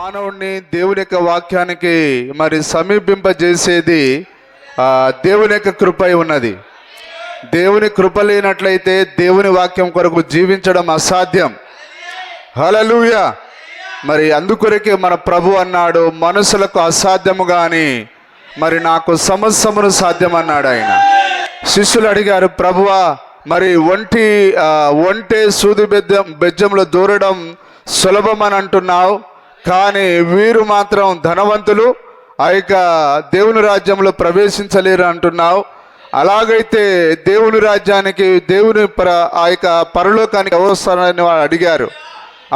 మానవుణ్ణి దేవుని యొక్క వాక్యానికి మరి సమీపింపజేసేది దేవుని యొక్క కృపై ఉన్నది. దేవుని కృప లేనట్లయితే దేవుని వాక్యం కొరకు జీవించడం అసాధ్యం. హల్లెలూయా. మరి అందుకొరకే మన ప్రభు అన్నాడు, మనుషులకు అసాధ్యము కానీ మరి నాకు సమస్తమును సాధ్యం అన్నాడు ఆయన. శిష్యులు అడిగారు, ప్రభువా మరి ఒంటె సూది బెజ్జంలో దూరడం సులభం అని అంటున్నావు, కానీ వీరు మాత్రం ధనవంతులు ఆ యొక్క దేవుని రాజ్యంలో ప్రవేశించలేరు అంటున్నావు. అలాగైతే దేవుని రాజ్యానికి ఆ యొక్క పరలోకానికి అవసరమని వాళ్ళు అడిగారు.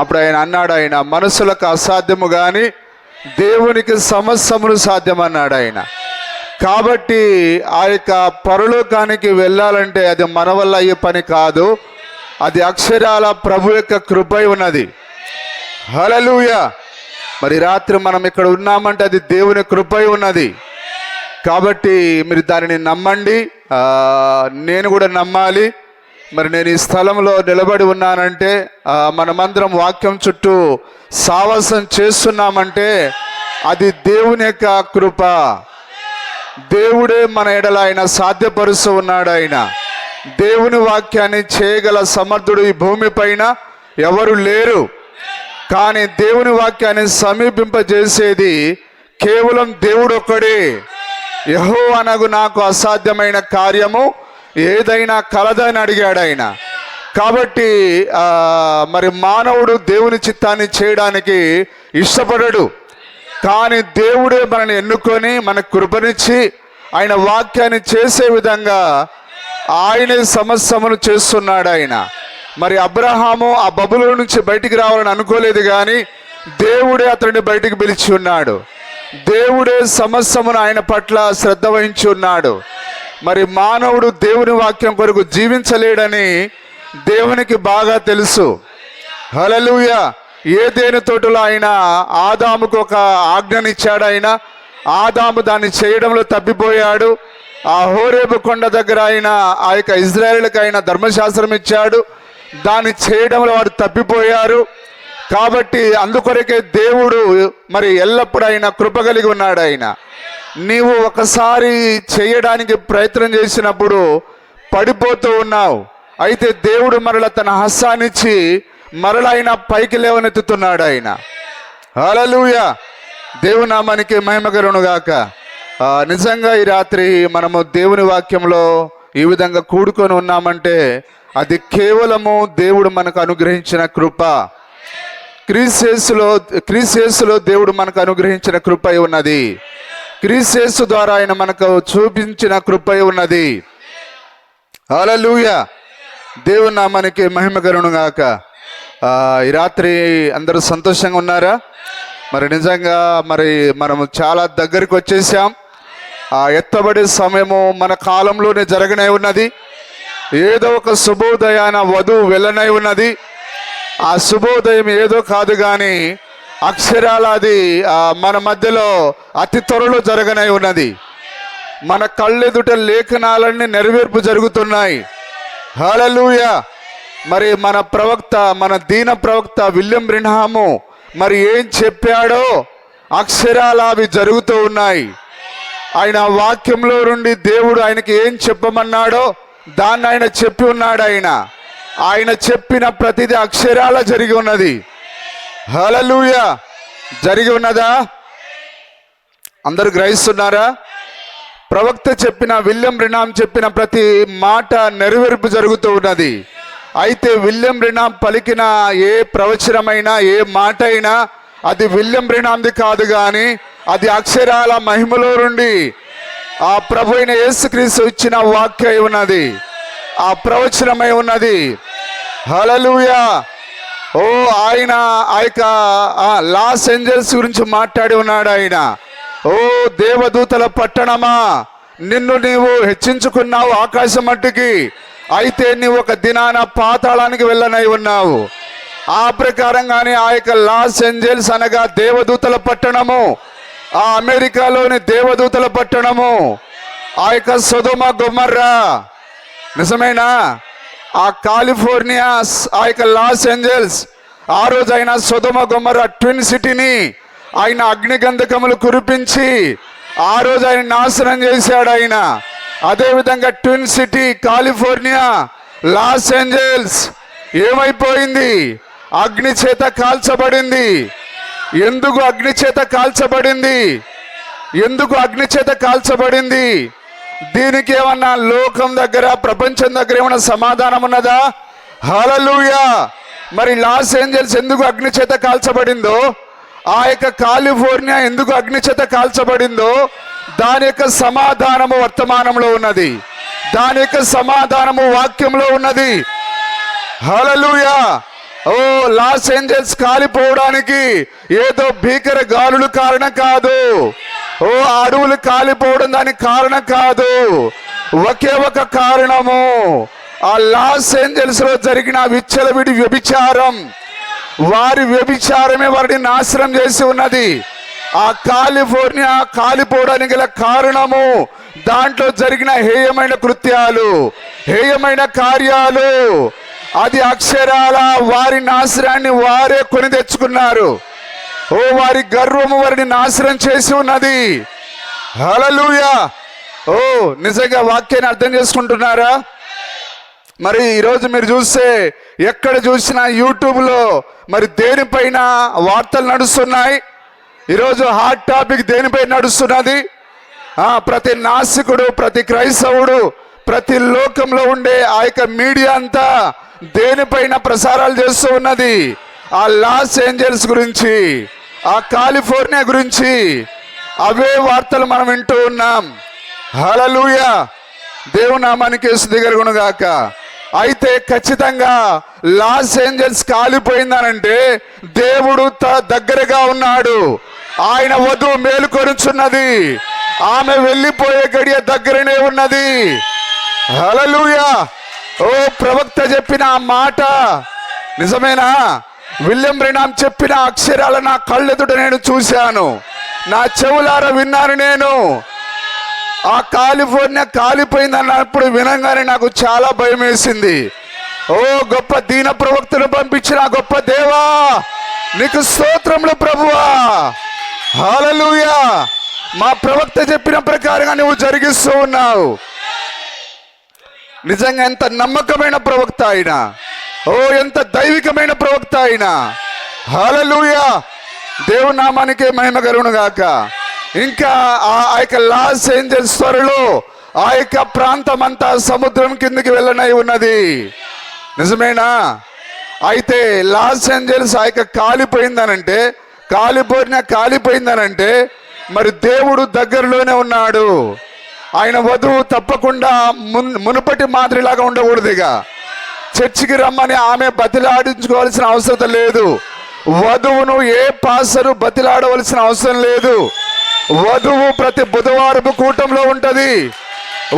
అప్పుడు ఆయన అన్నాడు, ఆయన మనుషులకు అసాధ్యము కానీ దేవునికి సమస్తమును సాధ్యం అన్నాడు ఆయన. కాబట్టి ఆ యొక్క పరలోకానికి వెళ్ళాలంటే అది మన వల్ల అయ్యే పని కాదు, అది అక్షరాల ప్రభు యొక్క కృపై ఉన్నది. హల్లెలూయా. మరి రాత్రి మనం ఇక్కడ ఉన్నామంటే అది దేవుని కృపై ఉన్నది. కాబట్టి మీరు దానిని నమ్మండి, నేను కూడా నమ్మాలి. మరి నేను ఈ స్థలంలో నిలబడి ఉన్నానంటే మనమందరం వాక్యం చుట్టూ సావాసం చేస్తున్నామంటే అది దేవుని యొక్క కృప. దేవుడే మన ఎడల ఆయన సాధ్యపరుస్తూ ఉన్నాడు. ఆయన దేవుని వాక్యాన్ని చేయగల సమర్థుడు ఈ భూమి పైన ఎవరు లేరు. కానీ దేవుని వాక్యాన్ని సమీపింపజేసేది కేవలం దేవుడు ఒక్కడే. యెహోవానగు నాకు అసాధ్యమైన కార్యము ఏదైనా కలదని అడిగాడు ఆయన. కాబట్టి మరి మానవుడు దేవుని చిత్తాన్ని చేయడానికి ఇష్టపడడు, కానీ దేవుడే మనల్ని ఎన్నుకొని మనకు కృపనిచ్చి ఆయన వాక్యాన్ని చేసే విధంగా ఆయనే సమస్తమును చేస్తున్నాడు ఆయన. మరి అబ్రహాము ఆ బబులో నుంచి బయటికి రావాలని అనుకోలేదు, కానీ దేవుడే అతడిని బయటికి పిలిచి ఉన్నాడు. దేవుడే సమస్తమును ఆయన పట్ల శ్రద్ధ వహించి ఉన్నాడు. మరి మానవుడు దేవుని వాక్యం కొరకు జీవించలేడని దేవునికి బాగా తెలుసు. హల్లెలూయా. ఏదెను తోటలో ఆయన ఆదాముకు ఒక ఆజ్ఞనిచ్చాడు. ఆయన ఆదాము దాన్ని చేయడంలో తప్పిపోయాడు. ఆ హోరేబు కొండ దగ్గర ఆయన ఆ యొక్క ఇజ్రాయేలుకి ఆయన ధర్మశాస్త్రం ఇచ్చాడు, దాన్ని చేయడంలో వారు తప్పిపోయారు. కాబట్టి అందుకొరకే దేవుడు మరి ఎల్లప్పుడూ ఆయన కృప కలిగి ఉన్నాడు. ఆయన నీవు ఒకసారి చేయడానికి ప్రయత్నం చేసినప్పుడు పడిపోతూ ఉన్నావు, అయితే దేవుడు మరల తన హస్తాన్నిచ్చి మరల ఆయన పైకి లేవనెత్తుతున్నాడు ఆయన. హల్లెలూయా. దేవుని నామానికి మహిమ కలుగును గాక. నిజంగా ఈ రాత్రి మనము దేవుని వాక్యంలో ఈ విధంగా కూడుకొని ఉన్నామంటే అది కేవలము దేవుడు మనకు అనుగ్రహించిన కృప. క్రీస్తు యేసులో దేవుడు మనకు అనుగ్రహించిన కృపై ఉన్నది. క్రీస్తు యేసు ద్వారా ఆయన మనకు చూపించిన కృపై ఉన్నది. హల్లెలూయా. దేవుని నామానికి మహిమ కలుగును గాక. ఈ రాత్రి అందరూ సంతోషంగా ఉన్నారా? మరి నిజంగా మరి మనము చాలా దగ్గరికి వచ్చేసాం. ఆ ఎత్తబడే సమయము మన కాలంలోనే జరగనై ఉన్నది. ఏదో ఒక శుభోదయాన వధువు వెళ్ళనై ఉన్నది. ఆ శుభోదయం ఏదో కాదు, కానీ అక్షరాల అది మన మధ్యలో అతి త్వరలో జరగనై ఉన్నది. మన కళ్ళెదుట లేఖనాలన్నీ నెరవేర్పు జరుగుతున్నాయి. హల్లెలూయా. మరి మన దీన ప్రవక్త విలియం బ్రెన్హాము మరి ఏం చెప్పాడో అక్షరాలు అవి జరుగుతూ ఉన్నాయి. ఆయన వాక్యంలో నుండి దేవుడు ఆయనకి ఏం చెప్పమన్నాడో దాన్ని ఆయన చెప్పి ఉన్నాడు. ఆయన చెప్పిన ప్రతిదీ అక్షరాల జరిగి ఉన్నది. హల్లెలూయా. జరిగి ఉన్నదా? అందరూ గ్రహిస్తున్నారా? ప్రవక్త చెప్పిన విలియం బ్రెన్హాం చెప్పిన ప్రతి మాట నెరవేర్పు జరుగుతూ ఉన్నది. అయితే విలియం బ్రెన్హాం పలికిన ఏ ప్రవచనమైనా ఏ మాట అయినా అది విలియం బ్రెన్హాంది కాదు, కానీ అది అక్షరాల మహిమలో నుండి ఆ ప్రభు అయిన యేసుక్రీస్తు ఇచ్చిన వాక్యం ఉన్నది, ఆ ప్రవచనమై ఉన్నది. హల్లెలూయా. ఓ ఆయన ఆ యొక్క లాస్ ఏంజల్స్ గురించి మాట్లాడి ఉన్నాడు ఆయన. ఓ దేవదూతల పట్టణమా, నిన్ను నీవు హెచ్చించుకున్నావు ఆకాశం మట్టుకి, అయితే నీవు ఒక దినాన పాతాళానికి వెళ్ళనై ఉన్నావు. ఆ ప్రకారంగానే ఆ యొక్క లాస్ ఏంజల్స్ అనగా దేవదూతల పట్టణము, ఆ అమెరికాలోని దేవదూతల పట్టణము, ఆ యొక్క సొదొమ గొమొర్రా నిజమేనా? ఆ కాలిఫోర్నియా, ఆ యొక్క లాస్ ఏంజల్స్, ఆ రోజైనా సొదొమ గొమొర్రా ట్విన్ సిటీని ఆయన అగ్నిగంధకములు కురిపించి ఆ రోజు ఆయన నాశనం చేశాడు ఆయన. అదేవిధంగా twin city California, Los Angeles ఏమైపోయింది? అగ్ని చేత కాల్చబడింది. ఎందుకు అగ్ని చేత కాల్చబడింది? ఎందుకు అగ్ని చేత కాల్చబడింది? దీనికి ఏమన్నా లోకం దగ్గర, ప్రపంచం దగ్గర ఏమన్నా సమాధానం ఉన్నదా? హల్లెలూయా. మరి లాస్ ఏంజల్స్ ఎందుకు అగ్ని చేత కాల్చబడిందో, ఆ యొక్క కాలిఫోర్నియా ఎందుకు అగ్ని చేత కాల్చబడిందో దాని యొక్క సమాధానము వర్తమానంలో ఉన్నది. దాని యొక్క సమాధానము వాక్యంలో ఉన్నది. హల్లెలూయా. ఓ లాస్ ఏంజల్స్ కాలిపోవడానికి ఏదో భీకర గాలులు కారణం కాదు. ఓ అడవులు కాలిపోవడం దానికి కారణం కాదు. ఒకే ఒక కారణము, ఆ లాస్ ఏంజల్స్ లో జరిగిన విచ్చలవిడి వ్యభిచారం. వారి వ్యభిచారమే వారిని నాశనం చేసి ఉన్నది. ఆ కాలిఫోర్నియా కాలిపోవడానికి గల కారణము దాంట్లో జరిగిన హేయమైన కృత్యాలు, హేయమైన కార్యాలు. అది అక్షరాల వారి నాశనాన్ని వారే కొని తెచ్చుకున్నారు. ఓ వారి గర్వము వారిని నాశనం చేసి ఉన్నది. హల్లెలూయా. ఓ నిజంగా వాక్యాన్ని అర్థం చేసుకుంటున్నారా? మరి ఈరోజు మీరు చూస్తే ఎక్కడ చూసినా యూట్యూబ్లో మరి దేనిపైన వార్తలు నడుస్తున్నాయి? ఈరోజు హాట్ టాపిక్ దేనిపై నడుస్తున్నది? ప్రతి నాస్తికుడు, ప్రతి క్రైస్తవుడు, ప్రతి లోకంలో ఉండే ఆ యొక్క మీడియా అంతా దేనిపైన ప్రసారాలు చేస్తూ ఉన్నది? ఆ లాస్ ఏంజల్స్ గురించి, ఆ కాలిఫోర్నియా గురించి. అవే వార్తలు మనం వింటూ ఉన్నాం. హల్లెలూయా. దేవుని నామానికి స్తుతి కలుగును గాక. అయితే ఖచ్చితంగా లాస్ ఏంజల్స్ కాలిపోయిందనంటే దేవుడు దగ్గరగా ఉన్నాడు. ఆయన వధువు మేలుకొనుచున్నది. ఆమె వెళ్ళిపోయే గడియ దగ్గరనే ఉన్నది. హల్లెలూయా. ఓ ప్రవక్త చెప్పిన ఆ మాట నిజమేనా? విలియం బ్రెనామ్ చెప్పిన అక్షరాలు నా కళ్ళెదుట నేను చూశాను, నా చెవులారా విన్నాను నేను. ఆ కాలిఫోర్నియా కాలిపోయింది అన్నప్పుడు వినంగానే నాకు చాలా భయం వేసింది. ఓ గొప్ప దీన ప్రవక్తను పంపించిన గొప్ప దేవా, నీకు స్తోత్రములు ప్రభువా. హల్లెలూయా. మా ప్రవక్త చెప్పిన ప్రకారంగా నువ్వు జరిగిస్తూ ఉన్నావు. నిజంగా ఎంత నమ్మకమైన ప్రవక్త ఆయన. ఓ ఎంత దైవికమైన ప్రవక్త ఆయన. హల్లెలూయా. దేవుని నామానికి మహిమ కలుగును గాక. ఇంకా ఆ యొక్క లాస్ ఏంజల్స్ త్వరలో ఆ యొక్క ప్రాంతం అంతా సముద్రం కిందకి వెళ్ళనై ఉన్నది. నిజమేనా? అయితే లాస్ ఏంజల్స్ ఆ యొక్క కాలిపోయిందనంటే, కాలిపోయినా కాలిపోయిందనంటే మరి దేవుడు దగ్గరలోనే ఉన్నాడు. ఆయన వధువు తప్పకుండా మునుపటి మాదిరిలాగా ఉండకూడదుగా. చర్చికి రమ్మని ఆమె బతిలాడించుకోవాల్సిన అవసరం లేదు. వధువును ఏ పాస్టరు బతిలాడవలసిన అవసరం లేదు. వధువు ప్రతి బుధవారము కూటంలో ఉంటది.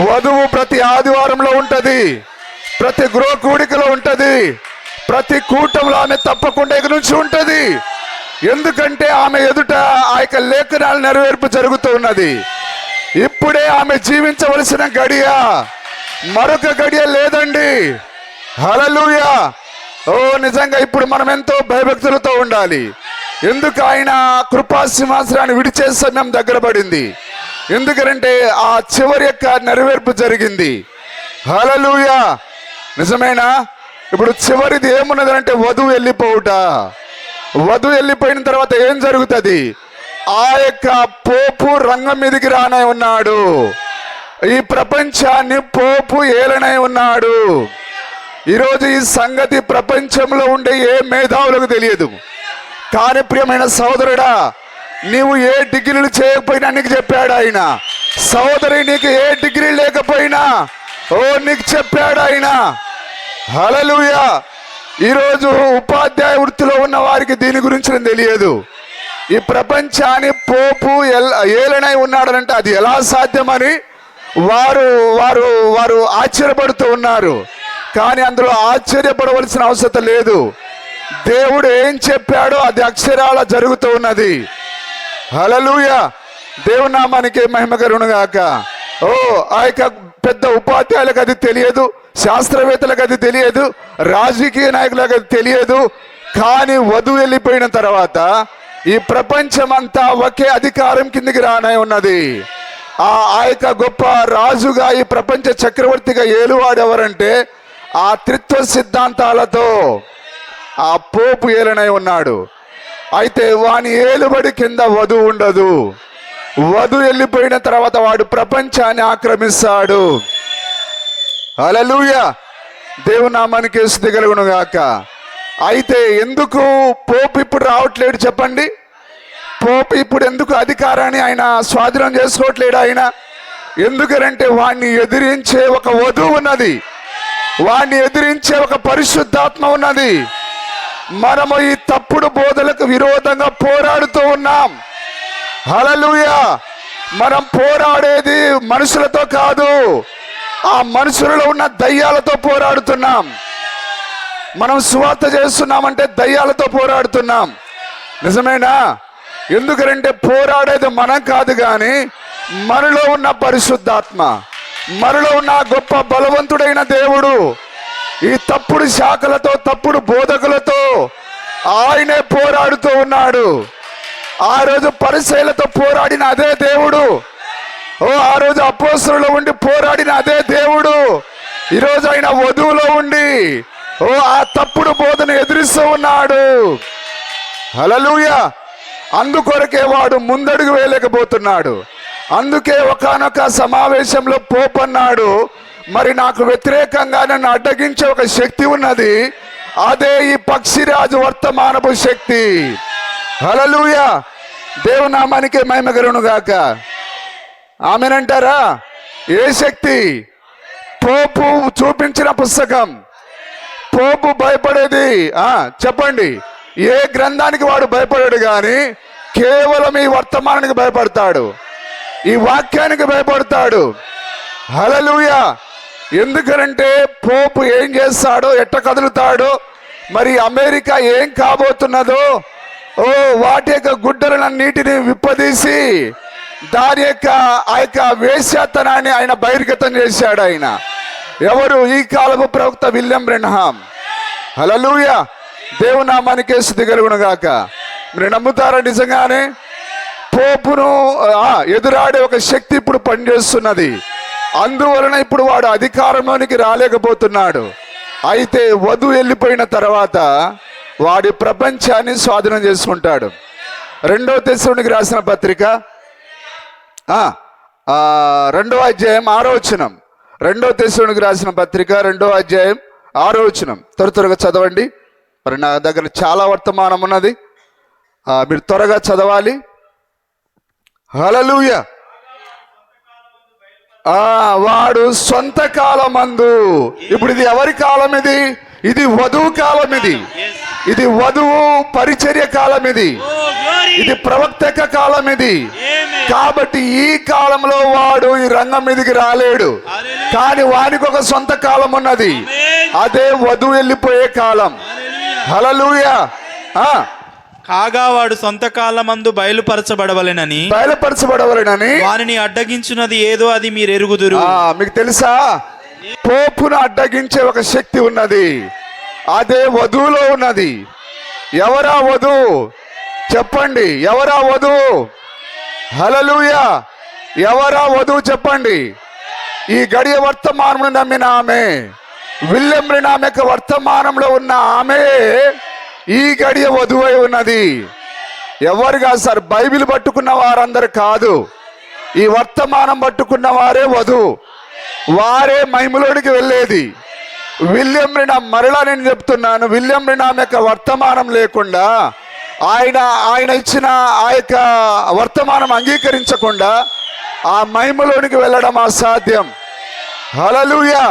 వధువు ప్రతి ఆదివారంలో ఉంటది. ప్రతి గృహ కూడికలో ఉంటది. ప్రతి కూటంలో ఆమె తప్పకుండా ఎదురు నుంచి ఉంటది. ఎందుకంటే ఆమె ఎదుట ఆ యొక్క లేఖనాల నెరవేర్పు జరుగుతూ ఉన్నది. ఇప్పుడే ఆమె జీవించవలసిన గడియ, మరొక గడియ లేదండి. హల్లెలూయా. ఓ నిజంగా ఇప్పుడు మనం ఎంతో భయభక్తులతో ఉండాలి. ఎందుకు? ఆయన కృపా సింహాసనాన్ని విడిచే సమయం దగ్గర పడింది. ఎందుకంటే ఆ చివరి యొక్క నెరవేర్పు జరిగింది. హల్లెలూయా. నిజమేనా? ఇప్పుడు చివరిది ఏమున్నది అంటే వధువు వెళ్ళిపోవుట. వధువు వెళ్ళిపోయిన తర్వాత ఏం జరుగుతుంది? ఆ యొక్క పోపు రంగం మీదకి రానై ఉన్నాడు. ఈ ప్రపంచాన్ని పోపు ఏలనై ఉన్నాడు. ఈరోజు ఈ సంగతి ప్రపంచంలో ఉండే ఏ మేధావులకు తెలియదు. కానీ ప్రియమైన సోదరుడా, నీవు ఏ డిగ్రీలు చేయకపోయినా నీకు చెప్పాడు ఆయన. సోదరి, నీకు ఏ డిగ్రీ లేకపోయినా నీకు చెప్పాడు ఆయన. హల్లెలూయా. ఈరోజు ఉపాధ్యాయ వృత్తిలో ఉన్న వారికి దీని గురించి తెలియదు. ఈ ప్రపంచాన్ని పోపు ఏలనై ఉన్నాడనంటే అది ఎలా సాధ్యమని వారు వారు వారు ఆశ్చర్యపడుతూ ఉన్నారు. కానీ అందులో ఆశ్చర్యపడవలసిన అవసరం లేదు. దేవుడు ఏం చెప్పాడో అది అక్షరాల జరుగుతూ ఉన్నది. హల్లెలూయా. దేవుని నామానికి మహిమ కలుగును గాక. ఆ యొక్క పెద్ద ఉపాధ్యాయులకు అది తెలియదు, శాస్త్రవేత్తలకు అది తెలియదు, రాజకీయ నాయకులకు అది తెలియదు. కానీ వధువు వెళ్ళిపోయిన తర్వాత ఈ ప్రపంచమంతా ఒకే అధికారం కిందికి రానై ఉన్నది. ఆ యొక్క గొప్ప రాజుగా, ఈ ప్రపంచ చక్రవర్తిగా ఏలువాడు ఎవరంటే ఆ త్రిత్వ సిద్ధాంతాలతో ఆ పోపు ఏలనై ఉన్నాడు. అయితే వాని ఏలుబడి కింద వధువు ఉండదు. వధువు వెళ్ళిపోయిన తర్వాత వాడు ప్రపంచాన్ని ఆక్రమిస్తాడు. హల్లెలూయా, దేవుని నామానికి స్తుతి కలుగును గాక. అయితే ఎందుకు పోపు ఇప్పుడు రావట్లేడు చెప్పండి? పోపు ఇప్పుడు ఎందుకు అధికారాన్ని ఆయన స్వాధీనం చేసుకోవట్లేడు? ఆయన ఎందుకంటే వాణ్ణి ఎదిరించే ఒక వధువు ఉన్నది, వాణ్ణి ఎదిరించే ఒక పరిశుద్ధాత్మ ఉన్నది. మనము ఈ తప్పుడు బోధలకు విరోధంగా పోరాడుతూ ఉన్నాం. హల్లెలూయా, మనం పోరాడేది మనుషులతో కాదు, ఆ మనుషులలో ఉన్న దయ్యాలతో పోరాడుతున్నాం. మనం సువార్త చేస్తున్నామంటే దయ్యాలతో పోరాడుతున్నాం. నిజమేనా? ఎందుకంటే పోరాడేది మనం కాదు, కానీ మనలో ఉన్న పరిశుద్ధాత్మ, మనలో ఉన్న గొప్ప బలవంతుడైన దేవుడు ఈ తప్పుడు శాఖలతో, తప్పుడు బోధకులతో ఆయనే పోరాడుతూ ఉన్నాడు. ఆ రోజు పరిసయ్యులతో పోరాడిన అదే దేవుడు, ఆ రోజు అపోస్తలులో ఉండి పోరాడిన అదే దేవుడు ఈరోజు ఆయన వధువులో ఉండి ఆ తప్పుడు బోధను ఎదిరిస్తూ ఉన్నాడు. హల్లెలూయా, అందుకొరకే వాడు ముందడుగు వేయలేకపోతున్నాడు. అందుకే ఒకానొక సమావేశంలో పోపు అన్నాడు, మరి నాకు వ్యతిరేకంగా నన్ను అడ్డగించే ఒక శక్తి ఉన్నది, అదే ఈ పక్షిరాజు వర్తమానపు శక్తి. హల్లెలూయా, దేవుని నామానికి మహిమ కలుగును గాక. ఆమేనంటారా? ఏ శక్తి? పోపు చూపించిన పుస్తకం. పోపు భయపడేది చెప్పండి, ఏ గ్రంథానికి వాడు భయపడాడు, కానీ కేవలం ఈ వర్తమానానికి భయపడతాడు, ఈ వాక్యానికి భయపడతాడు. హల్లెలూయా, ఎందుకనంటే పోపు ఏం చేస్తాడో, ఎట్ట కదులుతాడో, మరి అమెరికా ఏం కాబోతున్నదో, వాటి యొక్క గుడ్డలన్నిటిని విప్పదీసి దాని యొక్క ఆ యొక్క వేశ్యాతనాన్ని ఆయన బహిర్గతం చేశాడు. ఆయన ఎవరు? ఈ కాలపు ప్రవక్త విలియం బ్రెన్హామ్. హల్లెలూయా, దేవుని నామానికి స్తుతి కలుగును గాక. మీరు నమ్ముతారా? నిజంగానే పోపును ఎదురాడే ఒక శక్తి ఇప్పుడు పనిచేస్తున్నది. అందువలన ఇప్పుడు వాడు అధికారంలోనికి రాలేకపోతున్నాడు. అయితే వధువు వెళ్ళిపోయిన తర్వాత వాడి ప్రపంచాన్ని స్వాధీనం చేసుకుంటాడు. 2వ తెస్సలోనికీయులకు రాసిన పత్రిక 2వ అధ్యాయం 6వ వచనం. 2వ తెస్సలోనికీయులకు రాసిన పత్రిక 2వ అధ్యాయం 6వ వచనం. త్వరగా చదవండి. మరి నా దగ్గర చాలా వర్తమానం ఉన్నది, మీరు త్వరగా చదవాలి. హల్లెలూయా, వాడు సొంత కాలమందు. ఇప్పుడు ఇది ఎవరి కాలం? ఇది వధువు కాలం. ఇది వధువు పరిచర్య కాలం. ఇది ప్రవక్తక కాలం. కాబట్టి ఈ కాలంలో వాడు ఈ రంగం మీదకి రాలేడు, కానీ వానికి ఒక సొంత కాలం ఉన్నది, అదే వధువు వెళ్ళిపోయే కాలం. హల్లెలూయా. కాగా వాడు సొంత కాలమందు బయలుపరచబడవలెనని వానిని అడ్డగించున్నది ఏదో అది మీరు ఎరుగుదురు. మీకు తెలుసా? పోపును అడ్డగించే ఒక శక్తి ఉన్నది, అదే వధువులో ఉన్నది. ఎవరా వధువు? చెప్పండి, ఎవరా వధువు? హల్లెలూయా, ఎవరా వధువు చెప్పండి? ఈ గడియ వర్తమానం నమ్మిన ఆమె, విలియం బ్రెన్హామ్ యొక్క వర్తమానంలో ఉన్న ఆమె ఈ గడియ వధువై ఉన్నది. ఎవరు కాదు సార్, బైబిల్ పట్టుకున్న వారందరు కాదు, ఈ వర్తమానం పట్టుకున్న వారే వధువు, వారే మహిమలోనికి వెళ్ళేది. విలియం బ్రెన్హామ్, మరలా నేను చెప్తున్నాను, విలియం బ్రెన్హామ్ యొక్క వర్తమానం లేకుండా, ఆయన ఇచ్చిన ఆ యొక్క వర్తమానం అంగీకరించకుండా ఆ మహిమలోనికి వెళ్ళడం అసాధ్యం. హల్లెలూయా.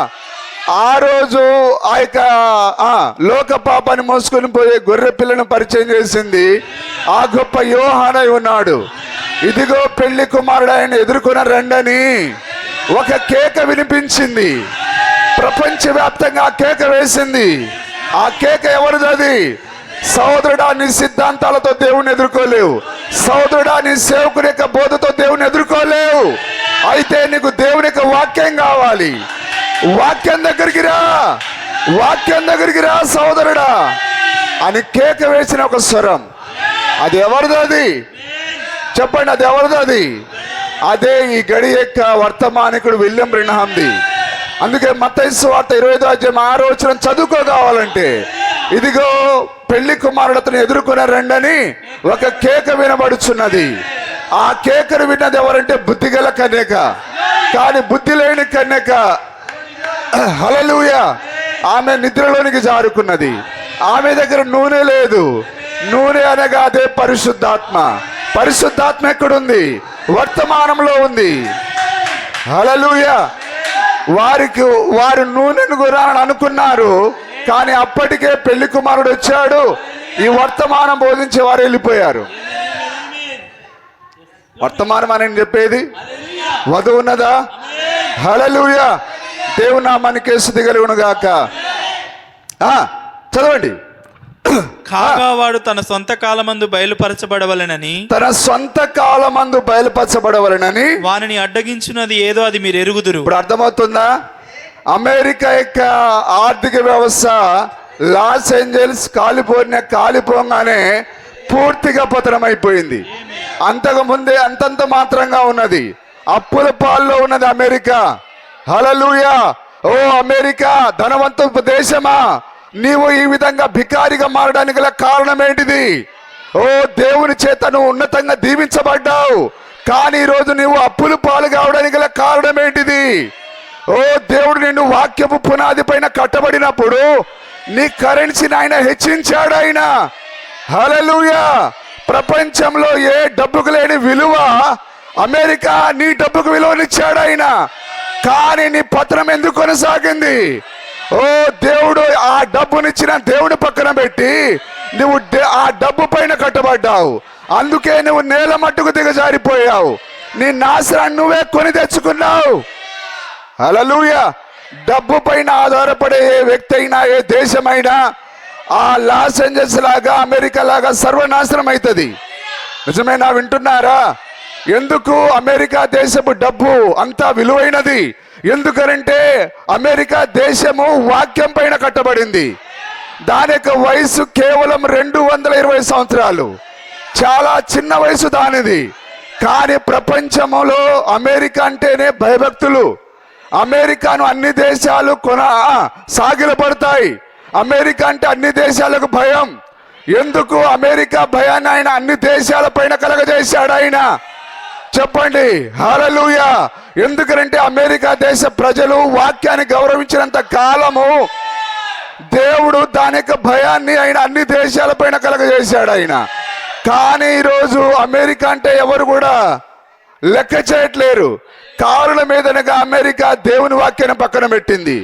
ఆ రోజు ఆ యొక్క లోక పాపాన్ని మోసుకొని పోయే గొర్రె పిల్లను పరిచయం చేసింది ఆ గొప్ప యోహానై ఉన్నాడు. ఇదిగో పెళ్లి కుమారుడు ఆయన ఎదుర్కొన్న రండని ఒక కేక వినిపించింది. ప్రపంచవ్యాప్తంగా కేక వేసింది. ఆ కేక ఎవరిది? సహోదరుడా, నీ సిద్ధాంతాలతో దేవుని ఎదుర్కోలేవు. సహోదరుడా, నీ సేవకుని యొక్క బోధతో దేవుని ఎదుర్కోలేవు. అయితే నీకు దేవుని యొక్క వాక్యం కావాలి. వాక్యం దగ్గరికి రా, వాక్యం దగ్గరికి రా సహోదరుడా అని కేక వేసిన ఒక స్వరం. అది ఎవరిది? అది చెప్పండి, అది ఎవరిది? అది అదే ఈ గడి యొక్క వర్తమానికుడు విలియం బ్రెన్హామ్ది. అందుకే మత్తయి సువార్త 25:6 చదువుకోవాలంటే, ఇదిగో పెళ్లి కుమారుడు అతను ఎదుర్కొనే రండని ఒక కేక వినబడుచున్నది. ఆ కేకను విన్నది ఎవరంటే బుద్ధిగల కన్యక. కానీ బుద్ధి లేని కన్యక, హల్లెలూయా, ఆమె నిద్రలోనికి జారుకున్నది. ఆమె దగ్గర నూనె లేదు. నూనె అనగా అదే పరిశుద్ధాత్మ. పరిశుద్ధాత్మ ఎక్కడుంది? వర్తమానంలో ఉంది. హల్లెలూయా. వారు నూనెను గురాలని అనుకున్నారు, కానీ అప్పటికే పెళ్లి కుమారుడు వచ్చాడు. ఈ వర్తమానం బోధించే వారు వెళ్ళిపోయారు. వర్తమానం అని చెప్పేది వధువు ఉన్నదా? హల్లెలూయా. దేవుని నామానికి స్తుతి కలుగును గాక. చదవండి. కాగా వాడు తన సొంత కాలమందు బయలుపరచబడవలెనని, తన సొంత కాలమందు బయలుపరచబడవలెనని వానిని అడ్డగించున్నది ఏదో అది మీరు ఎరుగుదురు. ఇప్పుడు అర్థమవుతుందా? అమెరికా యొక్క ఆర్థిక వ్యవస్థ లాస్ ఏంజల్స్ కాలిపోయిన కాలిపోగానే పూర్తిగా పతనమైపోయింది. అంతకు ముందే అంతంత మాత్రంగా ఉన్నది. అప్పుల పాల్లో ఉన్నది అమెరికా. హల్లెలూయా. ఓ అమెరికా, ధనవంతపు దేశమా, నీవు ఈ విధంగా భికారిగా మారడానికి గల కారణం ఏంటిది? ఓ దేవుని చేత నువ్వు ఉన్నతంగా దీవించబడ్డావు, కానీ ఈరోజు నీవు అప్పులు పాలు కావడానికి గల కారణం ఏంటిది? ఓ దేవుడు నిన్ను వాక్యపు పునాది పైన కట్టబడినప్పుడు నీ కరెన్సీని ఆయన హెచ్చించాడు. ఆయన హల్లెలూయా. ప్రపంచంలో ఏ డబ్బుకు లేని విలువ అమెరికా నీ డబ్బుకు విలువనిచ్చాడు ఆయన. కానీ నీ పత్రం ఎందుకు కొనసాగింది? ఓ దేవుడు ఆ డబ్బునిచ్చిన దేవుని పక్కన పెట్టి నువ్వు ఆ డబ్బు పైన కట్టబడ్డావు. అందుకే నువ్వు నేల మట్టుకు దిగజారిపోయావు. నీ నాశనాన్ని నువ్వే కొని తెచ్చుకున్నావు. హల్లెలూయా. డబ్బు పైన ఆధారపడే ఏ వ్యక్తి అయినా, ఏ దేశమైనా ఆ లాస్ ఏంజల్స్ లాగా, అమెరికా లాగా సర్వనాశనం అవుతుంది. నిజమేనా? వింటున్నారా? ఎందుకు అమెరికా దేశపు డబ్బు అంత విలువైనది? ఎందుకనంటే అమెరికా దేశము వాక్యం పైన కట్టబడింది. దాని యొక్క వయసు కేవలం 220 సంవత్సరాలు. చాలా చిన్న వయసు దానిది. కానీ ప్రపంచంలో అమెరికా అంటేనే భయభక్తులు. అమెరికాను అన్ని దేశాలు సాగిలపడతాయి. అమెరికా అంటే అన్ని దేశాలకు భయం. ఎందుకు అమెరికా భయాన్ని ఆయన అన్ని దేశాల పైన కలగజేశాడు ఆయన? చెప్పండి. హల్లెలూయా. ఎందుకంటే అమెరికా దేశ ప్రజలు వాక్యాన్ని గౌరవించినంత కాలము దేవుడు దాని యొక్క భయాన్ని ఆయన అన్ని దేశాల పైన కలగజేశాడు ఆయన. కానీ ఈరోజు అమెరికా అంటే ఎవరు కూడా లెక్క చేయట్లేరు. కారుల మీదనగా అమెరికా దేవుని వాక్యాన్ని పక్కన పెట్టింది.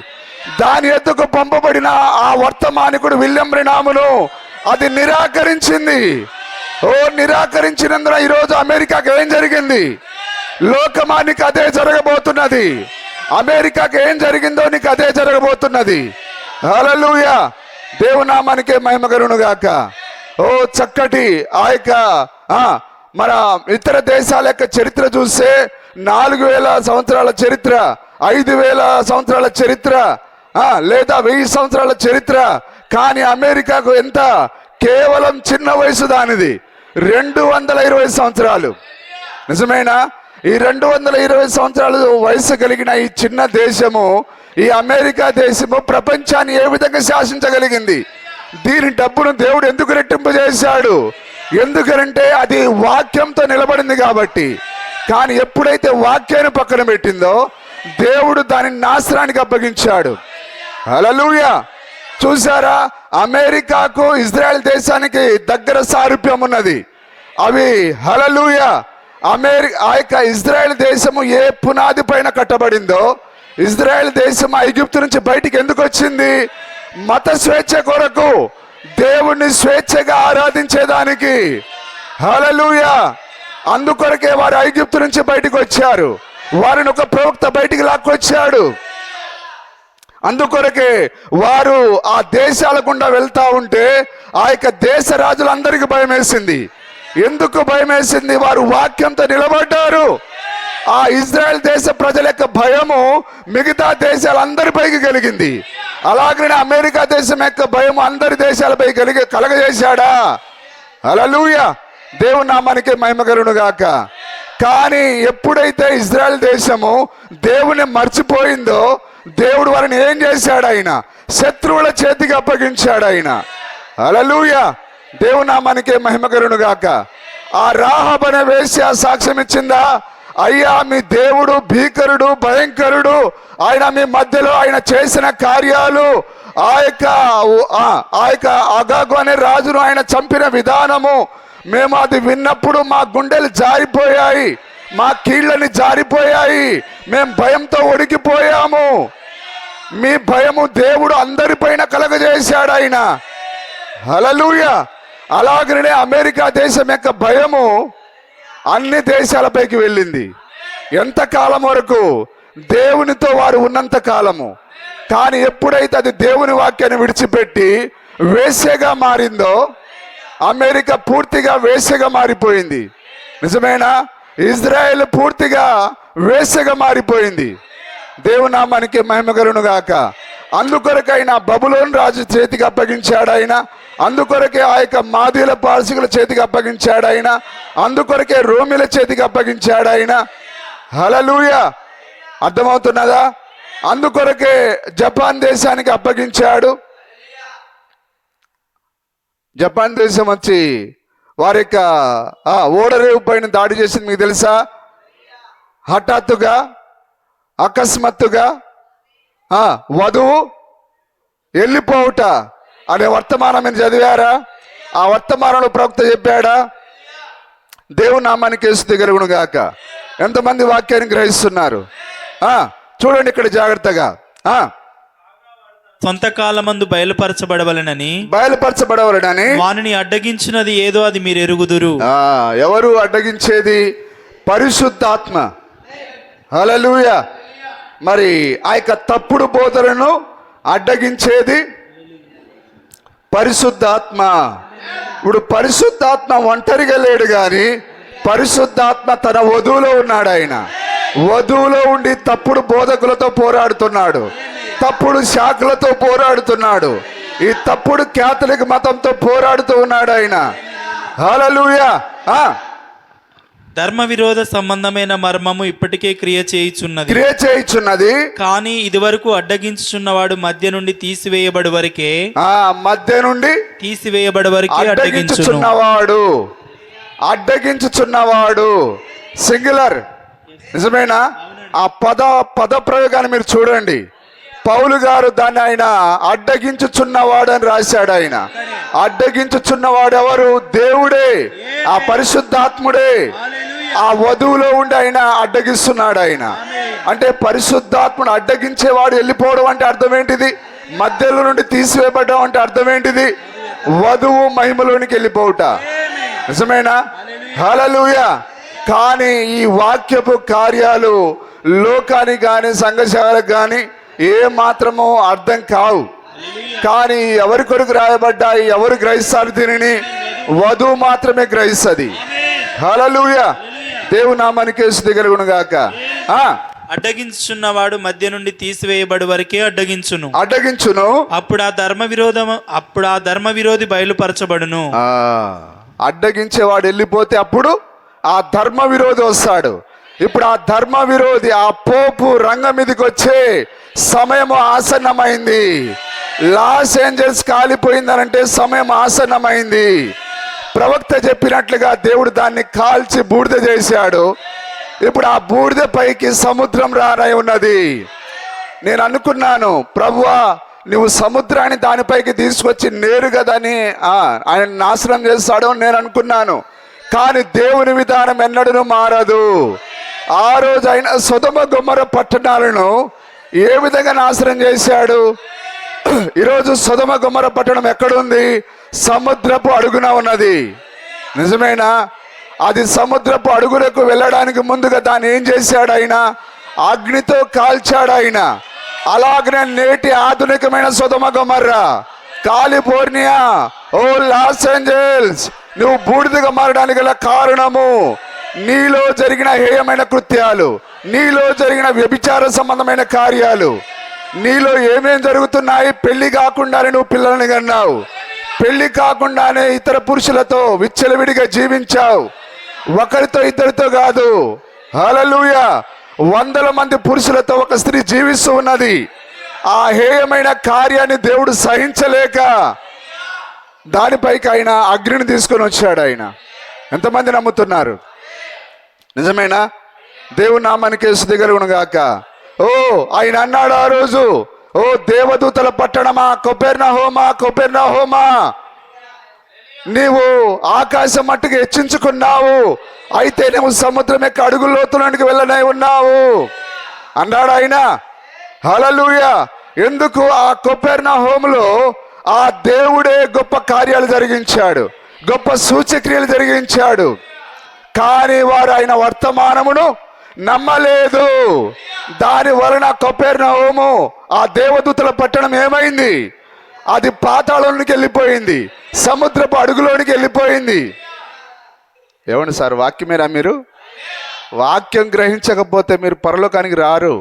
దాని ఎద్దుకు పంపబడిన ఆ వర్తమానికుడు విలియం బ్రెన్హామును అది నిరాకరించింది. ఓ నిరాకరించినందున ఈరోజు అమెరికాకి ఏం జరిగింది? లోకమానికి అదే జరగబోతున్నది. అమెరికాకి ఏం జరిగిందో నీకు అదే జరగబోతున్నది. హల్లెలూయా. దేవుని నామానికే మహిమ కలుగును గాక. ఓ చక్కటి ఆ యొక్క మన ఇతర దేశాల యొక్క చరిత్ర చూస్తే 4000 సంవత్సరాల చరిత్ర, 5000 సంవత్సరాల చరిత్ర, లేదా 1000 సంవత్సరాల చరిత్ర. కానీ అమెరికాకు ఎంత? కేవలం చిన్న వయసు దానిది, 220 సంవత్సరాలు. నిజమేనా? ఈ 220 సంవత్సరాలు వయసు కలిగిన ఈ చిన్న దేశము, ఈ అమెరికా దేశము ప్రపంచాన్ని ఏ విధంగా శాసించగలిగింది? దీని డబ్బును దేవుడు ఎందుకు రెట్టింపజేశాడు? ఎందుకంటే అది వాక్యంతో నిలబడింది కాబట్టి. కానీ ఎప్పుడైతే వాక్యాన్ని పక్కన పెట్టిందో దేవుడు దాని నాశనానికి అప్పగించాడు. హల్లెలూయా. చూసారా? అమెరికాకు ఇజ్రాయెల్ దేశానికి దగ్గర సారూప్యం ఉన్నది అవి. హల్లెలూయా. ఆ యొక్క ఇజ్రాయెల్ దేశము ఏ పునాది పైన కట్టబడిందో, ఇజ్రాయెల్ దేశం ఐగుప్తు నుంచి బయటికి ఎందుకు వచ్చింది? మత స్వేచ్ఛ కొరకు, దేవుణ్ణి స్వేచ్ఛగా ఆరాధించేదానికి. హల్లెలూయా. అందుకొరకే వారు ఐగుప్తు నుంచి బయటికి వచ్చారు. వారిని ఒక ప్రవక్త బయటికి లాక్కొచ్చాడు. అందుకొరకే వారు ఆ దేశాల గుండా వెళ్తా ఉంటే ఆ యొక్క దేశ రాజులందరికీ భయం వేసింది. ఎందుకు భయం వేసింది? వారు వాక్యంతో నిలబడ్డారు. ఆ ఇజ్రాయెల్ దేశ ప్రజల యొక్క భయము మిగతా దేశాలందరిపైకి కలిగింది. అలాగనే అమెరికా దేశం యొక్క భయం అందరి దేశాలపై కలగజేశాడా? హల్లెలూయా. దేవుని నామానికి మహిమ కలుగును గాక. కానీ ఎప్పుడైతే ఇజ్రాయెల్ దేశము దేవుని మర్చిపోయిందో దేవుడు వారిని ఏం చేశాడు? ఆయన శత్రువుల చేతికి అప్పగించాడు. ఆయన హల్లెలూయా, దేవుని నామానికి మహిమ కలుగును గాక. ఆ రాహాబు అనే వేశ్య సాక్ష్యం ఇచ్చిందా? అయ్యా, మీ దేవుడు భీకరుడు, భయంకరుడు, ఆయన మీ మధ్యలో ఆయన చేసిన కార్యాలు, ఆ యొక్క అగాగు అనే రాజును ఆయన చంపిన విధానము, మేము అది విన్నప్పుడు మా గుండెలు జారిపోయాయి, మా కీళ్ళని జారిపోయాయి, మేము భయంతో ఉడికిపోయాము. మీ భయము దేవుడు అందరిపైన కలగజేశాడు ఆయన. హల్లెలూయా. అలాగనే అమెరికా దేశం యొక్క భయము అన్ని దేశాలపైకి వెళ్ళింది. ఎంతకాలం వరకు? దేవునితో వారు ఉన్నంత కాలము. కానీ ఎప్పుడైతే అది దేవుని వాక్యాన్ని విడిచిపెట్టి వేశ్యగా మారిందో అమెరికా పూర్తిగా వేశ్యగా మారిపోయింది. నిజమేనా? ఇజ్రాయెల్ పూర్తిగా వేశ్యగా మారిపోయింది. దేవుని నామానికి మహిమ కలుగును గాక. అందుకొరకైనా బబులోను రాజు చేతికి అప్పగించాడు ఆయన. అందుకొరకే ఆ యొక్క మాదీల పార్సికుల చేతికి అప్పగించాడు ఆయన. అందుకొరకే రోమిల చేతికి అప్పగించాడు ఆయన. హల్లెలూయా, అర్థమవుతున్నదా? అందుకొరకే జపాన్ దేశానికి అప్పగించాడు. జపాన్ దేశం వచ్చి వారి యొక్క ఓడరేవు పైన దాడి చేసింది మీకు తెలుసా? హఠాత్తుగా, అకస్మాత్తుగా వధువు వెళ్ళిపోవుట అనే వర్తమానం మీరు చదివారా? ఆ వర్తమానంలో ప్రవక్త చెప్పాడా? దేవుని నామానికి స్తుతి కలుగును గాక. ఎంతమంది వాక్యాన్ని గ్రహిస్తున్నారు? చూడండి ఇక్కడ జాగ్రత్తగా. సొంత కాలమందు బయలుపరచబడవలెనని వానిని అడ్డగించినది ఏదో అది మీరు ఎరుగుదురు. ఎవరు అడ్డగించేది? పరిశుద్ధాత్మ. హల్లెలూయా. మరి ఆ యొక్క తప్పుడు బోధలను అడ్డగించేది పరిశుద్ధాత్మ. ఇప్పుడు పరిశుద్ధాత్మ ఒంటరిగా లేడు కానీ పరిశుద్ధాత్మ తన వధువులో ఉన్నాడు. ఆయన వధువులో ఉండి తప్పుడు బోధకులతో పోరాడుతున్నాడు, తప్పుడు శాఖలతో పోరాడుతున్నాడు, ఈ తప్పుడు క్యాథలిక్ మతంతో పోరాడుతూ ఉన్నాడు ఆయన. హల్లెలూయా. ధర్మ విరోధ సంబంధమైన మర్మము ఇప్పటికే క్రియ చేయుచున్నది. కానీ ఇదివరకు అడ్డగించుచున్నవాడు మధ్య నుండి తీసివేయబడి వరకే, మధ్య నుండి తీసివేయబడి వరకే అడ్డగించుచున్నవాడు సింగులర్. నిజమేనా? ఆ పద ప్రయోగాన్ని మీరు చూడండి. పౌలు గారు దాన్ని ఆయన అడ్డగించుచున్నవాడు అని రాశాడు. ఆయన అడ్డగించుచున్నవాడు ఎవరు? దేవుడే, ఆ పరిశుద్ధాత్ముడే. ఆ వధువులో ఉండి ఆయన అడ్డగిస్తున్నాడు. ఆయన అంటే పరిశుద్ధాత్ముడు అడ్డగించేవాడు వెళ్ళిపోవడం అంటే అర్థం ఏంటిది? మధ్యలో నుండి తీసివేయబడ్డం అంటే అర్థం ఏంటిది? వధువు మహిమలోనికి వెళ్ళిపోవుట. నిజమేనా? హల్లెలూయా. కానీ ఈ వాక్యపు కార్యాలు లోకానికి కానీ సంఘశాలకు కానీ ఏ మాత్రమో అర్థం కావు. కానీ ఎవరి కొరకు రాయబడ్డాయి? ఎవరు గ్రహిస్తారు దీనిని? వధువు మాత్రమే గ్రహిస్తుంది. హల్లెలూయా, దేవుని నామానికి స్తుతి కలుగును గాక. అడ్డగించుచున్నవాడు మధ్య నుండి తీసివేయబడి వరకే అడ్డగించును. అప్పుడు ఆ ధర్మ విరోధి బయలుపరచబడును. అడ్డగించేవాడు వెళ్ళిపోతే అప్పుడు ఆ ధర్మ విరోధి వస్తాడు. ఇప్పుడు ఆ ధర్మ విరోధి, ఆ పోపు రంగం మీదకి వచ్చే సమయం ఆసన్నమైంది. లాస్ ఏంజల్స్ కాలిపోయిందనంటే సమయం ఆసన్నమైంది. ప్రవక్త చెప్పినట్లుగా దేవుడు దాన్ని కాల్చి బూడిద చేశాడు. ఇప్పుడు ఆ బూడిద పైకి సముద్రం రానై ఉన్నది. నేను అనుకున్నాను, ప్రభువా నువ్వు సముద్రాన్ని దానిపైకి తీసుకొచ్చి నేరుగా దాన్ని ఆయన నాశనం చేస్తాడు నేను అనుకున్నాను. కానీ దేవుని విధానం ఎన్నడూ మారదు. ఆ రోజు ఆయన సొదొమ గొమొర్రా పట్టణాలను ఏ విధంగా నాశనం చేశాడు? ఈరోజు సొదొమ గొమొర్రా పట్టణం ఎక్కడుంది? సముద్రపు అడుగున ఉన్నది. నిజమేనా? అది సముద్రపు అడుగులకు వెళ్ళడానికి ముందుగా దాన్ని ఏం చేశాడు? ఆయన అగ్నితో కాల్చాడు. ఆయన అలాగనే నేటి ఆధునికమైన సొదొమ గొమొర్రా, కాలిఫోర్నియా, ఓ లాస్ ఏంజల్స్, నువ్వు బూడిదగా మారడానికి గల కారణము నీలో జరిగిన హేయమైన కృత్యాలు, నీలో జరిగిన వ్యభిచార సంబంధమైన కార్యాలు. నీలో ఏమేం జరుగుతున్నాయి? పెళ్లి కాకుండానే నువ్వు పిల్లల్ని కన్నావు, పెళ్లి కాకుండానే ఇతర పురుషులతో విచ్చలవిడిగా జీవించావు. ఒకరితో ఇద్దరితో కాదు, హల్లెలూయా, వందల మంది పురుషులతో ఒక స్త్రీ జీవిస్తూ ఉన్నది. ఆ హేయమైన కార్యాన్ని దేవుడు సహించలేక దానిపైకి ఆయన అగ్నిని తీసుకొని వచ్చాడు. ఆయన ఎంతమంది నమ్ముతున్నారు? నిజమేనా? దేవుని నామానికి స్తుతి కలుగును గాక. ఓ ఆయన అన్నాడు ఆ రోజు, ఓ దేవదూతల పట్టణమా, కపెర్నహూమా, కపెర్నహూమా, నీవు ఆకాశం మట్టుకు హెచ్చించుకున్నావు, అయితే నువ్వు సముద్రం యొక్క అడుగు లోతులోనికి వెళ్ళనై ఉన్నావు అన్నాడు ఆయన. హల్లెలూయా. ఎందుకు? ఆ కపెర్నహూములో ఆ దేవుడే గొప్ప కార్యాలు జరిగించాడు, గొప్ప సూచక్రియలు జరిగించాడు. కానీ వారు ఆయన వర్తమానమును నమ్మలేదు. దాని వలన కపెర్నహూము, ఆ దేవదూతల పట్టణం ఏమైంది? అది పాతాళంలోనికి వెళ్ళిపోయింది, సముద్రపు అడుగులోనికి వెళ్ళిపోయింది. ఏమండి సార్, వాక్యమేరా? మీరు వాక్యం గ్రహించకపోతే మీరు పరలోకానికి రారు,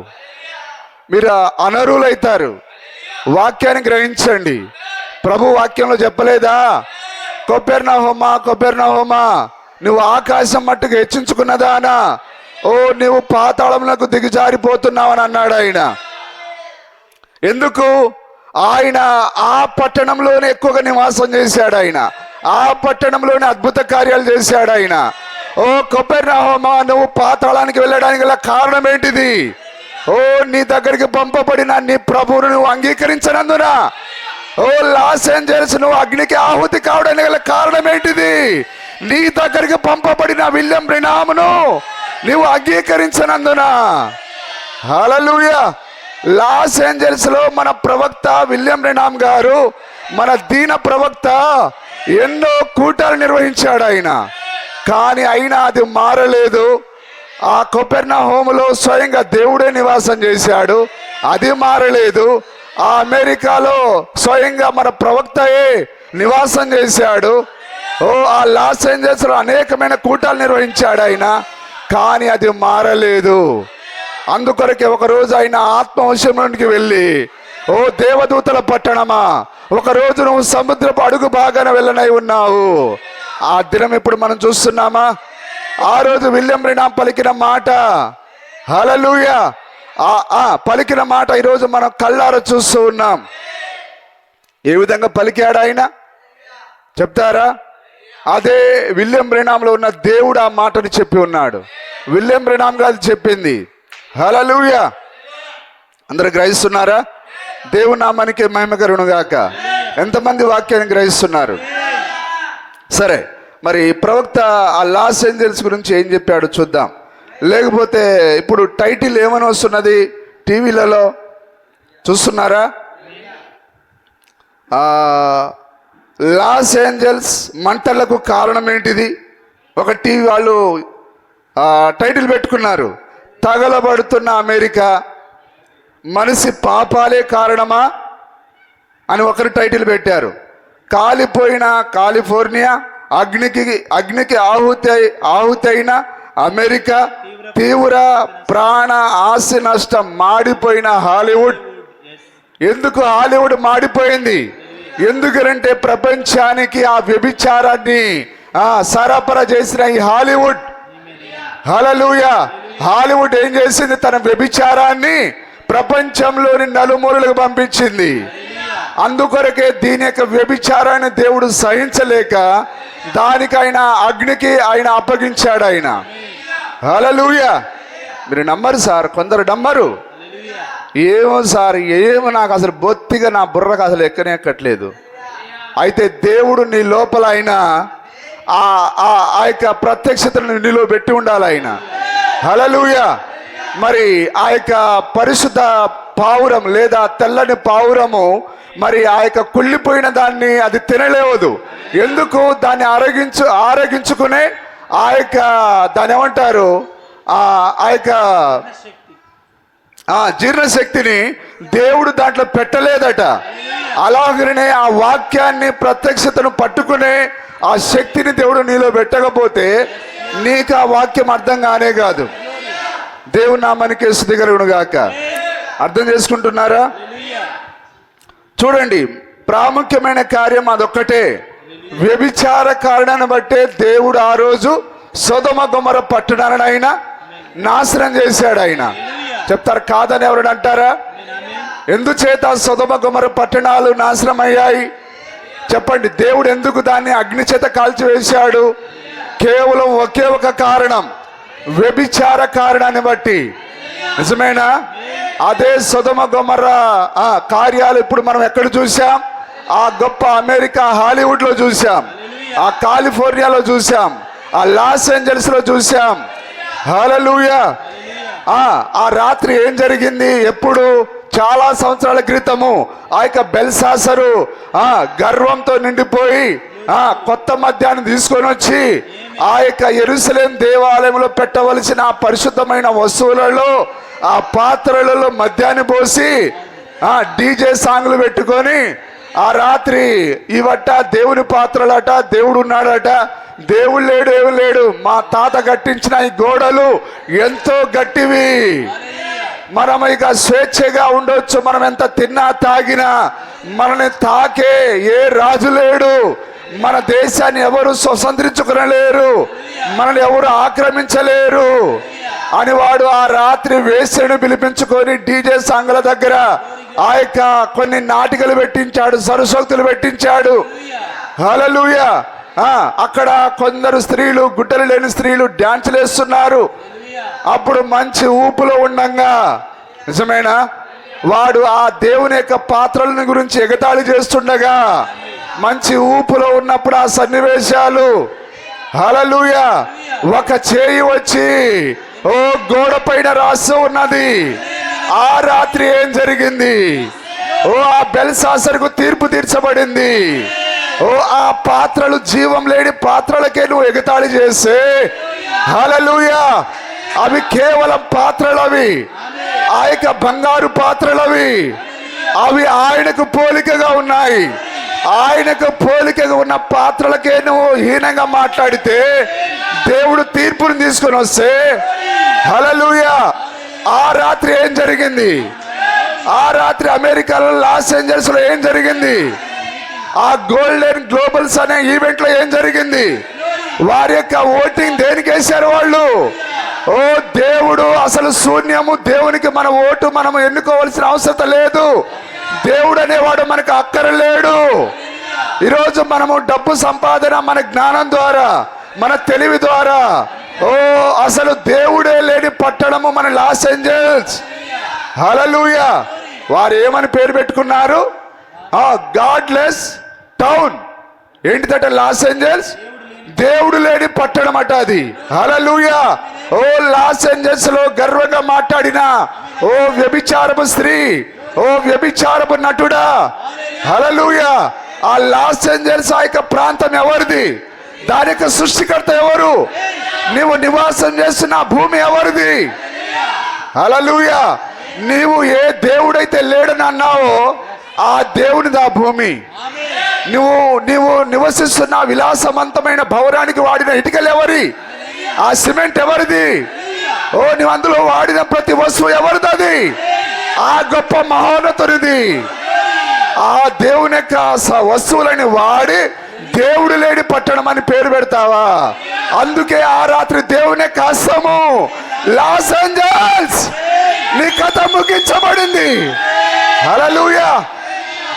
మీరు అనర్హులైతారు. వాక్యాన్ని గ్రహించండి. ప్రభు వాక్యంలో చెప్పలేదా? కపెర్నహూమా, కపెర్నహూమా, నువ్వు ఆకాశం మట్టుకు హెచ్చించుకున్నదానా, ఓ నువ్వు పాతాళంలోకి దిగజారిపోతున్నావని అన్నాడు ఆయన. ఎందుకు? ఆయన ఆ పట్టణంలోనే ఎక్కువగా నివాసం చేశాడు. ఆయన ఆ పట్టణంలోనే అద్భుత కార్యాలు చేశాడు ఆయన. ఓ కపెర్నహూమా, నువ్వు పాతాళానికి వెళ్ళడానికి గల కారణం ఏంటిది? ఓ నీ దగ్గరికి పంపబడిన నీ ప్రభువును నువ్వు అంగీకరించనందున. ఓ లాస్ ఏంజల్స్, నువ్వు అగ్నికి ఆహుతి కావడానికి గల కారణం ఏంటిది? నీ దగ్గరికి పంపబడిన విలియం బ్రెన్హామును నీవు అంగీకరించనందున. హల్లెలూయా. లాస్ ఏంజల్స్ లో మన ప్రవక్త విలియం బ్రెన్హామ్ గారు, మన దీన ప్రవక్త, ఎన్నో కూటాలు నిర్వహించాడు ఆయన. కానీ అయినా అది మారలేదు. ఆ కపెర్నహూములో స్వయంగా దేవుడే నివాసం చేశాడు, అది మారలేదు. ఆ అమెరికాలో స్వయంగా మన ప్రవక్తయే నివాసం చేశాడు. ఓ ఆ లాస్ ఏంజల్స్ లో అనేకమైన కూటాలు నిర్వహించాడు ఆయన, కానీ అది మారలేదు. అందుకొరకే ఒకరోజు ఆయన ఆత్మవశంలోనికి వెళ్ళి, ఓ దేవదూతల పట్టణమా, ఒకరోజు నువ్వు సముద్రపు అడుగు బాగానే వెళ్ళనై ఉన్నావు. ఆ దినం ఇప్పుడు మనం చూస్తున్నామా? ఆ రోజు విలియం బ్రెన్హామ్ పలికిన మాట, హల్లెలూయా, పలికిన మాట ఈరోజు మనం కళ్ళారా చూస్తూ ఉన్నాం. ఏ విధంగా పలికాడు ఆయన చెప్తారా? అదే విలియం బ్రెన్హామ్లో ఉన్న దేవుడు ఆ మాటని చెప్పి ఉన్నాడు. విలియం బ్రెన్హామ్ గారు చెప్పింది. హల్లెలూయా. అందరూ గ్రహిస్తున్నారా? దేవుని నామానికి మహిమ కలుగును గాక. ఎంతమంది వాక్యాన్ని గ్రహిస్తున్నారు? సరే, మరి ప్రవక్త ఆ లాస్ ఏంజల్స్ గురించి ఏం చెప్పాడు చూద్దాం. లేకపోతే ఇప్పుడు టైటిల్ ఏమని వస్తున్నది టీవీలలో చూస్తున్నారా? లాస్ ఏంజల్స్ మంటలకు కారణం ఏంటిది? ఒక టీవీ వాళ్ళు టైటిల్ పెట్టుకున్నారు, తగలబడుతున్న అమెరికా మనిషి పాపాలే కారణమా అని ఒకరు టైటిల్ పెట్టారు. కాలిపోయిన కాలిఫోర్నియా, అగ్నికి ఆహుతి అయిన అమెరికా, తీవ్ర ప్రాణ ఆస్తి నష్టం, మాడిపోయిన హాలీవుడ్. ఎందుకు హాలీవుడ్ మాడిపోయింది? ఎందుకంటే ప్రపంచానికి ఆ వ్యభిచారాన్ని సరఫరా చేసిన ఈ హాలీవుడ్. హల్లెలూయా. హాలీవుడ్ ఏం చేసింది? తన వ్యభిచారాన్ని ప్రపంచంలోని నలుమూలలకు పంపించింది. అందుకొరకే దీని యొక్క వ్యభిచారాన్ని దేవుడు సహించలేక దానికి ఆయన అగ్నికి ఆయన అప్పగించాడు ఆయన. హల్లెలూయా. మీరు నమ్మరు సార్, కొందరు నమ్మరు. ఏమో సార్, ఏమో నాకు అసలు బొత్తిగా నా బుర్రకు అసలు ఎక్కట్లేదు. అయితే దేవుడు నీ లోపల ఆయన ఆ యొక్క ప్రత్యక్షతను నీలో పెట్టి ఉండాలి ఆయన. హల్లెలూయా. మరి ఆ యొక్క పరిశుద్ధ పావురం లేదా తెల్లని పావురము మరి ఆ యొక్క కుళ్ళిపోయిన దాన్ని అది తినలేవదు. ఎందుకు? దాన్ని ఆరగించుకునే ఆ యొక్క దాన్ని ఏమంటారు, ఆ యొక్క జీర్ణశక్తిని దేవుడు దాంట్లో పెట్టలేదట. అలాగనే ఆ వాక్యాన్ని ప్రత్యక్షతను పట్టుకునే ఆ శక్తిని దేవుడు నీలో పెట్టకపోతే నీకు ఆ వాక్యం అర్థం కానే కాదు. దేవుని నామానికి స్తుతి కలుగును గాక. అర్థం చేసుకుంటున్నారా? చూడండి, ప్రాముఖ్యమైన కార్యం అదొక్కటే. వ్యభిచార కారణాన్ని బట్టే దేవుడు ఆ రోజు సొదొమ గొమొర్రా పట్టణాలను ఆయన నాశనం చేశాడు. ఆయన చెప్తారు కాదని ఎవరు అంటారా? ఎందుచేత సొదొమ గొమొర్రా పట్టణాలు నాశనం అయ్యాయి చెప్పండి? దేవుడు ఎందుకు దాన్ని అగ్ని చేత కాల్చివేశాడు? కేవలం ఒకే ఒక కారణం, వ్యభిచార కారణాన్ని బట్టి. నిజమేనా? అదే సొదొమ గొమొర్రా కార్యాలు ఇప్పుడు మనం ఎక్కడ చూసాం? ఆ గొప్ప అమెరికా హాలీవుడ్ లో చూసాం, ఆ కాలిఫోర్నియాలో చూసాం, ఆ లాస్ ఏంజల్స్ లో చూసాం. హల్లెలూయా. ఆ రాత్రి ఏం జరిగింది? ఎప్పుడు? చాలా సంవత్సరాల క్రితము ఆ యొక్క బెల్షాసరు గర్వంతో నిండిపోయి కొత్త మద్యాన్ని తీసుకొని వచ్చి ఆ యొక్క యెరూషలేం దేవాలయంలో పెట్టవలసిన పరిశుద్ధమైన వస్తువులలో ఆ పాత్రలలో మద్యాన్ని పోసి డీజే సాంగ్లు పెట్టుకొని ఆ రాత్రి ఇవట దేవుని పాత్రలట, దేవుడు ఉన్నాడట, దేవుడు లేడు, ఏమి లేడు, మా తాత కట్టించిన ఈ గోడలు ఎంతో గట్టివి, మనం ఇక స్వేచ్ఛగా ఉండొచ్చు, మనం ఎంత తిన్నా తాగినా మనల్ని తాకే ఏ రాజు లేడు, మన దేశాన్ని ఎవరు స్వతంత్రించుకునలేరు, మనల్ని ఎవరు ఆక్రమించలేరు అని వాడు ఆ రాత్రి వేశ్యను పిలిపించుకొని డీజే సాంగ్ల దగ్గర ఆ యొక్క కొన్ని నాటికలు పెట్టించాడు, సరస్వక్తులు పెట్టించాడు. హల్లెలూయా. అక్కడ కొందరు స్త్రీలు, గుడ్డలు లేని స్త్రీలు డాన్సులు వేస్తున్నారు. అప్పుడు మంచి ఊపులో ఉండంగా, నిజమేనా, వాడు ఆ దేవుని యొక్క పాత్రలను గురించి ఎగతాళి చేస్తుండగా మంచి ఊపులో ఉన్నప్పుడు ఆ సన్నివేశాలు, హల్లెలూయా, ఒక చేయి వచ్చి ఓ గోడ పైన రాసి ఉన్నది. ఆ రాత్రి ఏం జరిగింది? ఓ ఆ బెల్షాసరుకు తీర్పు తీర్చబడింది. ఓ ఆ పాత్రలు జీవం లేని పాత్రలకే నువ్వు ఎగతాళి చేస్తే, హల్లెలూయా, అవి కేవలం పాత్రలవి, ఆ యొక్క బంగారు పాత్రలవి, అవి ఆయనకు పోలికగా ఉన్నాయి. ఆయనకు పోలికగా ఉన్న పాత్రలకే నువ్వు హీనంగా మాట్లాడితే దేవుడు తీర్పుని తీసుకొని వస్తే, హల్లెలూయా, ఆ రాత్రి ఏం జరిగింది? ఆ రాత్రి అమెరికాలో లాస్ ఏంజల్స్ లో ఏం జరిగింది? ఆ గోల్డెన్ గ్లోబల్స్ అనే ఈవెంట్ లో ఏం జరిగింది? వారి యొక్క ఓటింగ్ దేనికి వేశారు వాళ్ళు? ఓ దేవుడు అసలు శూన్యము, దేవునికి మన ఓటు మనం ఎన్నుకోవాల్సిన అవసరం లేదు, దేవుడు అనేవాడు మనకు అక్కరలేడు. ఈరోజు మనము డబ్బు సంపాదన మన జ్ఞానం ద్వారా, మన తెలివి ద్వారా, ఓ అసలు దేవుడే లేని పట్టణము మన లాస్ ఏంజల్స్. హల్లెలూయా. వారు ఏమని పేరు పెట్టుకున్నారు? Godless town. ఏంటిదట? లాస్ ఏంజల్స్ దేవుడు లేని పట్టణం అట అది. హల్లెలూయా. ఓ లాస్ ఏంజల్స్ లో గర్వంగా మాట్లాడిన ఓ వ్యభిచారపు స్త్రీ, ఓ వ్యభిచారపు నటుడా, హల్లెలూయా, ఆ లాస్ ఏంజల్స్ ఆ యొక్క ప్రాంతం ఎవరిది? దాని యొక్క సృష్టికర్త ఎవరు? నీవు నివాసం చేస్తున్న భూమి ఎవరిది? హల్లెలూయా. నీవు ఏ దేవుడైతే లేడని అన్నావో ఆ దేవునిది ఆ భూమి. నువ్వు నివసిస్తున్న విలాసవంతమైన భవనానికి వాడిన ఇటుకలు ఎవరి? ఆ సిమెంట్ ఎవరిది? ఓ నువ్వు అందులో వాడిన ప్రతి వస్తువు ఎవరిది? అది ఆ గొప్ప మహోన్నతునిది. ఆ దేవుని యొక్క వస్తువులని వాడి దేవుడు లేని పట్టణం అని పేరు పెడతావా? అందుకే ఆ రాత్రి దేవుని కాస్తము లాస్ ఏంజల్స్ నీ కథ ముగించబడింది. హల్లెలూయా.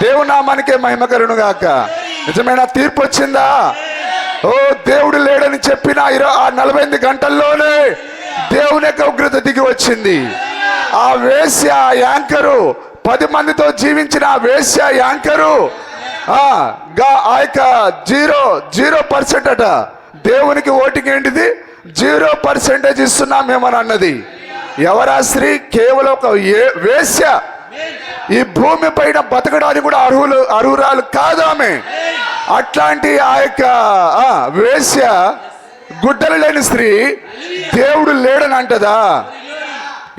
దేవుని నామానికే మహిమ కలుగును గాక. నిజమైన తీర్పు వచ్చిందా? ఓ దేవుడు లేడని చెప్పిన 48 గంటల్లోనే దేవుని యొక్క ఉగ్రత దిగి వచ్చింది. ఆ వేశ్య యాంకరు, 10 మందితో జీవించిన ఆ వేశ్య యాంకరు ఆ యొక్క 0% అట. దేవునికి ఓటింగ్ ఏంటిది? 0% ఇస్తున్నామేమని అన్నది. ఎవరా స్త్రీ? కేవలం ఒక వేశ్య. ఈ భూమి పైన బతకడానికి కూడా అర్హురాలు కాదు ఆమె. అట్లాంటి ఆ యొక్క వేశ్య, గుడ్డలు లేని స్త్రీ దేవుడు లేడని అంటదా?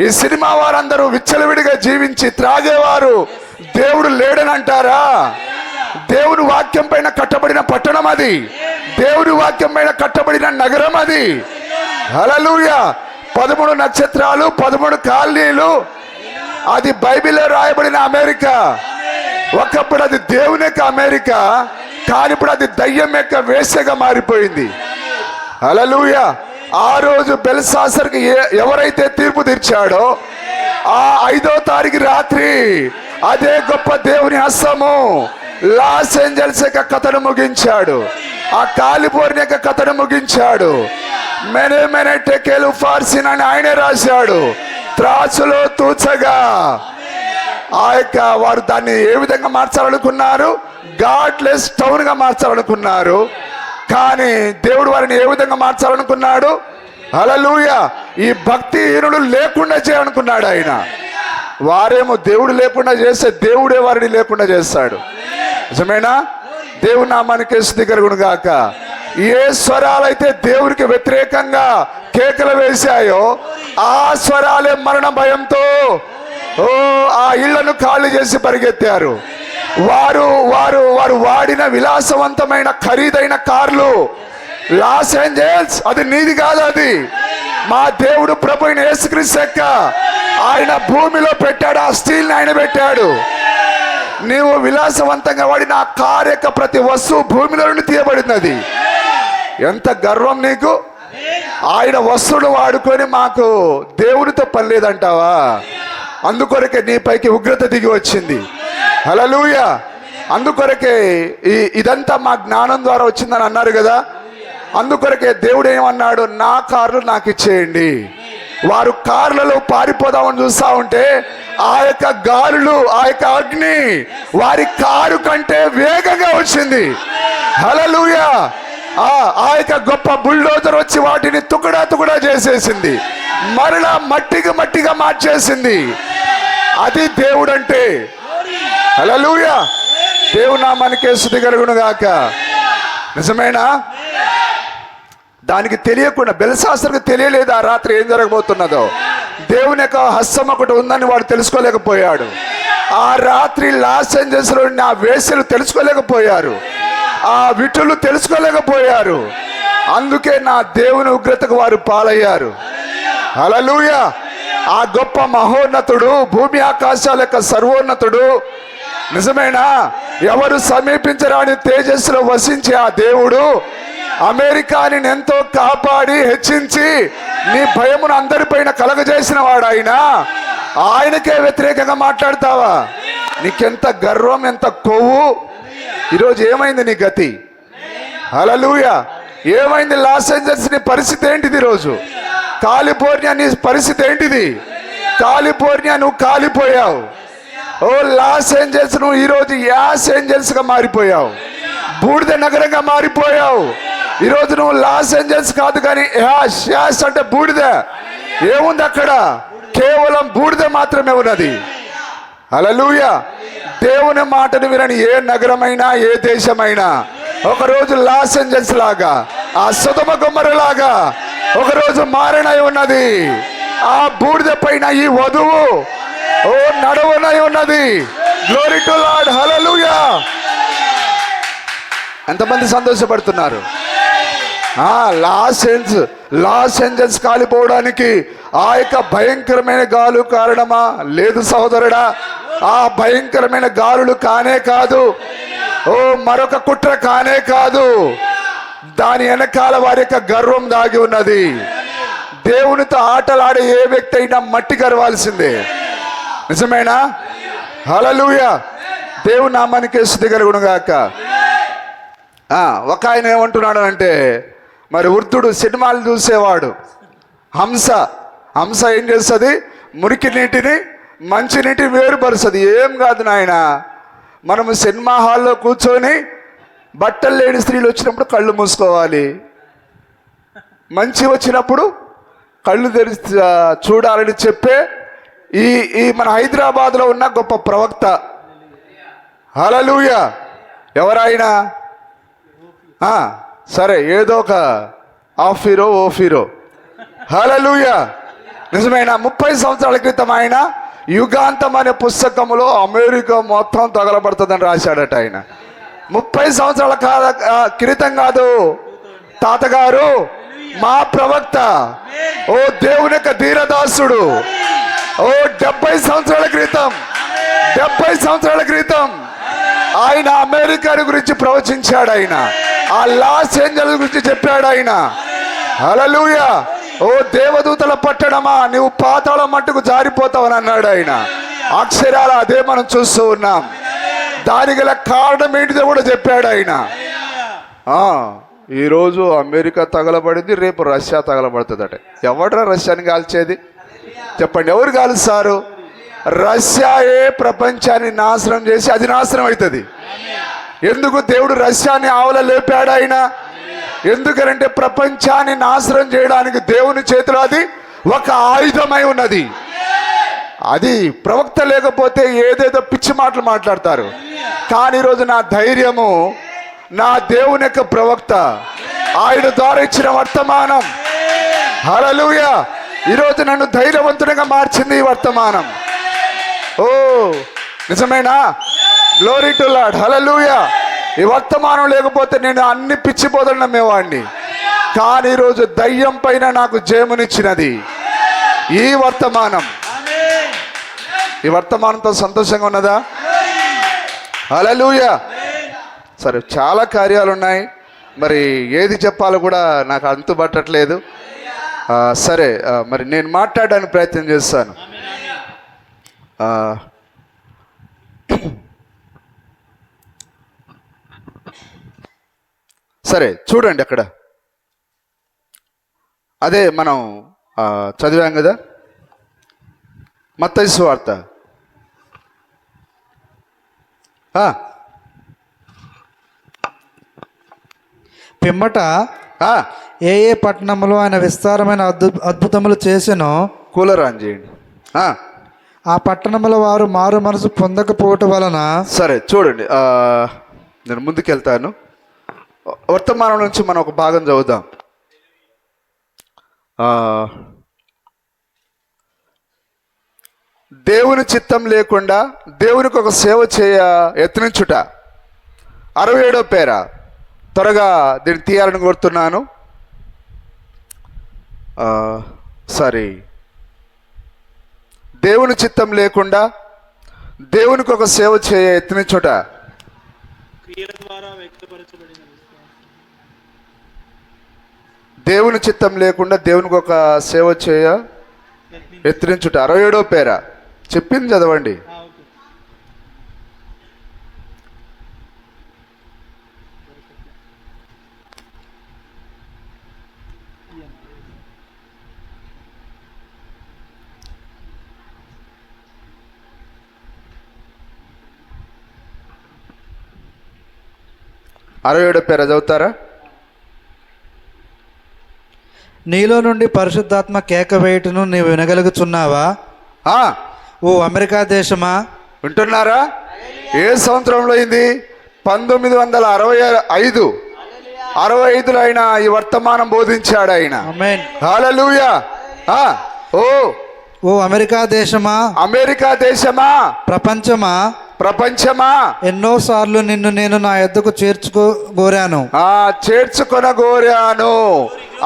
ఈ సినిమా వారందరూ విచ్చలవిడిగా జీవించి త్రాగేవారు దేవుడు లేడని అంటారా? దేవుని వాక్యం పైన కట్టబడిన పట్టణం అది, దేవుని వాక్యం పైన కట్టబడిన నగరం అది. హల్లెలూయా. 13 నక్షత్రాలు, 13 కాలనీలు, అది బైబిల్లో రాయబడిన అమెరికా. ఒకప్పుడు అది దేవుని యొక్క అమెరికా, కానీ ఇప్పుడు అది దయ్యం యొక్క వేశ్యగా మారిపోయింది. హల్లెలూయా. ఆ రోజు బెల్షాసర్కి ఎవరైతే తీర్పు తీర్చాడో ఆ 5వ తారీఖు రాత్రి అదే గొప్ప దేవుని హస్తము లాస్ ఏంజల్స్ యొక్క కథను ముగించాడు, ఆ కాలిఫోర్నియా యొక్క కథను ముగించాడు. మెనే మెనే టెకెలు ఫార్సిన్ అని ఆయనే రాశాడు. త్రాసులో తూచగా ఆ యొక్క వారు దాన్ని ఏ విధంగా మార్చాలనుకున్నారు? గాడ్లెస్ టౌన్ గా మార్చాలనుకున్నారు. కానీ దేవుడు వారిని ఏ విధంగా మార్చాలనుకున్నాడు? హల్లెలూయా. ఈ భక్తిహీనుడు లేకుండా చేయాలనుకున్నాడు ఆయన. వారేమో దేవుడు లేకుండా చేస్తే దేవుడే వారిని లేకుండా చేస్తాడు. నిజమేనా? దేవుని నామానికి స్తుతి కలుగును గాక. ఏ స్వరాలైతే దేవునికి వ్యతిరేకంగా కేకలు వేశాయో ఆ స్వరాలే మరణ భయంతో ఆ ఇళ్లను ఖాళీ చేసి పరిగెత్తారు. వారు వారు వారు వాడిన విలాసవంతమైన ఖరీదైన కార్లు లాస్ ఏంజల్స్, అది నీది కాదు, అది మా దేవుడు ప్రభు అయిన యేసుక్రీస్తు యొక్క ఆయన భూమిలో పెట్టాడు. ఆ స్టీల్ని ఆయన పెట్టాడు. నీవు విలాసవంతంగా వాడిన ఆ కార్ యొక్క ప్రతి వస్తువు భూమిలో నుండి తీయబడినది. ఎంత గర్వం నీకు! ఆయన వస్తువులు వాడుకొని మాకు దేవునితో పని లేదంటావా? అందుకొరకే నీ పైకి ఉగ్రత దిగి వచ్చింది. హల్లెలూయా. అందుకొరకే ఇదంతా మా జ్ఞానం ద్వారా వచ్చిందని అన్నారు కదా. అందుకొరకే దేవుడు ఏమన్నాడు? నా కార్లు నాకు ఇచ్చేయండి. వారు కార్లలో పారిపోదామని చూస్తా ఉంటే ఆ యొక్క గాలులు, ఆ యొక్క అగ్ని వారి కారు కంటే వేగంగా వచ్చింది. హల్లెలూయా. ఆ యొక్క గొప్ప బుల్డోజర్ వచ్చి వాటిని తుకుడా తుకుడా చేసేసింది, మరలా మట్టిగా మార్చేసింది. అది దేవుడు అంటే. హల్లెలూయా. దేవుని నామానికి స్తుతి కలుగును గాక. నిజమేనా? దానికి తెలియకుండా బెల్షాసర్కి తెలియలేదు ఆ రాత్రి ఏం జరగబోతున్నదో. దేవుని యొక్క హస్తం ఒకటి ఉందని వాడు తెలుసుకోలేకపోయాడు. ఆ రాత్రి లాస్ ఏంజల్స్ లో ఆ వేశ్యలు తెలుసుకోలేకపోయారు, ఆ విటులు తెలుసుకోలేకపోయారు. అందుకే నా దేవుని ఉగ్రతకు వారు పాలయ్యారు. హల్లెలూయా. ఆ గొప్ప మహోన్నతుడు, భూమి ఆకాశాల యొక్క సర్వోన్నతుడు, నిజమేనా? ఎవరు సమీపించరాని తేజస్సులో వసించే ఆ దేవుడు అమెరికాని ఎంతో కాపాడి హెచ్చించి నీ భయమును అందరిపైన కలగజేసిన వాడు ఆయన. ఆయనకే వ్యతిరేకంగా మాట్లాడతావా? నీకెంత గర్వం, ఎంత కొవ్వు! ఈరోజు ఏమైంది నీ గతి? హల్లెలూయా. ఏమైంది? లాస్ ఏంజల్స్ నీ పరిస్థితి ఏంటిది? ఈరోజు కాలిఫోర్నియా నీ పరిస్థితి ఏంటిది? కాలిఫోర్నియా నువ్వు కాలిపోయావు. ఓ లాస్ ఏంజల్స్ నువ్వు ఈరోజు యాస్ ఏంజల్స్ గా మారిపోయావు, బూడిద నగరంగా మారిపోయావు. ఈరోజు నువ్వు లాస్ ఏంజల్స్ కాదు కానీ యాస్ అంటే బూడిద. ఏముంది అక్కడ? కేవలం బూడిద మాత్రమే ఉన్నది. హల్లెలూయా. దేవుని మాటను వినని ఏ నగరమైనా ఏ దేశమైనా ఒకరోజు లాస్ ఏంజల్స్ లాగా, ఆ సొదొమ గొమొర్రా లాగా ఒకరోజు మారనై ఉన్నది. ఆ బూడిద పైన ఈ వధువు నడవనై ఉన్నది. Glory to Lord. హల్లెలూయా. ఎంతమంది సంతోషపడుతున్నారు? లాస్ ఏంజల్స్ కాలిపోవడానికి ఆ యొక్క భయంకరమైన గాలు కారణమా? లేదు సహోదరుడా. ఆ భయంకరమైన గాలులు కానే కాదు, మరొక కుట్ర కానే కాదు. దాని వెనకాల వారి యొక్క గర్వం దాగి ఉన్నది. దేవునితో ఆటలాడే ఏ వ్యక్తి అయినా మట్టి గర్వాల్సిందే. నిజమేనా? హల్లెలూయా. దేవుని నామానికి స్తుతి కలుగును గాక. ఒక ఆయన ఏమంటున్నాడు అంటే, మరి వృద్ధుడు సినిమాలు చూసేవాడు. హంస ఏం చేస్తుంది? మురికి నీటిని మంచి నీటిని వేరుపరుస్తుంది. ఏం కాదు నాయన, మనము సినిమా హాల్లో కూర్చొని బట్టలు లేని స్త్రీలు వచ్చినప్పుడు కళ్ళు మూసుకోవాలి, మంచి వచ్చినప్పుడు కళ్ళు తెరిచి చూడాలని చెప్పే ఈ మన హైదరాబాద్లో ఉన్న గొప్ప ప్రవక్త. హల్లెలూయా. ఎవరైనా సరే, ఏదో ఒక ఆఫీరో ఓఫీరో. హల్లెలూయా. నిజమైన 30 సంవత్సరాల క్రితం ఆయన యుగాంతం అనే పుస్తకంలో అమెరికా మొత్తం తగలబడుతుందని రాశాడట. ఆయన 30 సంవత్సరాల క్రితం కాదు తాతగారు, మా ప్రవక్త, ఓ దేవుని యొక్క ధీరదాసుడు, 70 సంవత్సరాల క్రితం ఆయన అమెరికా గురించి ప్రవచించాడు. ఆయన ఆ లాస్ ఏంజల్స్ గురించి చెప్పాడు. ఆయన హల్లెలూయా. ఓ దేవదూతల పట్టణమా, నువ్వు పాతాళ మట్టుకు జారిపోతావని అన్నాడు ఆయన. అక్షరాల అదే మనం చూస్తూ ఉన్నాం. దానికి గల కారణం ఏంటిదో కూడా చెప్పాడు ఆయన. ఈరోజు అమెరికా తగలబడింది, రేపు రష్యా తగలబడుతుందట. ఎవడ్రా రష్యాని కాల్చేది చెప్పండి? ఎవరు కాలుస్తారు? రష్యాయే ప్రపంచాన్ని నాశనం చేసి అది నాశనం అవుతుంది. ఎందుకు దేవుడు రష్యాని ఆవుల లేపాడు ఆయన? ఎందుకంటే ప్రపంచాన్ని నాశనం చేయడానికి దేవుని చేతిలో అది ఒక ఆయుధమై ఉన్నది. అది ప్రవక్త లేకపోతే ఏదేదో పిచ్చి మాటలు మాట్లాడతారు. కానీ ఈరోజు నా ధైర్యము నా దేవుని యొక్క ప్రవక్త, ఆయన ద్వారా ఇచ్చిన వర్తమానం. హల్లెలూయా. ఈరోజు నన్ను ధైర్యవంతునిగా మార్చింది ఈ వర్తమానం. ఓ నిజమేనా? Glory to Lord. హల్లెలూయా. ఈ వర్తమానం లేకపోతే నేను అన్ని పిచ్చిపోదలు నమ్మేవాడిని. కానీ ఈరోజు దయ్యం పైన నాకు జయమునిచ్చినది ఈ వర్తమానం. ఈ వర్తమానంతో సంతోషంగా ఉన్నదా? హల్లెలూయా. సరే, చాలా కార్యాలు ఉన్నాయి, మరి ఏది చెప్పాలో కూడా నాకు అంతుబట్టట్లేదు. సరే, మరి నేను మాట్లాడడానికి ప్రయత్నం చేస్తాను. సరే చూడండి, అక్కడ అదే మనం చదివాం కదా, మత్తయి సువార్త. పిమ్మట ఏ ఏ పట్టణంలో ఆయన విస్తారమైన అద్భుతములు చేసెనో కూలర్ ఆన్ చేయండి. ఆ పట్టణముల వారు మారు మనసు పొందకపోవటం వలన. సరే చూడండి, నేను ముందుకెళ్తాను. వర్తమానం నుంచి మనం ఒక భాగం చదువుదాం. దేవుని చిత్తం లేకుండా దేవునికి ఒక సేవ చేయ యత్నించుట. 67వ పేర. త్వరగా దీన్ని తీయాలని కోరుతున్నాను. సారీ, దేవుని చిత్తం లేకుండా దేవునికి ఒక సేవ చేయ యత్నించుట. దేవుని చిత్తం లేకుండా దేవునికి ఒక సేవ చేయ యత్నించుట. 67వ పేర చెప్పింది చదవండి. అరవై పేర చదువుతారా? నీలో నుండి పరిశుద్ధాత్మ కేక వేయుటను నీవు వినగలుగుతున్నావా? ఓ అమెరికా దేశమా, వింటున్నారా? ఏ సంవత్సరంలో అయింది? 1965. 65లో ఆయన ఈ వర్తమానం బోధించాడు ఆయన. హల్లెలూయా. ఓ అమెరికా దేశమా, అమెరికా దేశమా, ప్రపంచమా, ప్రపంచమా, ఎన్నోసార్లు నిన్ను నేను నా యొద్దకు చేర్చుకోగోరాను.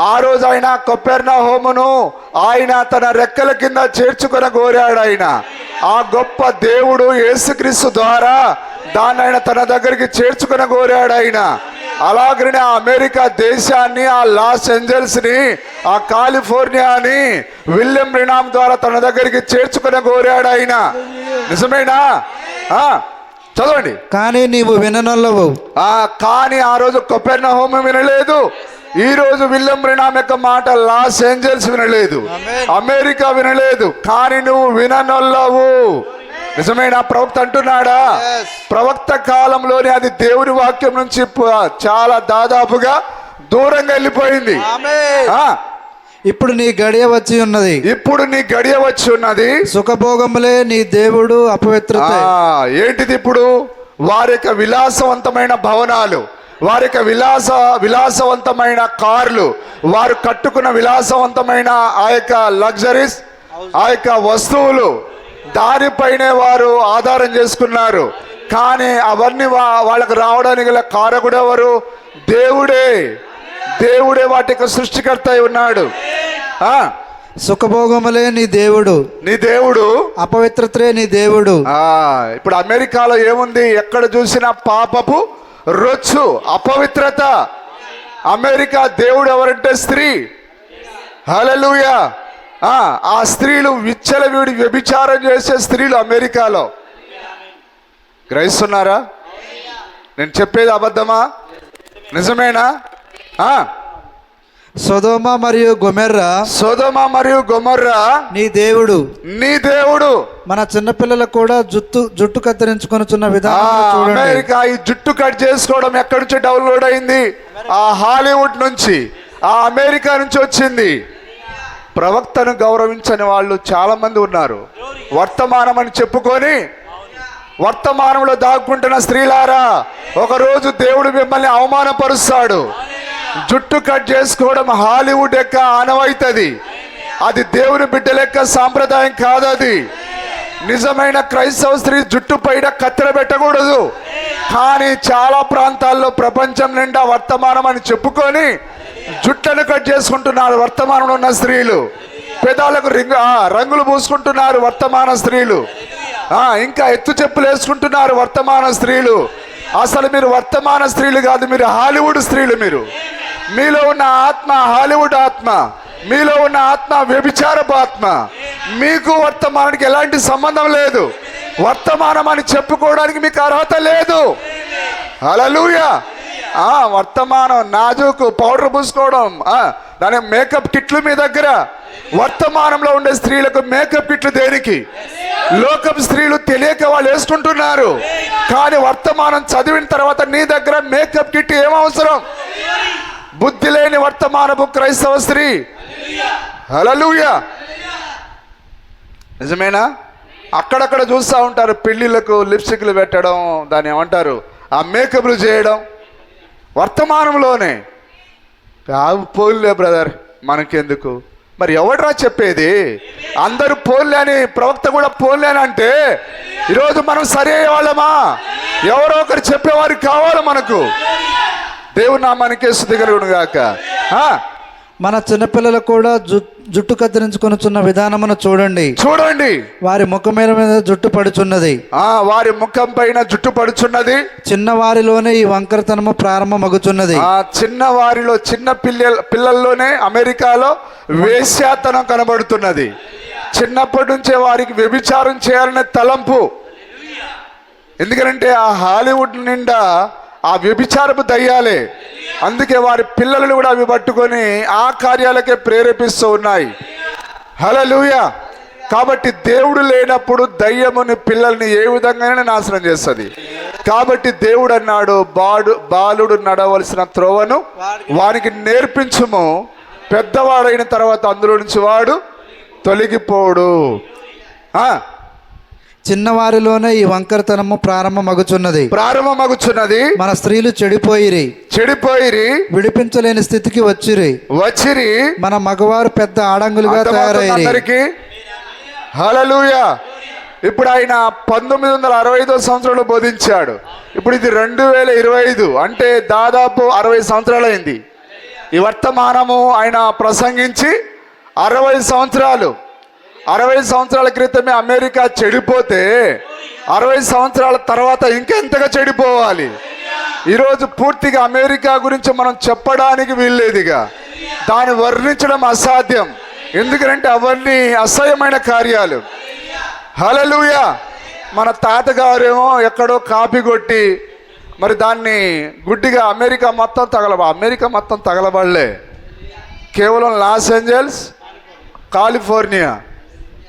ఆ రోజు ఆయన కపెర్నహూమును ఆయన తన రెక్కల కింద చేర్చుకొనగోరాడు. ఆయన ఆ గొప్ప దేవుడు యేసుక్రీస్తు ద్వారా దాన్ని ఆయన తన దగ్గరికి చేర్చుకొనగోరాడు. ఆయన అలాగనే ఆ అమెరికా దేశాన్ని, ఆ లాస్ ఏంజల్స్ ని, ఆ కాలిఫోర్నియాని విలియం బ్రెనామ్ ద్వారా తన దగ్గరికి చేర్చుకొనగోరాడు ఆయన. నిజమేనా? చదవండి. కానీ నీవు విననొల్లవు. కానీ ఆ రోజు కపెర్నహూము వినలేదు. ఈ రోజు విలియం బ్రెనామ్ యొక్క మాట లాస్ ఏంజల్స్ వినలేదు, అమెరికా వినలేదు. కానీ నువ్వు విననొల్లవు. నిజమేనా? ప్రవక్త అంటున్నాడా? ప్రవక్త కాలంలోనే అది దేవుని వాక్యం నుంచి చాలా దాదాపుగా దూరంగా వెళ్ళిపోయింది. ఇప్పుడు నీ గడియ వచ్చి ఉన్నది. ఇప్పుడు నీ గడియ వచ్చి ఉన్నది. సుఖభోగములే నీ దేవుడు అపవిత్రత. ఏంటిది? ఇప్పుడు వారి యొక్క విలాసవంతమైన భవనాలు, వారి యొక్క విలాసవంతమైన కార్లు, వారు కట్టుకున్న విలాసవంతమైన ఆ యొక్క లగ్జరీస్, ఆ యొక్క వస్తువులు, దానిపైనే వారు ఆధారం చేసుకున్నారు. కానీ అవన్నీ వాళ్ళకు రావడానికి గల కారకుడు ఎవరు? దేవుడే. దేవుడే వాటి యొక్క సృష్టికర్త అయి ఉన్నాడు. సుఖభోగములే నీ దేవుడు, నీ దేవుడు అపవిత్రతే నీ దేవుడు. ఇప్పుడు అమెరికాలో ఏముంది? ఎక్కడ చూసినా పాపపు రొచ్చు, అపవిత్రత. అమెరికా దేవుడు ఎవరంటే స్త్రీ. హల్లెలూయా. ఆ స్త్రీలు విచ్చలవిడి వ్యభిచారం చేసే స్త్రీలు అమెరికాలో. గ్రహిస్తున్నారా? నేను చెప్పేది అబద్ధమా నిజమేనా? సొదొమ మరియు గొమొర్రా, సొదొమ మరియు గొమొర్రా నీ దేవుడు, నీ దేవుడు. మన చిన్నపిల్లలకు కూడా జుట్టు కత్తిరించుకొనుచున్న విధానం చూడండి. అమెరికా ఈ జుట్టు కట్ చేసుకోవడం ఎక్కడి నుంచి డౌన్లోడ్ అయింది? ఆ హాలీవుడ్ నుంచి, ఆ అమెరికా నుంచి వచ్చింది. ప్రవక్తను గౌరవించని వాళ్ళు చాలా మంది ఉన్నారు. వర్తమానం అని చెప్పుకొని వర్తమానంలో దాక్కుంటున్న స్త్రీలారా, ఒకరోజు దేవుడు మిమ్మల్ని అవమానపరుస్తాడు. జుట్టు కట్ చేసుకోవడం హాలీవుడ్ యొక్క ఆనవాయితీ. అది దేవుని బిడ్డ లెక్క సాంప్రదాయం కాదు. అది నిజమైన క్రైస్తవ స్త్రీ జుట్టు పైన కత్తెర పెట్టకూడదు. కానీ చాలా ప్రాంతాల్లో ప్రపంచం నిండా వర్తమానం అని చెప్పుకొని జుట్టును కట్ చేసుకుంటున్నారు వర్తమానంలో ఉన్న స్త్రీలు. పెదాలకు రంగులు పూసుకుంటున్నారు వర్తమాన స్త్రీలు. ఇంకా ఎత్తు చెప్పులు వేసుకుంటున్నారు వర్తమాన స్త్రీలు. అసలు మీరు వర్తమాన స్త్రీలు కాదు, మీరు హాలీవుడ్ స్త్రీలు. మీలో ఉన్న ఆత్మ హాలీవుడ్ ఆత్మ, మీలో ఉన్న ఆత్మ వ్యభిచారపు ఆత్మ. మీకు వర్తమానానికి ఎలాంటి సంబంధం లేదు. వర్తమానం అని చెప్పుకోవడానికి మీకు అర్హత లేదు. హల్లెలూయా. వర్తమానం నాజూకు, పౌడర్ పూసుకోవడం, దాని మేకప్ కిట్లు మీ దగ్గర. వర్తమానంలో ఉండే స్త్రీలకు మేకప్ కిట్లు దేనికి? లోకపు స్త్రీలు తెలియక వాళ్ళు వేసుకుంటున్నారు. కానీ వర్తమానం చదివిన తర్వాత నీ దగ్గర మేకప్ కిట్ ఏమవసరం? బుద్ధి లేని వర్తమానపు క్రైస్తవ స్త్రీ. హల్లెలూయా. నిజమేనా? అక్కడక్కడ చూస్తూ ఉంటారు పెళ్లిళ్ళకు లిప్స్టిక్లు పెట్టడం, దాన్ని ఏమంటారు, ఆ మేకప్లు చేయడం వర్తమానంలోనే. పోలే బ్రదర్, మనకెందుకు? మరి ఎవడరా చెప్పేది? అందరూ పోలే అని, ప్రవక్త కూడా పోలే అని అంటే ఈరోజు మనం సరి అయ్యే వాళ్ళమా? ఎవరో ఒకరు చెప్పేవారు కావాలి మనకు. దేవుని నామానికే స్తుతి కలుగును గాక. మన చిన్నపిల్లలకు కూడా జుట్టు కత్తిరించుకొనుచున్న విధానమును చూడండి. వారి ముఖం మీద జుట్టు పడుచున్నది. వారి ముఖం పైన జుట్టు పడుచున్నది. చిన్నవారిలోనే ఈ వంకరతనము ప్రారంభమగుచున్నది. చిన్నవారిలో, చిన్న పిల్లల్లోనే అమెరికాలో వేశ్యాతనం కనబడుతున్నది. చిన్నప్పటి నుంచే వారికి వ్యభిచారం చేయాలనే తలంపు. ఎందుకంటే ఆ హాలీవుడ్ నిండా ఆ వ్యభిచారపు దయ్యాలే. అందుకే వారి పిల్లలను కూడా అవి పట్టుకొని ఆ కార్యాలకే ప్రేరేపిస్తూ ఉన్నాయి. హల్లెలూయా. కాబట్టి దేవుడు లేనప్పుడు దయ్యముని పిల్లల్ని ఏ విధంగానే నాశనం చేస్తుంది. కాబట్టి దేవుడు అన్నాడు, బాలుడు నడవలసిన త్రోవను వారికి నేర్పించుము, పెద్దవాడైన తర్వాత అందులో నుంచి వాడు తొలగిపోడు. చిన్నవారిలోనే ఈ వంకరతనము ప్రారంభమగుచున్నది. మన స్త్రీలు చెడిపోయిరి విడిపించలేని స్థితికి వచ్చిరి. మన మగవారు పెద్ద ఆడంగులుగా తయారయ్యారు. హల్లెలూయా. ఇప్పుడు ఆయన 1965వ సంవత్సరంలో బోధించాడు. ఇప్పుడు ఇది 2025, అంటే దాదాపు 60 సంవత్సరాలు అయింది. ఈ వర్తమానము ఆయన ప్రసంగించి 60 సంవత్సరాలు. 60 సంవత్సరాల క్రితమే అమెరికా చెడిపోతే 60 సంవత్సరాల తర్వాత ఇంకెంతగా చెడిపోవాలి. ఈరోజు పూర్తిగా అమెరికా గురించి మనం చెప్పడానికి వీల్లేదుగా. దాన్ని వర్ణించడం అసాధ్యం. ఎందుకంటే అవన్నీ అసహ్యమైన కార్యాలు. హల్లెలూయా. మన తాతగారేమో ఎక్కడో కాపీ కొట్టి మరి దాన్ని గుడ్డిగా అమెరికా మొత్తం తగలబడలే. కేవలం లాస్ ఏంజల్స్, కాలిఫోర్నియా.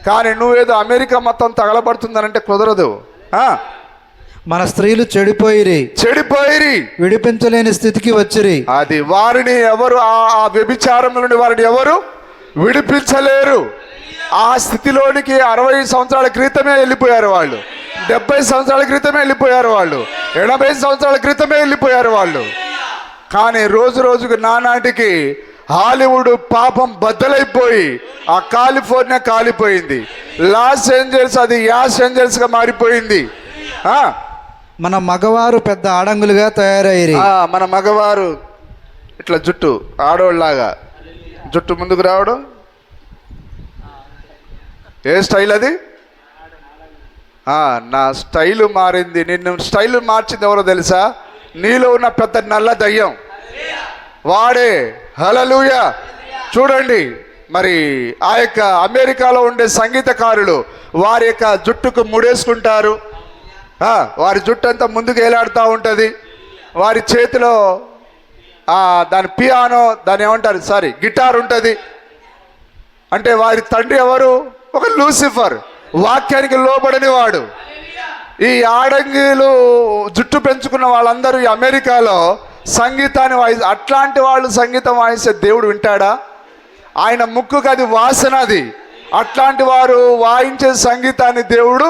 కానీ నువ్వేదో అమెరికా మొత్తం తగలబడుతుందనంటే కుదరదు. మన స్త్రీలు చెడిపోయిరి విడిపించలేని స్థితికి వచ్చిరి. అది వారిని ఎవరు, ఆ వ్యభిచారం నుండి వారిని ఎవరు విడిపించలేరు. ఆ స్థితిలోనికి 60 సంవత్సరాల క్రితమే వెళ్ళిపోయారు వాళ్ళు. 70 సంవత్సరాల క్రితమే వెళ్ళిపోయారు వాళ్ళు. 80 సంవత్సరాల క్రితమే వెళ్ళిపోయారు వాళ్ళు. కానీ రోజు రోజుకు నానాటికి హాలీవుడ్ పాపం బద్దలైపోయి ఆ కాలిఫోర్నియా కాలిపోయింది. లాస్ ఏంజల్స్ అది యాస్ ఏంజల్స్ గా మారిపోయింది. మన మగవారు పెద్ద ఆడంగులుగా తయారయ్యారు. మన మగవారు ఇట్లా జుట్టు ఆడోళ్ళలాగా జుట్టు ముందుకు రావడం, ఏ స్టైల్ అది? నా స్టైలు మారింది. నిన్ను స్టైల్ మార్చింది ఎవరో తెలుసా? నీలో ఉన్న పెద్ద నల్ల దయ్యం వాడే. హల్లెలూయా. చూడండి, మరి ఆ యొక్క అమెరికాలో ఉండే సంగీతకారులు వారి యొక్క జుట్టుకు ముడేసుకుంటారు. వారి జుట్టు అంతా ముందుకు వేలాడుతూ ఉంటుంది. వారి చేతిలో దాని పియానో, దాని ఏమంటారు, గిటార్ ఉంటుంది. అంటే వారి తండ్రి ఎవరు? ఒక లూసిఫర్, వాక్యానికి లోబడని వాడు. ఈ ఆడంగిలు జుట్టు పెంచుకున్న వాళ్ళందరూ ఈ అమెరికాలో సంగీతాన్ని అట్లాంటి వాళ్ళు సంగీతం వాయిస్తే దేవుడు వింటాడా? ఆయన ముక్కుకు అది వాసన. అది అట్లాంటి వారు వాయించే సంగీతాన్ని దేవుడు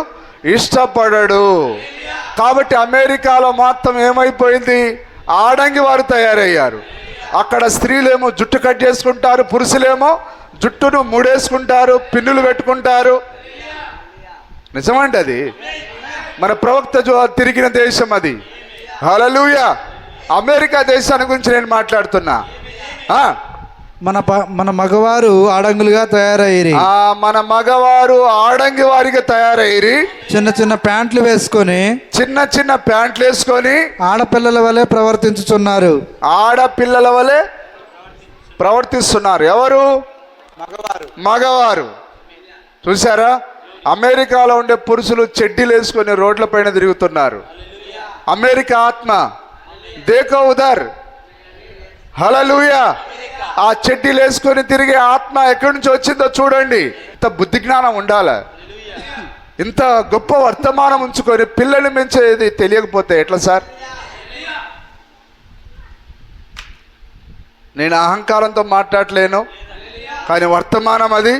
ఇష్టపడడు. కాబట్టి అమెరికాలో మొత్తం ఏమైపోయింది? ఆడంగి వారు తయారయ్యారు. అక్కడ స్త్రీలేమో జుట్టు కట్ చేసుకుంటారు, పురుషులేమో జుట్టును ముడేసుకుంటారు, పిన్నులు పెట్టుకుంటారు. నిజమండి, అది మన ప్రవక్త తిరిగిన దేశం అది. హల్లెలూయా. అమెరికా దేశాన్ని గురించి నేను మాట్లాడుతున్నా. మన మగవారు ఆడంగులుగా తయారయ్యి, మన మగవారు ఆడంగి వారిగా తయారయ్యి చిన్న చిన్న ప్యాంట్లు వేసుకొని ఆడపిల్లల వలె ప్రవర్తించుచున్నారు. ఆడపిల్లల వలె ప్రవర్తిస్తున్నారు. ఎవరు? మగవారు. చూసారా? అమెరికాలో ఉండే పురుషులు చెడ్డీలు వేసుకొని రోడ్ల పైన తిరుగుతున్నారు. అమెరికా ఆత్మ దేకో ఉదర్. హల్లెలూయా. ఆ చెడ్డీలు వేసుకొని తిరిగే ఆత్మ ఎక్కడి నుంచి వచ్చిందో చూడండి. ఇంత బుద్ధి జ్ఞానం ఉండాలి. ఇంత గొప్ప వర్తమానం ఉంచుకొని పిల్లల్ని పెంచేది తెలియకపోతే ఎట్లా సార్? నేను అహంకారంతో మాట్లాడలేను, కానీ వర్తమానం అది.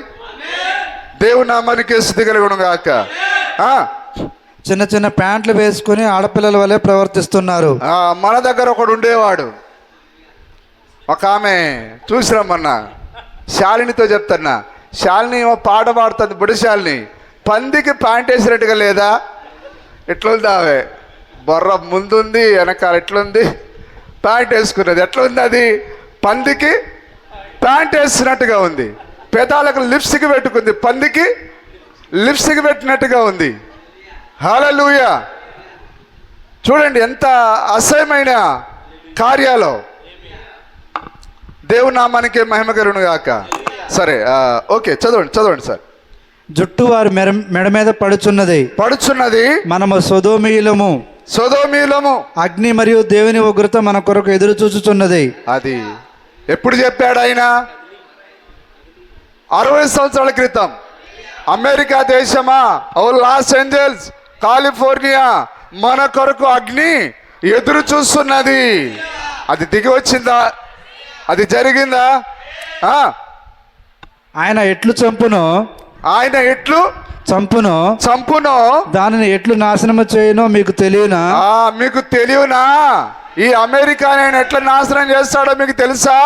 దేవుని నామానికి స్తుతి కలుగును గాక. చిన్న చిన్న ప్యాంట్లు వేసుకొని ఆడపిల్లల వలె ప్రవర్తిస్తున్నారు. మన దగ్గర ఒకడు ఉండేవాడు, ఒక ఆమె చూసిరమ్మన్నా, శాలినితో చెప్తున్నా. శాలిని పాట పాడుతుంది, బుడిశాలిని. పందికి ప్యాంట్ వేసినట్టుగా లేదా? ఎట్లుంది ఆమె? బొర్ర ముందుంది, వెనకాల ఎట్లుంది? ప్యాంట్ వేసుకున్నది. ఎట్లుంది అది? పందికి ప్యాంట్ వేసినట్టుగా ఉంది. పెదాలకు లిప్స్టిక్ పెట్టుకుంది, పందికి లిప్స్టిక్ పెట్టినట్టుగా ఉంది. హల్లెలూయా. చూడండి ఎంత అసహ్యమైన కార్యాలు. దేవుని నామానికి మహిమ కలుగును గాక. సరే, ఓకే, చదవండి సార్. జుట్టు వారి మెడ మీద పడుచున్నది. మనము సొదొమీయులము అగ్ని మరియు దేవుని ఉగ్రత మన కొరకు ఎదురు చూచుచున్నది. అది ఎప్పుడు చెప్పాడు ఆయన? 60 సంవత్సరాల క్రితం. అమెరికా దేశమా, లాస్ ఏంజల్స్, కాలిఫోర్నియా, మన కొరకు అగ్ని ఎదురు చూస్తున్నది. అది దిగి వచ్చిందా? అది జరిగిందా? ఆయన ఎట్లు చంపును దానిని ఎట్లు నాశనము చేయనో మీకు తెలియనా? ఈ అమెరికా ఆయన ఎట్లా నాశనం చేస్తాడో మీకు తెలుసా?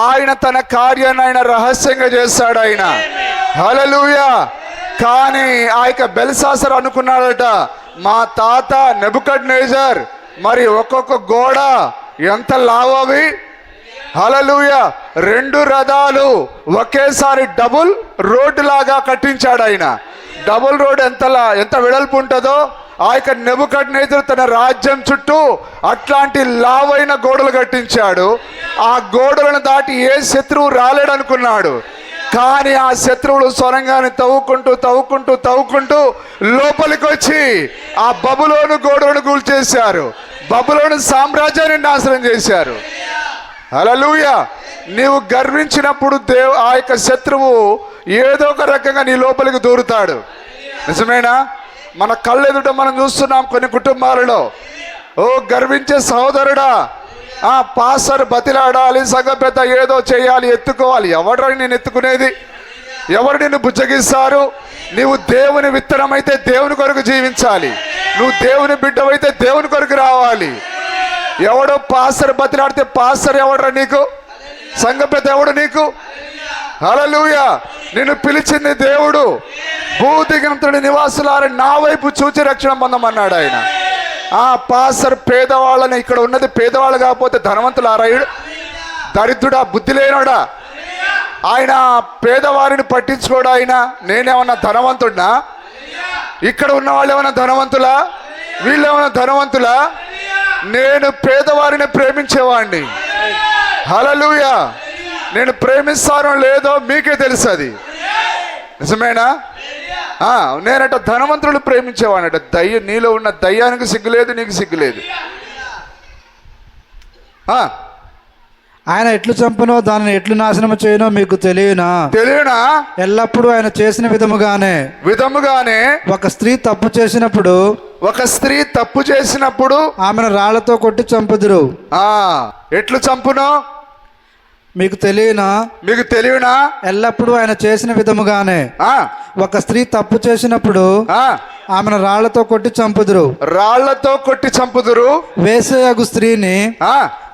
ఆయన తన కార్యాన్ని ఆయన రహస్యంగా చేస్తాడు ఆయన. హల్లెలూయా. కానీ ఆ యొక్క బెల్షాసర్ అనుకున్నాడట, మా తాత నెబుకద్నెజర్ మరి ఒక్కొక్క గోడ ఎంత లావవి. హల్లెలూయా. 2 రథాలు ఒకేసారి డబుల్ రోడ్డు లాగా కట్టించాడు ఆయన. డబుల్ రోడ్ ఎంత వెడల్పు ఉంటుందో ఆ యొక్క నెబుకద్నెజర్ తన రాజ్యం చుట్టూ అట్లాంటి లావైన గోడలు కట్టించాడు. ఆ గోడలను దాటి ఏ శత్రువు రాలేడనుకున్నాడు. కానీ ఆ శత్రువులు సొరంగాన్ని తవ్వుకుంటూ లోపలికి వచ్చి ఆ బబులోను గోడలను కూల్చేశారు. బబులోను సామ్రాజ్యాన్ని నాశనం చేశారు. హల్లెలూయా. నీవు గర్వించినప్పుడు ఆ యొక్క శత్రువు ఏదో ఒక రకంగా నీ లోపలికి దూరుతాడు. నిజమేనా? మన కళ్ళెదుట మనం చూస్తున్నాం కొన్ని కుటుంబాలలో. గర్వించే సహోదరుడా, పాస్టర్ బతిలాడాలి, సంఘ పెద్ద ఏదో చేయాలి, ఎత్తుకోవాలి. ఎవరు నేను ఎత్తుకునేది? ఎవరు నిన్ను బుజ్జగిస్తారు? నీవు దేవుని విత్తనం అయితే దేవుని కొరకు జీవించాలి. నువ్వు దేవుని బిడ్డవైతే దేవుని కొరకు రావాలి. ఎవడో పాస్టర్ బతిలాడితే పాస్టర్ ఎవడరా నీకు? సంఘ పెద్ద ఎవడు నీకు? హల్లెలూయా. నిన్ను పిలిచింది దేవుడు. భూదిగంతుడి నివాసులారా నా వైపు చూచి రక్షణ పొందమన్నాడు ఆయన. పాస్టర్ పేదవాళ్ళని, ఇక్కడ ఉన్నది పేదవాళ్ళు కాకపోతే ధనవంతులు ఆరాయుడు, దరిద్రుడా, బుద్ధి లేనోడా. ఆయన పేదవారిని పట్టించుకోడు. ఆయన నేనేమన్నా ధనవంతుడినా? ఇక్కడ ఉన్న వాళ్ళు ఏమైనా ధనవంతులా? వీళ్ళు ఏమైనా ధనవంతులా? నేను పేదవారిని ప్రేమించేవాడిని. హల్లెలూయా. నేను ప్రేమిస్తానో లేదో మీకే తెలుసు, అది నిజమేనా? నేనట ధనవంతుడు ప్రేమించేవాడినట. నీలో ఉన్న దయ్యానికి సిగ్గులేదు, నీకు సిగ్గులేదు. ఆయన ఎట్లు చంపనో దానిని ఎట్లు నాశనం చేయనో మీకు తెలియనా? ఎల్లప్పుడూ ఆయన చేసిన విధముగానే ఒక స్త్రీ తప్పు చేసినప్పుడు ఆమెను రాళ్లతో కొట్టి చంపుదురు. ఎట్లు చంపునో మీకు తెలియనా? ఎల్లప్పుడూ ఆయన చేసిన విధముగానే ఒక స్త్రీ తప్పు చేసినప్పుడు ఆమెను రాళ్లతో కొట్టి చంపుదురు. వేశ్యయగు స్త్రీని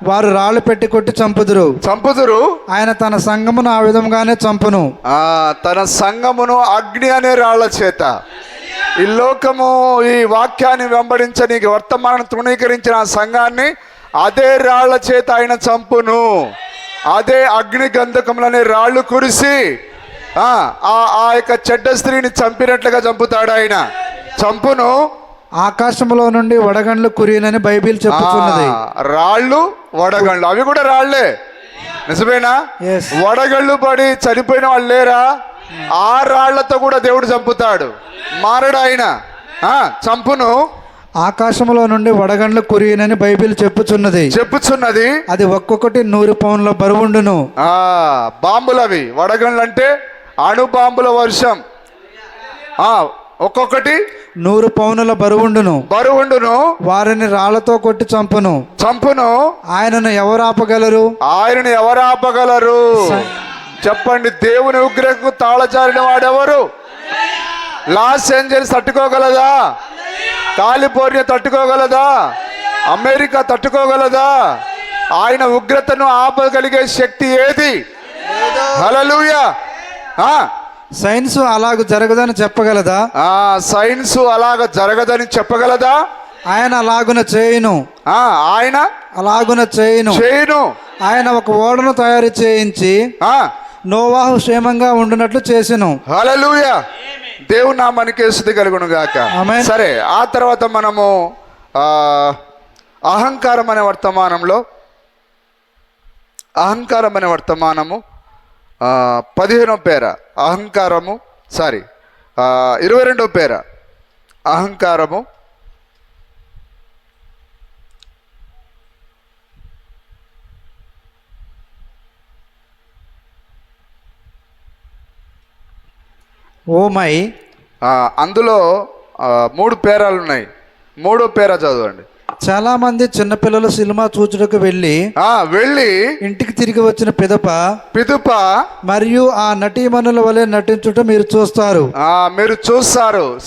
వారు రాళ్ళు పెట్టి కొట్టి చంపుదురు. ఆయన తన సంఘమును ఆ విధముగానే చంపును. తన సంఘమును అగ్ని అనే రాళ్ల చేత. ఈ లోకము ఈ వాక్యాన్ని వెంబడించడానికి వర్తమానం తృణీకరించిన ఆ సంఘాన్ని అదే రాళ్ల చేత ఆయన చంపును. అదే అగ్ని గంధకములనే రాళ్ళు కురిసి ఆ యొక్క చెడ్డ స్త్రీని చంపినట్లుగా చంపుతాడు ఆయన. చంపును. ఆకాశంలో నుండి వడగండ్లు కురియనని బైబిల్ చెప్పుచున్నది. రాళ్ళు, వడగండ్లు అవి కూడా రాళ్లే, నిజమేనా? వడగళ్ళు పడి చనిపోయిన వాళ్ళు లేరా? ఆ రాళ్లతో కూడా దేవుడు చంపుతాడు. మారడు ఆయన. చంపును. ఆకాశంలో నుండి వడగండ్లు కురియనని బైబిల్ చెప్పుచున్నది. అది ఒక్కొక్కటి 100 పౌండ్ల బరువుండును. బాంబులు అవి. వడగండ్లు అంటే అణు బాంబుల వర్షం. ఒక్కొక్కటి 100 పౌనుల బరువుండును. వారిని రాళ్లతో కొట్టి చంపును. ఆయనను ఎవరు ఆపగలరు? చెప్పండి. దేవుని ఉగ్రకు తాళజారిన వాడెవరు? లాస్ ఏంజల్స్ తట్టుకోగలదా? కాలిఫోర్నియా తట్టుకోగలదా? అమెరికా తట్టుకోగలదా? ఆయన ఉగ్రతను ఆపగలిగే శక్తి ఏది? హల్లెలూయా. సైన్స్ అలాగ జరగదని చెప్పగలదా? సైన్స్ అలాగ జరగదని చెప్పగలదా? ఆయన అలాగున చేయును. ఆయన ఒక ఓడను తయారు చేయించి నోవాహు క్షేమంగా ఉండునట్లు చేసెను. హల్లెలూయా. దేవుని నామానికి స్తుతి కలుగును గాక. సరే, ఆ తర్వాత మనము అహంకారం అనే వర్తమానము 15వ పేర అహంకారము, 22వ పేర అహంకారము. అందులో 3 పేరాలు ఉన్నాయి. 3వ పేర చదవండి. చాలా మంది చిన్నపిల్లలు సినిమా చూచుటకు వెళ్ళి ఇంటికి తిరిగి వచ్చిన పిదప మరియు ఆ నటీమణుల వలె నటించుట మీరు చూస్తారు.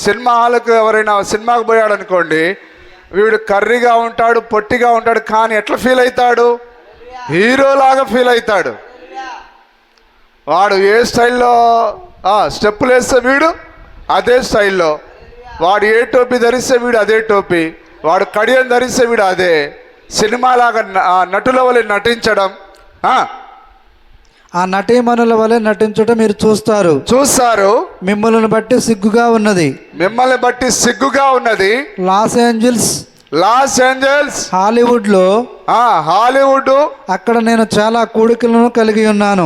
సినిమా హాల్కు ఎవరైనా సినిమాకు పోయాడు అనుకోండి, వీడు కర్రీగా ఉంటాడు, పొట్టిగా ఉంటాడు, కానీ ఎట్లా ఫీల్ అవుతాడు? హీరోలాగా ఫీల్ అవుతాడు. వాడు ఏ స్టైల్లో స్టెప్పులు వేస్తే వీడు అదే స్టైల్లో, వాడు ఏ టోపీ ధరిస్తే వీడు అదే టోపీ, వాడు కడియం ధరిస్తే వీడు అదే. సినిమాలాగా నటుల వలె నటించడం, ఆ నటీమణుల వలె నటించడం మీరు చూస్తారు. మిమ్మల్ని బట్టి సిగ్గుగా ఉన్నది. లాస్ ఏంజల్స్ హాలీవుడ్ అక్కడ నేను చాలా కూడికలను కలిగి ఉన్నాను.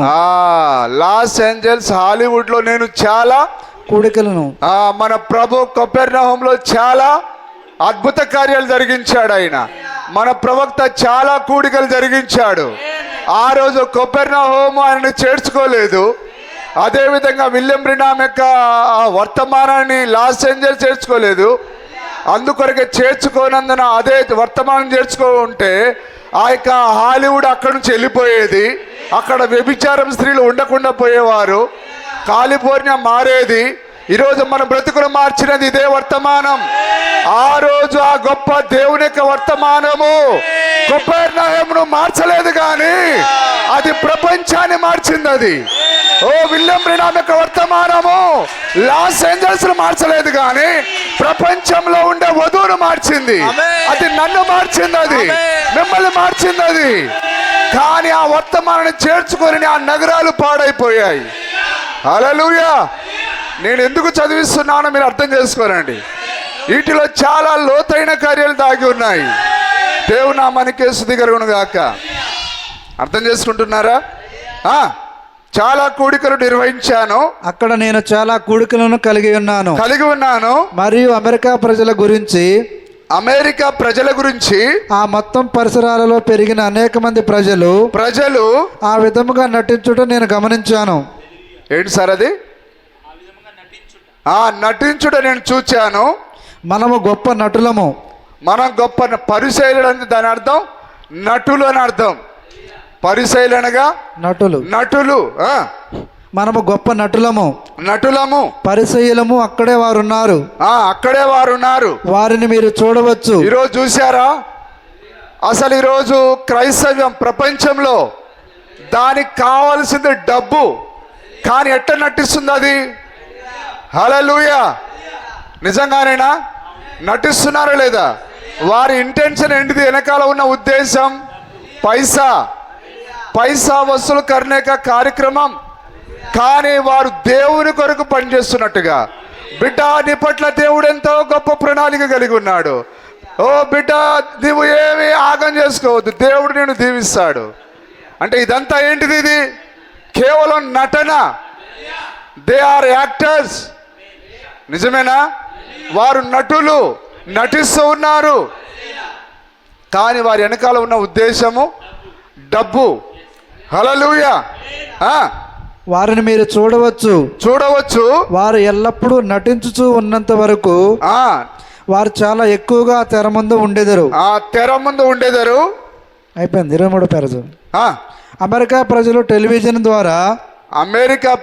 లాస్ ఏంజల్స్ హాలీవుడ్ లో నేను చాలా కూడికలను. మన ప్రభు కపెర్నహూములో చాలా అద్భుత కార్యాలు జరిగించాడు ఆయన. మన ప్రవక్త చాలా కూడికలు జరిగించాడు. ఆ రోజు కపెర్నహూము ఆయనను చేర్చుకోలేదు. అదేవిధంగా విలియం బ్రినామ్ యొక్క వర్తమానాన్ని లాస్ ఏంజల్స్ చేర్చుకోలేదు. అందుకొరకే చేర్చుకోనందున అదే వర్తమానం చేర్చుకో ఉంటే ఆ యొక్క హాలీవుడ్ అక్కడి నుంచి వెళ్ళిపోయేది. అక్కడ వ్యభిచారం స్త్రీలు ఉండకుండా పోయేవారు. కాలిఫోర్నియా మారేది. ఈరోజు మన బ్రతుకులు మార్చినది ఇదే వర్తమానం. ఆ రోజు ఆ గొప్ప దేవుని యొక్క వర్తమానము కపెర్నహూమును మార్చలేదు, కానీ అది ప్రపంచాన్ని మార్చింది. అది విలియం బ్రినామ్ యొక్క వర్తమానము లాస్ ఏంజల్స్ మార్చలేదు, కానీ ప్రపంచంలో ఉండే వధువును మార్చింది. అది నన్ను మార్చింది, అది మిమ్మల్ని మార్చింది. అది కానీ ఆ వర్తమానాన్ని చేర్చుకొని ఆ నగరాలు పాడైపోయాయి. హల్లెలూయా. నేను ఎందుకు చదివిస్తున్నానో మీరు అర్థం చేసుకోనండి. వీటిలో చాలా లోతైన కార్యాలు దాగి ఉన్నాయి. దేవుని నామానికి స్తుతి కలుగును గాక. అర్థం చేసుకుంటున్నారా? చాలా కూడికలు నిర్వహించాను. అక్కడ నేను చాలా కూడికలను కలిగి ఉన్నాను. మరియు అమెరికా ప్రజల గురించి ఆ మొత్తం పరిసరాలలో పెరిగిన అనేక మంది ప్రజలు ఆ విధముగా నటించుట నేను గమనించాను. ఏంటి సార్ అది? నటించుట నేను చూచాను. మనము గొప్ప నటులము. మనం గొప్ప పరిశైలుడు అంటే దాని అర్థం నటులు అని అర్థం. పరిశైలు అనగా నటులు. మనము గొప్ప నటులము. పరిసయ్యులము అక్కడే వారున్నారు. వారిని మీరు చూడవచ్చు. ఈరోజు చూసారా? అసలు ఈరోజు క్రైస్తవ్యం ప్రపంచంలో దానికి కావాల్సింది డబ్బు. కానీ ఎట్లా నటిస్తుంది అది? హల్లెలూయా. నిజంగానేనా? నటిస్తున్నారా లేదా? వారి ఇంటెన్షన్ ఏంటిది? వెనకాల ఉన్న ఉద్దేశం పైసా వసూలు కర్నేక కార్యక్రమం. కానీ వారు దేవుని కొరకు పనిచేస్తున్నట్టుగా. బిడ్డ, నీ పట్ల దేవుడు ఎంతో గొప్ప ప్రణాళిక కలిగి ఉన్నాడు. ఓ బిడ్డ, నీవు ఏమి ఆగం చేసుకోవద్దు, దేవుడు నేను దీవిస్తాడు. అంటే ఇదంతా ఏంటిది? ఇది కేవలం నటన. They are actors. నిజమేనా? వారు నటులు, నటిస్తూ ఉన్నారు. కానీ వారి వెనకాల ఉన్న ఉద్దేశము డబ్బు. హల్లెలూయా. వారిని మీరు చూడవచ్చు. వారు ఎల్లప్పుడూ నటించుచూ ఉన్నంత వరకు వారు చాలా ఎక్కువగా తెర ముందు ఉండేదారు. అయిపోయింది. 23వ పేరు. అమెరికా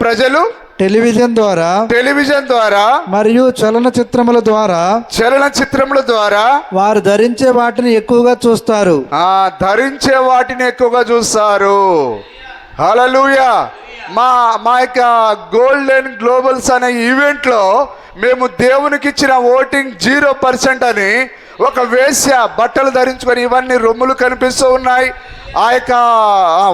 ప్రజలు టెలివిజన్ ద్వారా మరియు చలనచిత్రముల ద్వారా వారు ధరించే వాటిని ఎక్కువగా చూస్తారు. హల్లెలూయా. మా యొక్క గోల్డెన్ గ్లోబల్స్ అనే ఈవెంట్లో మేము దేవునికి ఇచ్చిన ఓటింగ్ 0% అని ఒక వేశ్య బట్టలు ధరించుకొని, ఇవన్నీ రొమ్ములు కనిపిస్తూ ఉన్నాయి. ఆ యొక్క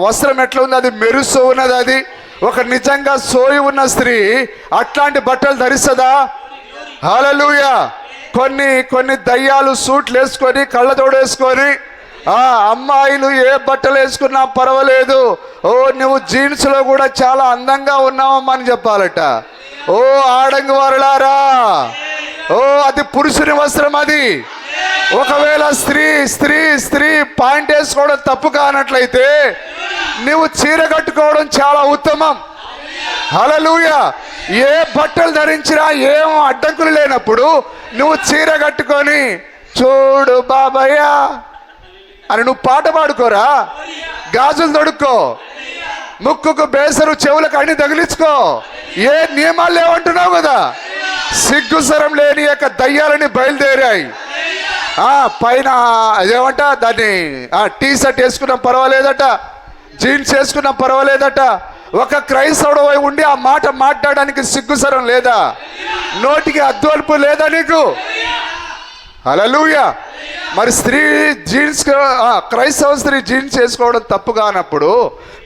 వస్త్రం ఎట్లా ఉంది? అది మెరుస్తూ ఉన్నది. అది ఒక నిజంగా సోయి ఉన్న స్త్రీ అట్లాంటి బట్టలు ధరిస్తుందా? హల్లెలూయా. కొన్ని దయ్యాలు సూట్లు వేసుకొని, కళ్ళతోడు వేసుకొని, అమ్మాయిలు ఏ బట్టలు వేసుకున్నా పర్వాలేదు, నువ్వు జీన్స్లో కూడా చాలా అందంగా ఉన్నావమ్మా అని చెప్పాలట. ఆడంగి వారులారా, అది పురుషుని వస్త్రం. అది ఒకవేళ స్త్రీ పాయింట్ వేసుకోవడం తప్పు కానట్లయితే నువ్వు చీర కట్టుకోవడం చాలా ఉత్తమం. హల్లెలూయా. ఏ బట్టలు ధరించినా ఏం అడ్డంకులు లేనప్పుడు నువ్వు చీర కట్టుకొని చూడు బాబయ్య అని నువ్వు పాట పాడుకోరా? గాజులు తొడుక్కో, ముక్కుకు బేసరు, చెవులకు అన్ని తగిలించుకో. ఏ నియమాలు లేవంటున్నావు కదా? సిగ్గుసరం లేని యొక్క దయ్యాలని బయలుదేరాయి. పైన అదేమంట దాన్ని టీ షర్ట్ వేసుకున్నా పర్వాలేదట, జీన్స్ వేసుకున్నా పర్వాలేదట. ఒక క్రైస్తవుడు ఉండి ఆ మాట మాట్లాడడానికి సిగ్గుసరం లేదా? నోటికి అద్దుల్పు లేదా నీకు? హల్లెలూయా. మరి క్రైస్తవ స్త్రీ జీన్స్ వేసుకోవడం తప్పు కానప్పుడు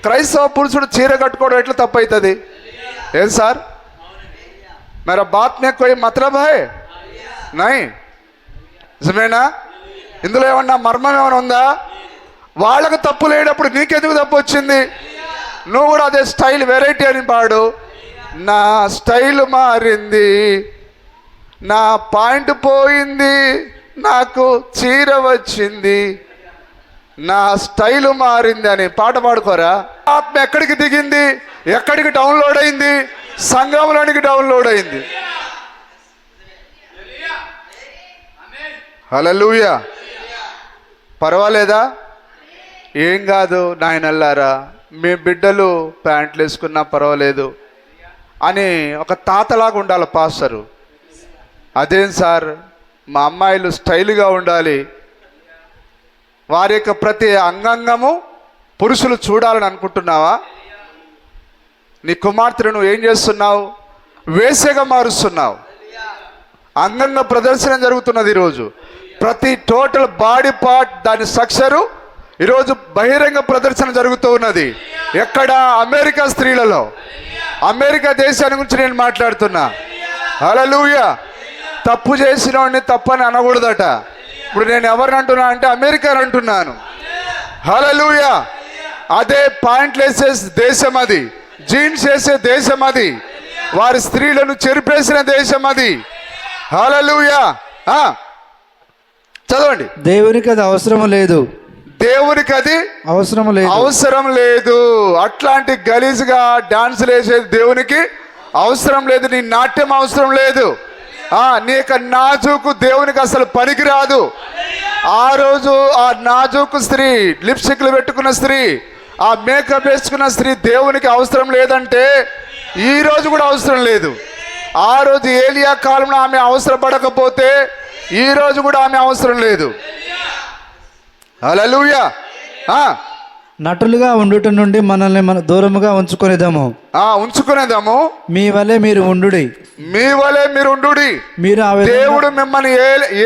క్రైస్తవ పురుషుడు చీర కట్టుకోవడం ఎట్లా తప్పు అవుతుంది? ఏం సార్? मेरा बात में कोई मतलब है नहीं? నిజమేనా? ఇందులో ఏమన్నా మర్మం ఏమైనా ఉందా? వాళ్ళకు తప్పు లేనప్పుడు నీకెందుకు తప్పు వచ్చింది? నువ్వు కూడా అదే స్టైల్ వెరైటీ అని పాడు. నా స్టైల్ మారింది, నా పాయింట్ పోయింది, నాకు చీర వచ్చింది, నా స్టైల్ మారింది అని పాట పాడుకోరా? ఆత్మ ఎక్కడికి దిగింది? ఎక్కడికి డౌన్లోడ్ అయింది? సంఘంలోనికి డౌన్లోడ్ అయింది. హల్లెలూయా. పర్వాలేదా? ఏం కాదు నాయనల్లారా, మీ బిడ్డలు ప్యాంట్లు వేసుకున్నా పర్వాలేదు అని ఒక తాతలాగా ఉండాలి పాస్టరు. అదేం సార్, మా అమ్మాయిలు స్టైల్గా ఉండాలి, వారి యొక్క ప్రతి అంగాంగము పురుషులు చూడాలని అనుకుంటున్నావా? నీ కుమార్తెను నువ్వు ఏం చేస్తున్నావు? వేసేగా మారుస్తున్నావు. అంగంగ ప్రదర్శన జరుగుతున్నది ఈరోజు. ప్రతి టోటల్ బాడీ పార్ట్ దాని స్ట్రక్చరు ఈరోజు బహిరంగ ప్రదర్శన జరుగుతూ ఉన్నది. ఎక్కడ? అమెరికా స్త్రీలలో. అమెరికా దేశాన్ని గురించి నేను మాట్లాడుతున్నా. హల్లెలూయా. తప్పు చేసిన వాడిని తప్పని అనకూడదట. ఇప్పుడు నేను ఎవరిని అంటున్నా అంటే అమెరికాని అంటున్నాను. హల్లెలూయా. అదే పాయింట్లు వేసే దేశం అది, జీన్స్ వేసే దేశం అది, వారి స్త్రీలను చెరిపేసిన దేశం అది. హల్లెలూయా. చదవండి. దేవునికి అది అవసరం లేదు. దేవునికి అది అవసరం లేదు. అవసరం లేదు. అట్లాంటి గలీజ్గా డాన్సులు వేసేది దేవునికి అవసరం లేదు. నీ నాట్యం అవసరం లేదు. నీ యొక్క నాజూకు దేవునికి అసలు పనికిరాదు. ఆ రోజు ఆ నాజూకు స్త్రీ, లిప్స్టిక్లు పెట్టుకున్న స్త్రీ, ఆ మేకప్ వేసుకున్న స్త్రీ దేవునికి అవసరం లేదంటే ఈ రోజు కూడా అవసరం లేదు. ఆ రోజు ఏలియా కాలంలో ఆమె అవసరపడకపోతే ఈ రోజు కూడా ఆమె అవసరం లేదు. హల్లెలూయా. నటులుగా ఉండుట నుండి మనల్ని దూరముగా ఉంచుకునేదాము. మీ వలె మీరు ఉండుడి. మీ వలె మీరు ఉండుడి. దేవుడు మిమ్మల్ని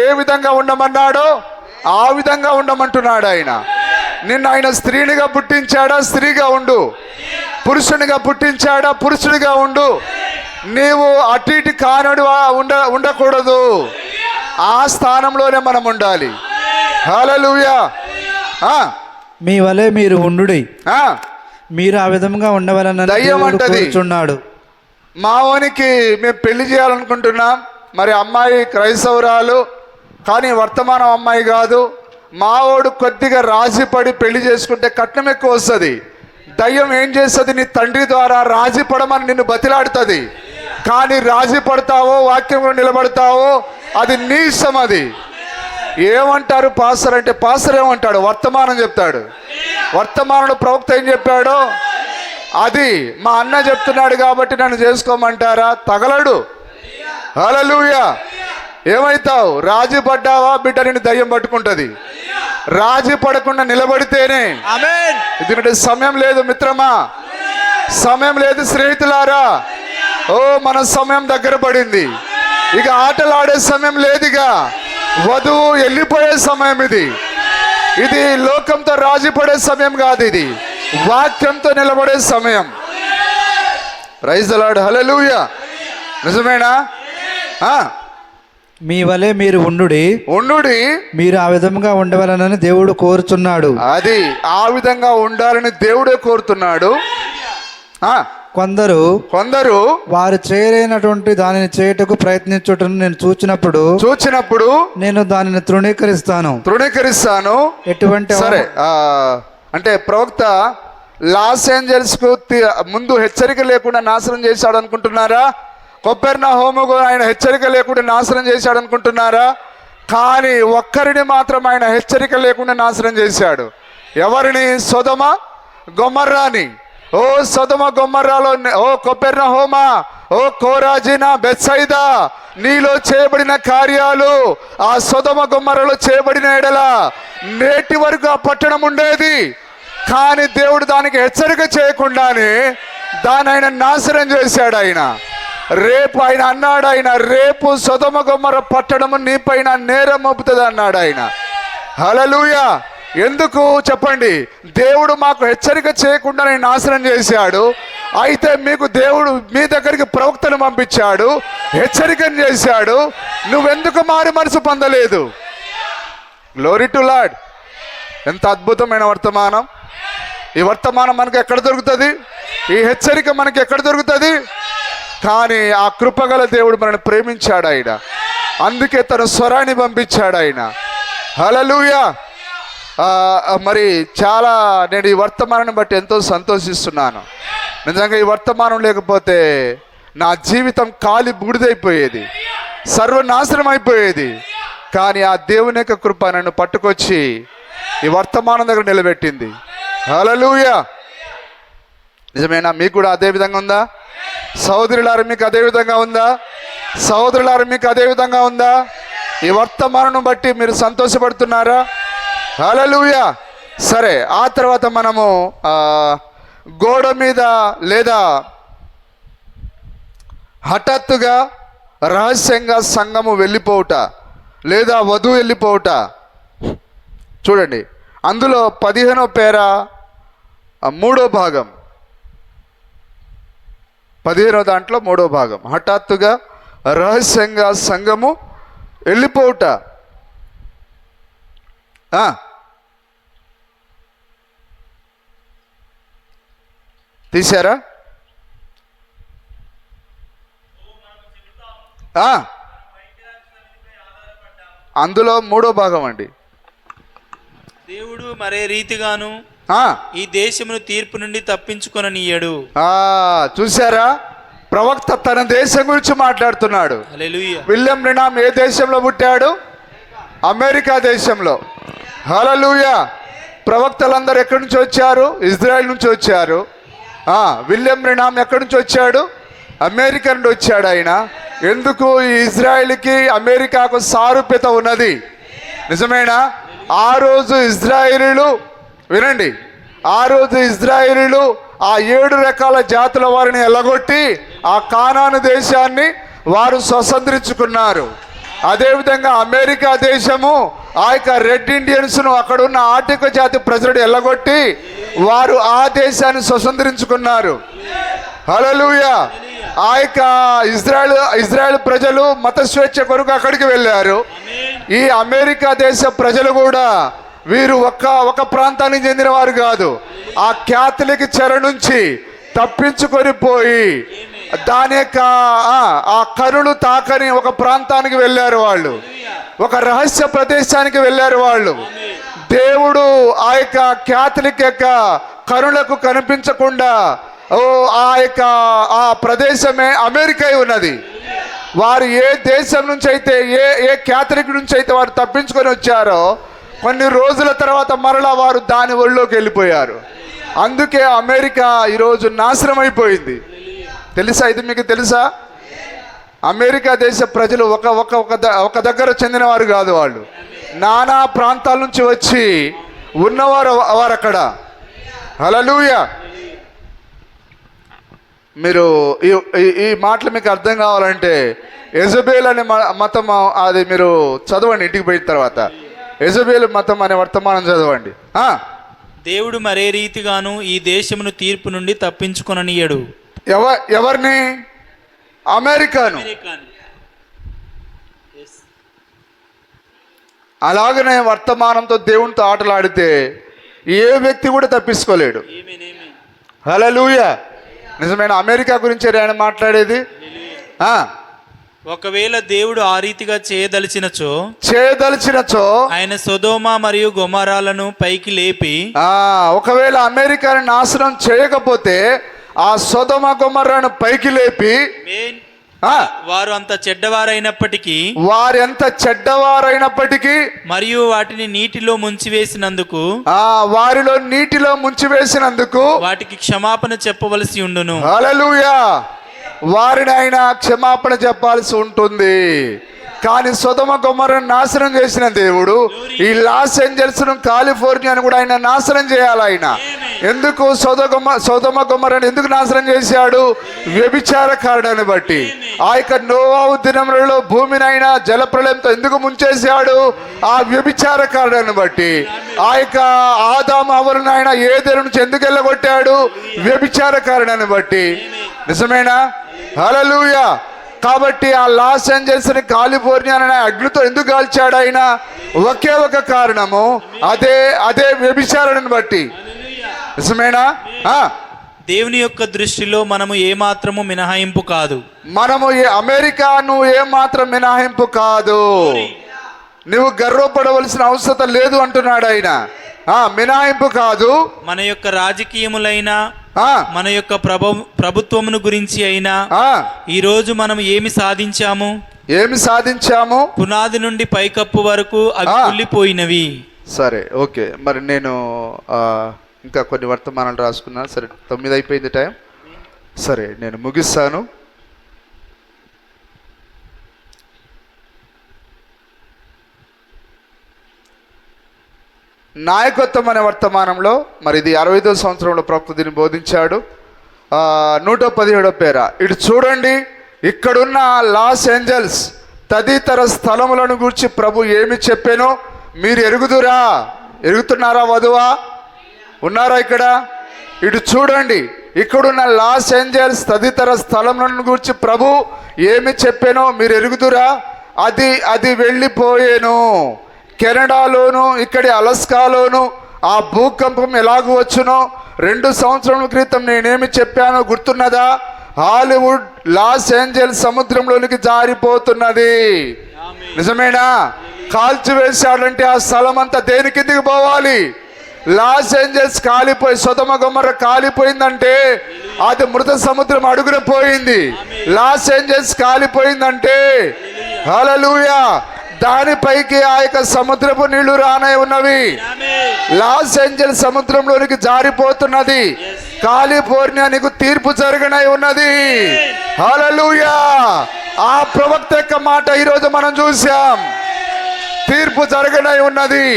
ఏ విధంగా ఉండమన్నాడో ఆ విధంగా ఉండమంటున్నాడు ఆయన. నిన్ను ఆయన స్త్రీనిగా పుట్టించాడా, స్త్రీగా ఉండు. పురుషునిగా పుట్టించాడా, పురుషుడిగా ఉండు. నీవు అటు ఇటు కానుడు ఉండకూడదు. ఆ స్థానంలోనే మనం ఉండాలి. హల్లెలూయా. మీ వలె మీరు ఉండుడి. మీరు ఆ విధంగా ఉండవాలని దయ్యం అంటది. మావోనికి మేము పెళ్లి చేయాలనుకుంటున్నాం. మరి అమ్మాయి క్రైస్తవురాలు, కానీ వర్తమానం అమ్మాయి కాదు. మావోడు కొద్దిగా రాజీపడి పెళ్లి చేసుకుంటే కట్నం ఎక్కువ వస్తుంది. దయ్యం ఏం చేస్తుంది? నీ తండ్రి ద్వారా రాజీ పడమని నిన్ను బతిలాడుతుంది. కానీ రాజీ పడతావో, వాక్యంలో నిలబడతావో అది నీ ఇష్టం. అది ఏమంటారు పాస్టర్ అంటే, పాస్టర్ ఏమంటాడు? వర్తమానం చెప్తాడు. వర్తమానంలో ప్రవక్త ఏం చెప్పాడో అది మా అన్న చెప్తున్నాడు కాబట్టి నన్ను చేసుకోమంటారా? తగలడు. హల్లెలూయా. ఏమైతావు? రాజీ పడ్డావా బిడ్డ, నిన్ను దయ్యం పట్టుకుంటుంది. రాజీ పడకుండా నిలబడితేనే. ఎందుకంటే సమయం లేదు మిత్రమా, సమయం లేదు స్నేహితులారా. మన సమయం దగ్గర పడింది. ఇక ఆటలు ఆడే సమయం లేదుగా. వధువు వెళ్ళిపోయే సమయం ఇది. ఇది లోకంతో రాజీ పడే సమయం కాదు, ఇది వాక్యంతో నిలబడే సమయం. Praise the Lord. హల్లెలూయా. నిజమేనా? మీ వలె మీరు ఉండుడి. మీరు ఆ విధంగా ఉండవాలని దేవుడు కోరుచున్నాడు. అది ఆ విధంగా ఉండాలని దేవుడే కోరుతున్నాడు. కొందరు వారు చేయలేనటువంటి దానిని చేయుటకు ప్రయత్నించుటను నేను చూచినప్పుడు నేను దానిని తృణీకరిస్తాను. ఎటువంటి సరే, అంటే ప్రవక్త లాస్ ఏంజల్స్ కు ముందు హెచ్చరిక లేకుండా నాశనం చేశాడు అనుకుంటున్నారా? కొపెర్నహూముకు ఆయన హెచ్చరిక లేకుండా నాశనం చేశాడు అనుకుంటున్నారా? కానీ ఒక్కరిని మాత్రం ఆయన హెచ్చరిక లేకుండా నాశనం చేశాడు. ఎవరిని? సొదొమ గొమొర్రాని. ఓ సొదొమ గొమొర్రాలో, ఓ కొపెర్నహూమా, ఓ కోరాజినా, బెత్సైదా, నీలో చేయబడిన కార్యాలు ఆ సొదొమ గొమొర్రాలో చేయబడిన ఎడల నేటి వరకు ఆ పట్టణం ఉండేది. కానీ దేవుడు దానికి హెచ్చరిక చేయకుండానే దాన్ని ఆయన నాశనం చేశాడు. రేపు ఆయన అన్నాడు, రేపు సొదొమ గొమొర్రా పట్టణము నీ పైన నేరం మోపుతుంది అన్నాడు ఆయన. హల్లెలూయా. ఎందుకు చెప్పండి? దేవుడు మాకు హెచ్చరిక చేయకుండా నేను నాశనం చేశాడు. అయితే మీకు దేవుడు మీ దగ్గరికి ప్రవక్తను పంపించాడు, హెచ్చరికను చేశాడు. నువ్వెందుకు మారి మనసు పొందలేదు? Glory to lord. ఎంత అద్భుతమైన వర్తమానం! ఈ వర్తమానం మనకు ఎక్కడ దొరుకుతుంది? ఈ హెచ్చరిక మనకి ఎక్కడ దొరుకుతుంది? కానీ ఆ కృపగల దేవుడు మనల్ని ప్రేమించాడు ఆయన. అందుకే తన స్వరాన్ని పంపించాడు ఆయన. హల్లెలూయా. మరి చాలా నేను ఈ వర్తమానాన్ని బట్టి ఎంతో సంతోషిస్తున్నాను. నిజంగా ఈ వర్తమానం లేకపోతే నా జీవితం కాలి బూడిదైపోయేది, సర్వనాశనం అయిపోయేది. కానీ ఆ దేవుని యొక్క కృప నన్ను పట్టుకొచ్చి ఈ వర్తమానం దగ్గర నిలబెట్టింది. హల్లెలూయా. నిజమేనా? మీకు కూడా అదే విధంగా ఉందా? సహోదరులారా, మీకు అదే విధంగా ఉందా? సహోదరులారా, మీకు అదే విధంగా ఉందా? ఈ వర్తమానం బట్టి మీరు సంతోషపడుతున్నారా? హల్లెలూయా. సరే, ఆ తర్వాత మనము గోడ మీద లేదా హఠాత్తుగా రహస్యంగా సంఘము వెళ్ళిపోవుట లేదా వధువు వెళ్ళిపోవుట. చూడండి, అందులో 15వ పేర 3వ భాగం, 15వ దాంట్లో 3వ భాగం. హఠాత్తుగా రహస్యంగా సంఘము వెళ్ళిపోవుట. తీశారా? అందులో 3వ భాగం అండి. దేవుడు మరే రీతిగాను ఈ దేశమును తీర్పు నుండి తప్పించుకొననీయడు. చూసారా? ప్రవక్త తన దేశం గురించి మాట్లాడుతున్నాడు. హల్లెలూయా. విలియం బ్రెనామ్ ఏ దేశంలో పుట్టాడు? అమెరికా దేశంలో. హల్లెలూయా. ప్రవక్తలందరూ ఎక్కడి నుంచి వచ్చారు? ఇజ్రాయెల్ నుంచి వచ్చారు. విలియం బ్రెనామ్ ఎక్కడి నుంచి వచ్చాడు? అమెరికా నుండి వచ్చాడు ఆయన. ఎందుకు? ఈ ఇజ్రాయెల్కి అమెరికాకు సారూప్యత ఉన్నది. నిజమేనా? ఆ రోజు ఇజ్రాయేలీలు, వినండి, ఆ రోజు ఇజ్రాయేలీలు ఆ 7 రకాల జాతుల వారిని ఎల్లగొట్టి ఆ కానాను దేశాన్ని వారు స్వతంత్రించుకున్నారు. అదేవిధంగా అమెరికా దేశము ఆ యొక్క రెడ్ ఇండియన్స్ను, అక్కడ ఉన్న ఆటిక జాతి ప్రజలను ఎల్లగొట్టి వారు ఆ దేశాన్ని స్వతంత్రించుకున్నారు. హల్లెలూయా. ఆ యొక్క ఇజ్రాయెల్ ప్రజలు మత స్వేచ్ఛ కొరకు అక్కడికి వెళ్ళారు. ఈ అమెరికా దేశ ప్రజలు కూడా వీరు ఒక ప్రాంతానికి చెందిన వారు కాదు. ఆ క్యాథలిక్ చెర నుంచి తప్పించుకొని పోయి దాని యొక్క ఆ కరులు తాకని ఒక ప్రాంతానికి వెళ్ళారు వాళ్ళు. ఒక రహస్య ప్రదేశానికి వెళ్ళారు వాళ్ళు. దేవుడు ఆ యొక్క క్యాథలిక్ యొక్క కరులకు కనిపించకుండా ఆ ప్రదేశమే అమెరికా ఉన్నది. వారు ఏ దేశం నుంచి అయితే ఏ క్యాథలిక్ నుంచి అయితే వారు తప్పించుకొని వచ్చారో కొన్ని రోజుల తర్వాత మరలా వారు దాని ఒళ్ళోకి వెళ్ళిపోయారు. అందుకే అమెరికా ఈరోజు నాశనం అయిపోయింది. తెలుసా? ఇది మీకు తెలుసా? అమెరికా దేశ ప్రజలు ఒక దగ్గర చెందిన వారు కాదు. వాళ్ళు నానా ప్రాంతాల నుంచి వచ్చి ఉన్నవారు వారు అక్కడ. హల్లెలూయా. మీరు ఈ మాటలు మీకు అర్థం కావాలంటే యెజబెల్ అనే మతం, అది మీరు చదవండి ఇంటికి పోయిన తర్వాత. యెజబెల్ మతం అనే వర్తమానం చదవండి. దేవుడు మరే రీతిగాను ఈ దేశమును తీర్పు నుండి తప్పించుకొననీయడు. ఎవరిని? అమెరికాను. అలాగనే వర్తమానంతో దేవునితో ఆటలాడితే ఏ వ్యక్తి కూడా తప్పించుకోలేడు. హల్లెలూయా. నిజమైన అమెరికా గురించి ఆయన మాట్లాడేది. ఒకవేళ దేవుడు ఆ రీతిగా చేయదలిచినచో ఆయన సొదొమ మరియు గొమొరాలను పైకి లేపి, ఒకవేళ అమెరికాని నాశనం చేయకపోతే ఆ సొదొమ గొమొర్రాను పైకి లేపి, వారు అంత చెడ్డవారైనప్పటికీ మరియు వాటిని నీటిలో ముంచివేసినందుకు వాటికి క్షమాపణ చెప్పవలసి ఉండును. హల్లెలూయా. వారిని ఆయన క్షమాపణ చెప్పాల్సి ఉంటుంది. కానీ సొదొమ గొమొర్రాను నాశనం చేసిన దేవుడు ఈ లాస్ ఏంజల్స్ ను, కాలిఫోర్నియాను కూడా ఆయన నాశనం చేయాలి. ఆయన ఎందుకు సొదొమ గొమొర్రాను ఎందుకు నాశనం చేశాడు? వ్యభిచార కారణాన్ని బట్టి. ఆ యొక్క నోవాహు దినములలో భూమిని ఆయన జలప్రళయంతో ఎందుకు ముంచేశాడు? ఆ వ్యభిచార కారణాన్ని బట్టి. ఆ యొక్క ఆదాము హవ్వలను ఆయన ఏదెను నుంచి ఎందుకు వెళ్ళగొట్టాడు? వ్యభిచార కారణాన్ని బట్టి. నిజమేనా? హల్లెలూయా. కాబట్టి ఆ లాస్ ఏంజల్స్ ని, కాలిఫోర్నియా అనే అగ్నితో ఎందుకు కాల్చాడు ఆయన? ఒకే ఒక కారణము, అదే వ్యభిచారాన్ని బట్టి. నిజమేనా? దేవుని యొక్క దృష్టిలో మనము ఏమాత్రము మినహాయింపు కాదు. అమెరికాను ఏమాత్రం మినహాయింపు కాదు. నువ్వు గర్వపడవలసిన అవసరం లేదు అంటున్నాడు ఆయన. మినహాయింపు కాదు. మన యొక్క రాజకీయములైనా, మన యొక్క ప్రభుత్వమును గురించి అయినా ఈ రోజు మనం ఏమి సాధించాము? పునాది నుండి పైకప్పు వరకు అవి కుళ్ళిపోయినవి. సరే, ఓకే. మరి నేను ఇంకా కొన్ని వర్తమానాలు రాసుకున్నాను. సరే, 9 అయిపోయింది టైం. సరే, నేను ముగిస్తాను. నాయకత్వం అనే వర్తమానంలో, మరి ఇది 65వ సంవత్సరంలో ప్రవక్త దీన్ని బోధించాడు. 117వ పేర, ఇటు చూడండి, ఇక్కడున్న లాస్ ఏంజల్స్ తదితర స్థలములను గురించి ప్రభు ఏమి చెప్పానో మీరు ఎరుగుదురా? ఎరుగుతున్నారా వధువా? ఉన్నారా ఇక్కడ? ఇటు చూడండి, ఇక్కడున్న లాస్ ఏంజల్స్ తదితర స్థలములను గురించి ప్రభు ఏమి చెప్పానో మీరు ఎరుగుదురా? అది వెళ్ళిపోయేను. కెనడాలోను ఇక్కడి అలస్కాలోను ఆ భూకంపం ఎలాగూ వచ్చునో 2 సంవత్సరాల క్రితం నేనేమి చెప్పానో గుర్తున్నదా? హాలీవుడ్ లాస్ ఏంజల్స్ సముద్రంలోనికి జారిపోతున్నది. నిజమేనా? కాల్చివేశాడంటే ఆ స్థలం అంతా దేని కిందికి పోవాలి? లాస్ ఏంజల్స్ కాలిపోయి, సొదొమ గొమొర్ర కాలిపోయిందంటే అది మృత సముద్రం అడుగున పోయింది. లాస్ ఏంజల్స్ కాలిపోయిందంటే హల్లెలూయా, దానిపైకి ఆ యొక్క సముద్రపు నీళ్లు రానే ఉన్నవి. లాస్ ఏంజల్స్ సముద్రంలోనికి జారిపోతున్నది. కాలిఫోర్నియా నీకు తీర్పు జరగనై ఉన్నది. హల్లెలూయా. ఆ ప్రవక్త యొక్క మాట ఈరోజు మనం చూసాం. తీర్పు జరగనై ఉన్నది.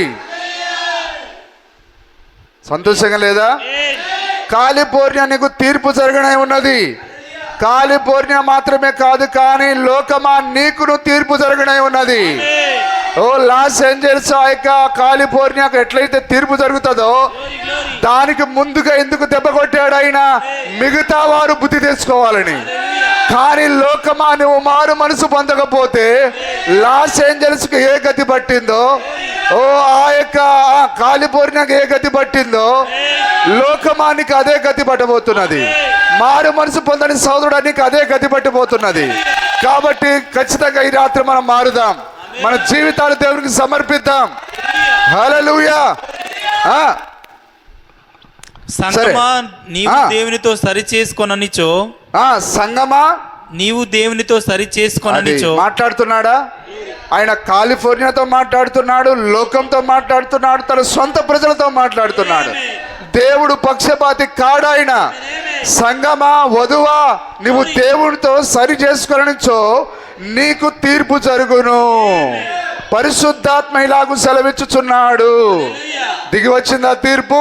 సంతోషంగా లేదా? కాలిఫోర్నియా నీకు తీర్పు జరగనై ఉన్నది. కాలిఫోర్నియా మాత్రమే కాదు, కానీ లోకమా నీకును తీర్పు జరగనై ఉన్నది. ఓ లాస్ ఏంజల్స్ ఆ యొక్క కాలిఫోర్నియాకు ఎట్లయితే తీర్పు జరుగుతుందో దానికి ముందుగా ఎందుకు దెబ్బ కొట్టాడు ఆయన? మిగతా వారు బుద్ధి తెచ్చుకోవాలని. కానీ లోకమా నువ్వు మారు మనసు పొందకపోతే లాస్ ఏంజల్స్కి ఏ గతి పట్టిందో, ఓ ఆ యొక్క కాలిఫోర్నియాకి ఏ గతి పట్టిందో లోకమానికి అదే గతి పట్టబోతున్నది. మారు మనసు పొందని సోదరుడానికి అదే గతి పట్టిపోతున్నది. కాబట్టి ఖచ్చితంగా ఈ రాత్రి మనం మారుదాం, మన జీవితాలు దేవునికి సమర్పిద్దాం. హల్లెలూయా. సంగమా నీవు దేవునితో సరి చేసుకొననిచో, సంగమా నీవు దేవునితో సరి చేసుకొననిచో మాట్లాడుతున్నాడా ఆయన? కాలిఫోర్నియాతో మాట్లాడుతున్నాడు, లోకంతో మాట్లాడుతున్నాడు, తన సొంత ప్రజలతో మాట్లాడుతున్నాడు. దేవుడు పక్షపాతి కాడాయన. సంగమా, వధువా, నువ్వు దేవునితో సరి చేసుకొననిచో నీకు తీర్పు జరుగును. పరిశుద్ధాత్మ ఇలాగు సెలవిచ్చుచున్నాడు. దిగి వచ్చిందా తీర్పు?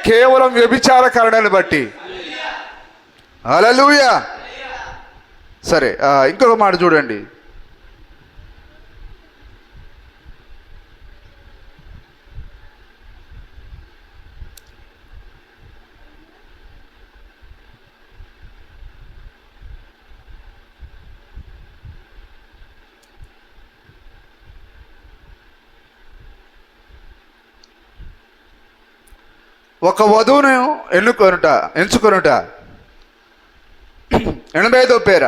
కేవలం వ్యభిచార కారణాన్ని బట్టి. హల్లెలూయా. సరే, ఇంకొక మాట చూడండి. ఒక వధువును ఎంచుకొనుట 85వ పేర.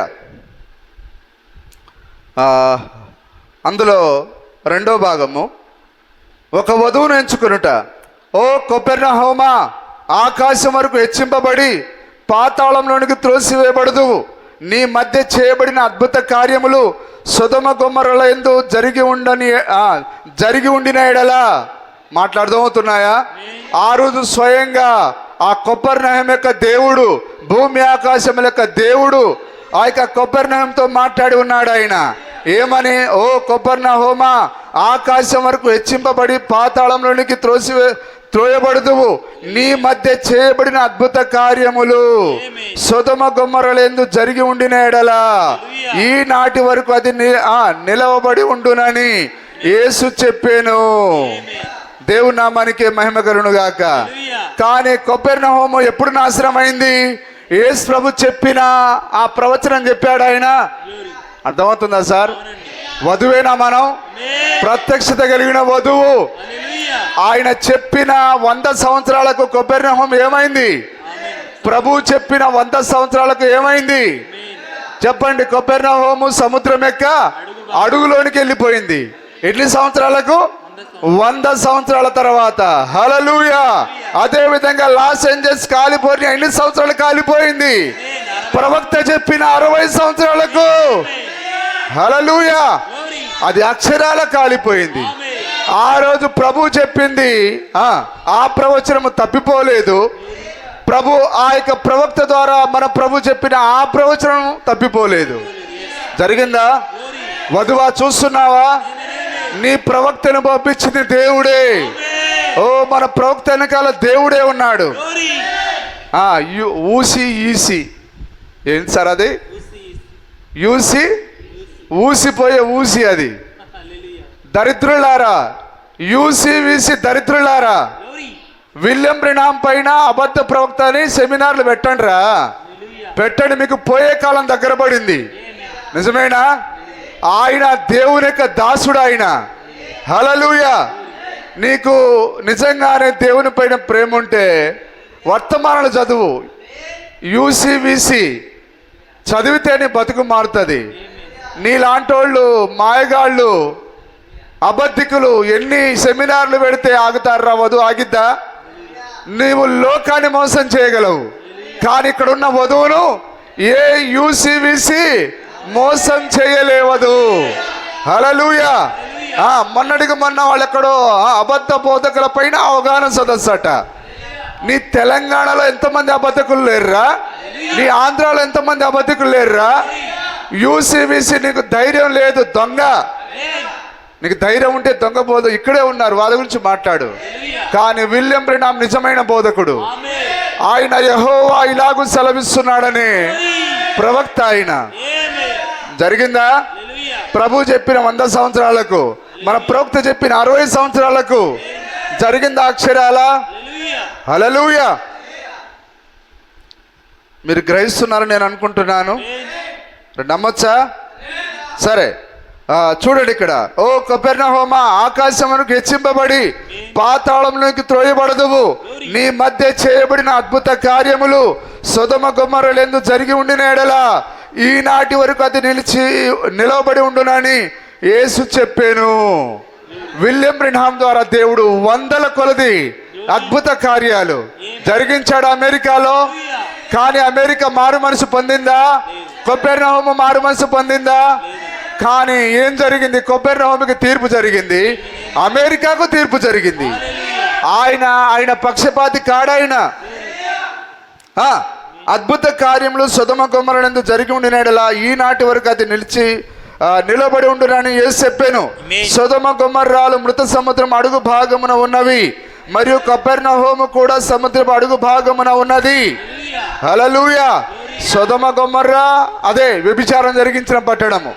అందులో 2వ భాగము. ఒక వధువును ఎంచుకొనుట. ఓ కపెర్నహూమా, ఆకాశం వరకు హెచ్చింపబడి పాతాళంలోనికి త్రోసివేయబడదు. నీ మధ్య చేయబడిన అద్భుత కార్యములు సొదొమ గొమొర్రల యందు జరిగి ఉండిన ఎడలా మాట్లాడదవుతున్నాయా? ఆ రోజు స్వయంగా ఆ కపెర్నహూము యొక్క దేవుడు, భూమి ఆకాశముల యొక్క దేవుడు ఆ యొక్క కపెర్నహూముతో మాట్లాడి ఉన్నాడు. ఆయన ఏమని? ఓ కపెర్నహూమా, ఆకాశం వరకు హెచ్చింపబడి పాతాళంలోనికి త్రోయబడుదువు. నీ మధ్య చేయబడిన అద్భుత కార్యములు సొదొమ గొమొర్రల యందు జరిగి ఉండిన ఎడలా ఈనాటి వరకు అది నిలవబడి ఉండునని యేసు చెప్పాను. దేవుని నామానికి మహిమ కలుగును గాక. కానీ కపెర్నహూము ఎప్పుడు నాశనమైంది? యేసు ప్రభు చెప్పిన ఆ ప్రవచనం చెప్పాడు ఆయన. అర్థమవుతుందా సార్? వధువేనా మనం? ప్రత్యక్షత కలిగిన వధువు. ఆయన చెప్పిన 100 సంవత్సరాలకు కపెర్నహూము ఏమైంది? ప్రభు చెప్పిన 100 సంవత్సరాలకు ఏమైంది చెప్పండి? కపెర్నహూము సముద్రం యొక్క అడుగులోనికి వెళ్ళిపోయింది. ఎన్ని సంవత్సరాలకు? 100 సంవత్సరాల తర్వాత. హల్లెలూయా. అదే విధంగా లాస్ ఏంజల్స్ కాలిఫోర్నియా ఎన్ని సంవత్సరాలు కాలిపోయింది? ప్రవక్త చెప్పిన 60 సంవత్సరాలకు. హల్లెలూయా. అది అక్షరాల కాలిపోయింది. ఆ రోజు ప్రభు చెప్పింది ఆ ప్రవచనము తప్పిపోలేదు. ప్రభు ఆ యొక్క ప్రవక్త ద్వారా మన ప్రభు చెప్పిన ఆ ప్రవచనం తప్పిపోలేదు. జరిగిందా? వధువా చూస్తున్నావా? నీ ప్రవక్తను పంపించింది దేవుడే. ఓ మన ప్రవక్త వెనకాల దేవుడే ఉన్నాడు. ఈసి ఏంటి సార్ అది? ఊసిపోయే ఊసి. అది దరిద్రులారా, యూసీవీసీ దరిద్రులారా, విలియం బ్రెనాం పైన అబద్ధ ప్రవక్త అని సెమినార్లు పెట్టండి రా, పెట్టండి. మీకు పోయే కాలం దగ్గర పడింది. నిజమేనా? ఆయన దేవుని యొక్క దాసుడు. ఆయన హల్లెలూయా. నీకు నిజంగానే దేవుని పైన ప్రేమ ఉంటే వర్తమానాలు చదువు. యూసీవీసీ చదివితే నీ బతుకు మారుతుంది. నీలాంటి వాళ్ళు, మాయగాళ్ళు, అబద్ధికులు ఎన్ని సెమినార్లు పెడితే ఆగుతారా? వధువు ఆగిద్దా? నీవు లోకాన్ని మోసం చేయగలవు, కానీ ఇక్కడ ఉన్న వధువును ఏ యూసీవీసీ మోసం చేయలేవదు. హల్లెలూయా. మొన్నటికి మొన్న వాళ్ళు ఎక్కడో అబద్ధ బోధకుల పైన అవగాహన సదస్సు అట. నీ తెలంగాణలో ఎంతమంది అబద్ధకులు లేరురా? నీ ఆంధ్రాలో ఎంతమంది అబద్ధకులు లేరురా? యూసీవీసీ నీకు ధైర్యం లేదు, దొంగ. నీకు ధైర్యం ఉంటే దొంగ బోధ ఇక్కడే ఉన్నారు, వాళ్ళ గురించి మాట్లాడు. కానీ విలియం బ్రెనాం నిజమైన బోధకుడు. ఆయన యెహోవా ఇలాగూ సెలవిస్తున్నాడని ప్రవక్త. ఆయన జరిగిందా? ప్రభు చెప్పిన 100 సంవత్సరాలకు, మన ప్రవక్త చెప్పిన 60 సంవత్సరాలకు జరిగిందా అక్షరాల? హల్లెలూయా. మీరు గ్రహిస్తున్నారని నేను అనుకుంటున్నాను. నమ్మొచ్చా? సరే, చూడండి ఇక్కడ. ఓ కపెర్నహూమా, ఆకాశమునకు హెచ్చింపబడి పాతాళంలోకి త్రోయబడదువు. నీ మధ్య చేయబడిన అద్భుత కార్యములు సొదొమ గొమొర్రాలందు జరిగి ఉండిన ఎడల ఈనాటి వరకు అది నిలవబడి ఉండునని యేసు చెప్పాను. విలియం బ్రెన్హామ్ ద్వారా దేవుడు 100ల కొలది అద్భుత కార్యాలు జరిగించాడు అమెరికాలో. కానీ అమెరికా మారు మనసు పొందిందా? కపెర్నహూము మారు మనసు పొందిందా? కానీ ఏం జరిగింది? కపెర్నహూముకి తీర్పు జరిగింది, అమెరికాకు తీర్పు జరిగింది. ఆయన పక్షపాతి కాడాయన. అద్భుత కార్యములు సొదొమ గొమొర్రాలందు జరిగి ఉండినలా ఈనాటి వరకు అది నిలబడి ఉండునని యేసు చెప్పాను. సొదొమ గొమొర్రాలు మృత సముద్రం అడుగు భాగమున ఉన్నవి, మరియు కపెర్నహూము కూడా సముద్రపు అడుగు భాగమున ఉన్నది. హల్లెలూయా. సొదొమ గొమొర్రా అదే వ్యభిచారం జరిగించిన పట్టణము.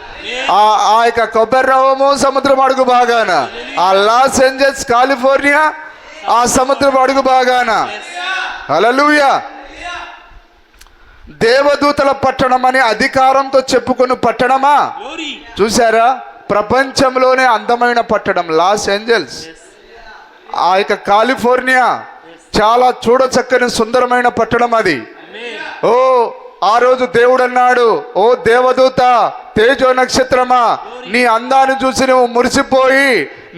ఆ యొక్క కపెర్నహూము సముద్రం అడుగు భాగాన, ఆ లాస్ ఏంజల్స్ కాలిఫోర్నియా ఆ సముద్రపు అడుగు భాగాన. హల్లెలూయా. దేవదూతల పట్టణం అని అధికారంతో చెప్పుకుని పట్టణమా? చూసారా? ప్రపంచంలోనే అందమైన పట్టణం లాస్ ఏంజల్స్. ఆ యొక్క కాలిఫోర్నియా చాలా చూడచక్కని సుందరమైన పట్టణం అది. ఓ ఆ రోజు దేవుడు అన్నాడు, ఓ దేవదూత, తేజో నక్షత్రమా, నీ అందాన్ని చూసి నువ్వు మురిసిపోయి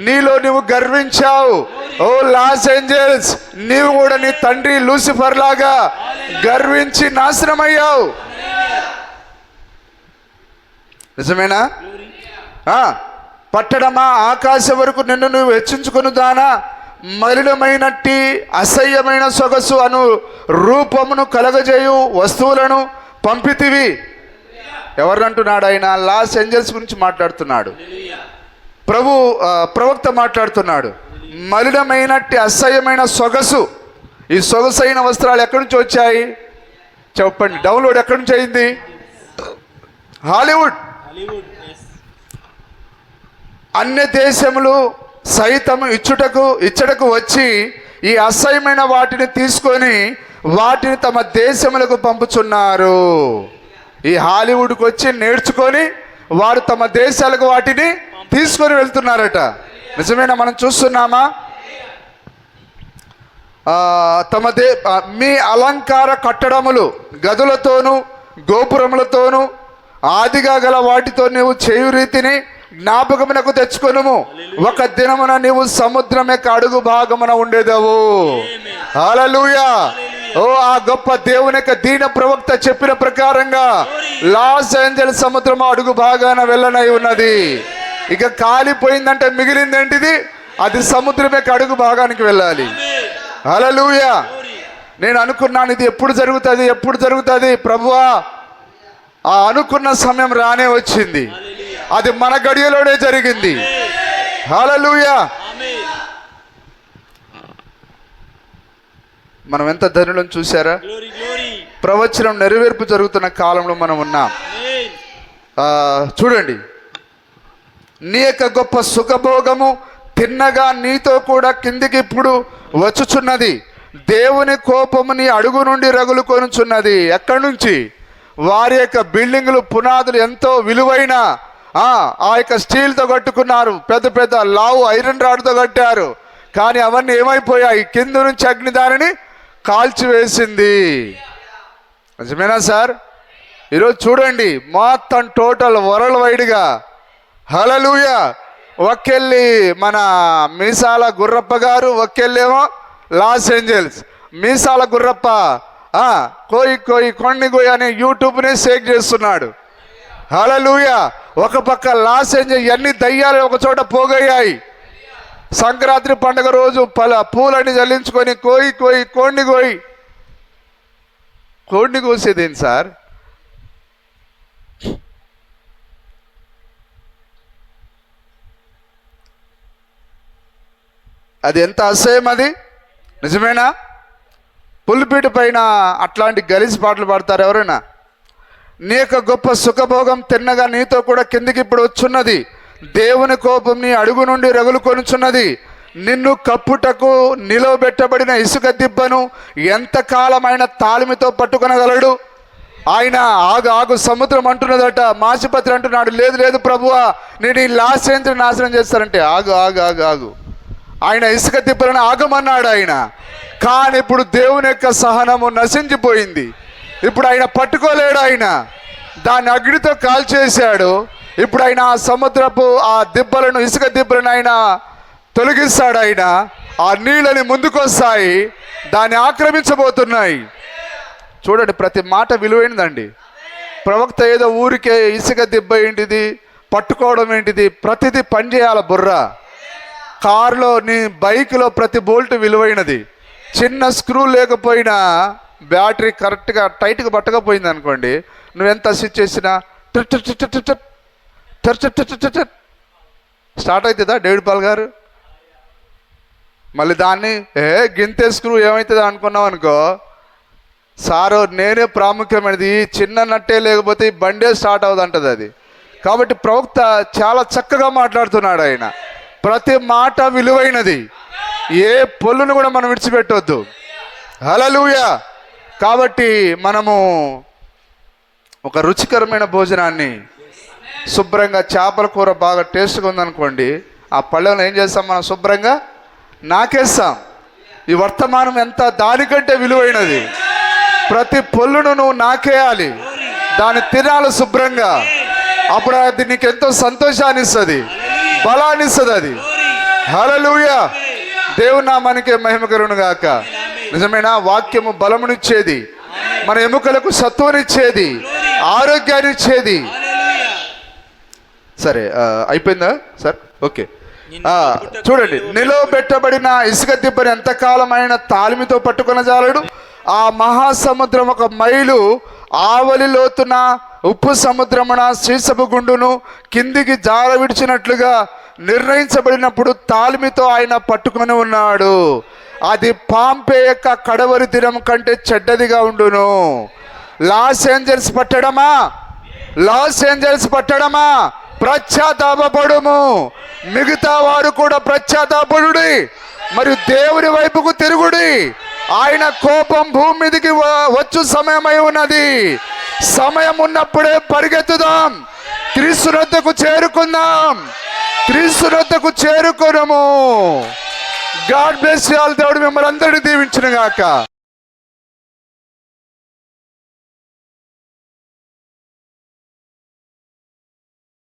నీలో నువ్వు గర్వించావు. ఓ లాస్ ఏంజల్స్, నీవు కూడా నీ తండ్రి లూసిఫర్ లాగా గర్వించి నాశనమయ్యావు. నిజమేనా? పట్టణమా, ఆకాశం వరకు నిన్ను నువ్వు హెచ్చించుకుని దానా, మలినమైనట్టి అసహ్యమైన సొగసు అను రూపమును కలగజేయు వస్తువులను పంపితివి. ఎవరినంటున్నాడు ఆయన? లాస్ ఏంజల్స్ గురించి మాట్లాడుతున్నాడు. ప్రవక్త మాట్లాడుతున్నాడు. మలినమైనట్టి అసహ్యమైన సొగసు. ఈ సొగసైన వస్త్రాలు ఎక్కడి నుంచి వచ్చాయి చెప్పండి? డౌన్లోడ్ ఎక్కడి నుంచి అయింది? హాలీవుడ్. అన్య దేశములు సైతం ఇచ్చటకు వచ్చి ఈ అసహ్యమైన వాటిని తీసుకొని వాటిని తమ దేశములకు పంపుచున్నారు. ఈ హాలీవుడ్కి వచ్చి నేర్చుకొని వారు తమ దేశాలకు వాటిని తీసుకొని వెళ్తున్నారట. నిజమేనా? మనం చూస్తున్నామా? మీ అలంకార కట్టడములు గదులతోనూ గోపురములతోనూ ఆదిగా గల వాటితో నీవు చేయు రీతిని జ్ఞాపకమునకు తెచ్చుకొనుము. ఒక దినమున నీవు సముద్రం యొక్క అడుగు భాగమున ఉండేదవు. హల్లెలూయా. ఓ ఆ గొప్ప దేవుని యొక్క దీన ప్రవక్త చెప్పిన ప్రకారంగా లాస్ ఏంజల్స్ సముద్రం అడుగు భాగాన వెళ్ళనై ఉన్నది. ఇక కాలిపోయిందంటే మిగిలింది ఏంటిది? అది సముద్రం యొక్క అడుగు భాగానికి వెళ్ళాలి. హల్లెలూయా. నేను అనుకున్నాను ఇది ఎప్పుడు జరుగుతుంది ప్రభువా? ఆ అనుకున్న సమయం రానే వచ్చింది. అది మన గడియలోనే జరిగింది. హల్లెలూయా. మనం ఎంత ధనులను చూసారా? ప్రవచనం నెరవేర్పు జరుగుతున్న కాలంలో మనం ఉన్నాం. చూడండి, నీ యొక్క గొప్ప సుఖభోగము తిన్నగా నీతో కూడా కిందికి ఇప్పుడు వచ్చుచున్నది. దేవుని కోపము నీ అడుగు నుండి రగులు కొనుచున్నది. ఎక్కడి నుంచి? వారి యొక్క బిల్డింగులు పునాదులు ఎంతో విలువైన ఆ యొక్క స్టీల్తో కట్టుకున్నారు, పెద్ద పెద్ద లావు ఐరన్ రాడ్తో కట్టారు. కానీ అవన్నీ ఏమైపోయాయి? కింద నుంచి అగ్ని దానిని కాల్చివేసింది. నిజమేనా సార్? ఈరోజు చూడండి, మొత్తం టోటల్ వరల్డ్ వైడ్గా హల్లెలూయా. ఒక్కెళ్ళి మన మీసాల గుర్రప్ప గారు, ఒక్కెళ్ళేమో లాస్ ఏంజల్స్. మీసాల గుర్రప్ప కోయి కోయి కొన్ని కోయి అనే యూట్యూబ్ని షేక్ చేస్తున్నాడు. హల్లెలూయా. ఒక పక్క లాస్ ఏంజల్స్ ఎన్ని దయ్యాలు ఒక చోట పోగయ్యాయి. సంక్రాంతి పండుగ రోజు పూలని జల్లించుకొని కోయి కోయి కోడిని కోయి. కోడిని కోసేదేంటి సార్? అది ఎంత అసహ్యం అది. నిజమేనా? పులిపీట పైన అట్లాంటి గలీజ్ పాటలు పాడతారు ఎవరైనా? నీ యొక్క గొప్ప సుఖభోగం తిన్నగా నీతో కూడా కిందికి ఇప్పుడు వచ్చున్నది. దేవుని కోపం నీ అడుగు నుండి రగులు కొనుచున్నది. నిన్ను కప్పుటకు నిలవబెట్టబడిన ఇసుక దిబ్బను ఎంతకాలమైన తాళిమితో పట్టుకొనగలడు? ఆయన ఆగు ఆగు సముద్రం అంటున్నదట. మాసిపత్రి అంటున్నాడు, లేదు లేదు ప్రభువా, నేను ఈ లాస్ ఏంజల్స్ నాశనం చేస్తానంటే ఆగు ఆగు ఆగు ఆగు. ఆయన ఇసుక దిబ్బలను ఆగమన్నాడు ఆయన. కానీ ఇప్పుడు దేవుని యొక్క సహనము నశించిపోయింది. ఇప్పుడు ఆయన పట్టుకోలేడు. ఆయన దాన్ని అగ్నితో కాల్చేశాడు. ఇప్పుడు ఆయన ఆ సముద్రపు ఆ దిబ్బలను, ఇసుక దిబ్బలను ఆయన తొలగిస్తాడు. ఆయన ఆ నీళ్ళని ముందుకొస్తాయి, దాన్ని ఆక్రమించబోతున్నాయి. చూడండి, ప్రతి మాట విలువైనదండి. ప్రవక్త ఏదో ఊరికే ఇసుక దిబ్బ ఏంటిది, పట్టుకోవడం ఏంటిది, ప్రతిదీ పనిచేయాల బుర్ర. కారులో నీ బైక్లో ప్రతి బోల్ట్ విలువైనది. చిన్న స్క్రూ లేకపోయినా బ్యాటరీ కరెక్ట్గా టైట్గా పట్టకపోయింది అనుకోండి, నువ్వెంత స్విచ్ చేసినా స్టార్ట్ అవుతుందా డేవిడ్ పాల్ గారు? మళ్ళీ దాన్ని గింతే స్క్రూ ఏమవుతుందో అనుకున్నావు అనుకో, సారు నేనే ప్రాముఖ్యమైనది, చిన్న నట్టే లేకపోతే ఈ బండే స్టార్ట్ అవుదంటది అది. కాబట్టి ప్రవక్త చాలా చక్కగా మాట్లాడుతున్నాడు. ఆయన ప్రతి మాట విలువైనది. ఏ పొల్లును కూడా మనం విడిచిపెట్టొద్దు. హల్లెలూయా. కాబట్టి మనము ఒక రుచికరమైన భోజనాన్ని శుభ్రంగా, చేపల కూర బాగా టేస్ట్గా ఉందనుకోండి, ఆ పళ్ళెంలో ఏం చేస్తాం? మనం శుభ్రంగా నాకేస్తాం. ఈ వర్తమానం ఎంత దానికంటే విలువైనది. ప్రతి పొల్లును నువ్వు నాకేయాలి, దాన్ని తినాలి శుభ్రంగా. అప్పుడు అది నీకు ఎంతో సంతోషాన్ని ఇస్తుంది, బలాన్ని ఇస్తుంది అది. హల్లెలూయా. దేవుని నామానికే మహిమ కలుగును గాక. నిజమైన వాక్యము బలమునిచ్చేది, మన ఎముకలకు సత్వనిచ్చేది, ఆరోగ్యాన్ని ఇచ్చేది. సరే, అయిపోయిందా సార్? ఓకే. చూడండి, నిలవబెట్టబడిన ఇసుక దిబ్బని ఎంతకాలమైన తాలిమితో పట్టుకున్న జాలడు. ఆ మహాసముద్రం 1 మైలు ఆవలి లోతున ఉప్పు సముద్రమున సీసపు గుండును కిందికి జార విడిచినట్లుగా నిర్ణయించబడినప్పుడు తాలిమితో ఆయన పట్టుకొని ఉన్నాడు. అది పాంపే యొక్క కడవరి దినం కంటే చెడ్డదిగా ఉండును. లాస్ ఏంజల్స్ పట్టడమా, లాస్ ఏంజల్స్ పట్టడమా, ప్రత్యాతాపడుము. మిగతా వారు కూడా ప్రత్యాతాపడుడి, మరియు దేవుని వైపుకు తిరుగుడి. ఆయన కోపం భూమి మీదకి వచ్చు సమయమై ఉన్నది. సమయం ఉన్నప్పుడే పరిగెత్తుదాం, క్రీస్తునొద్దకు చేరుకుందాం, క్రీస్తునొద్దకు చేరుకునము. God bless you all. దేవుడు మిమ్మల్ని అందరినీ దీవించును గాక.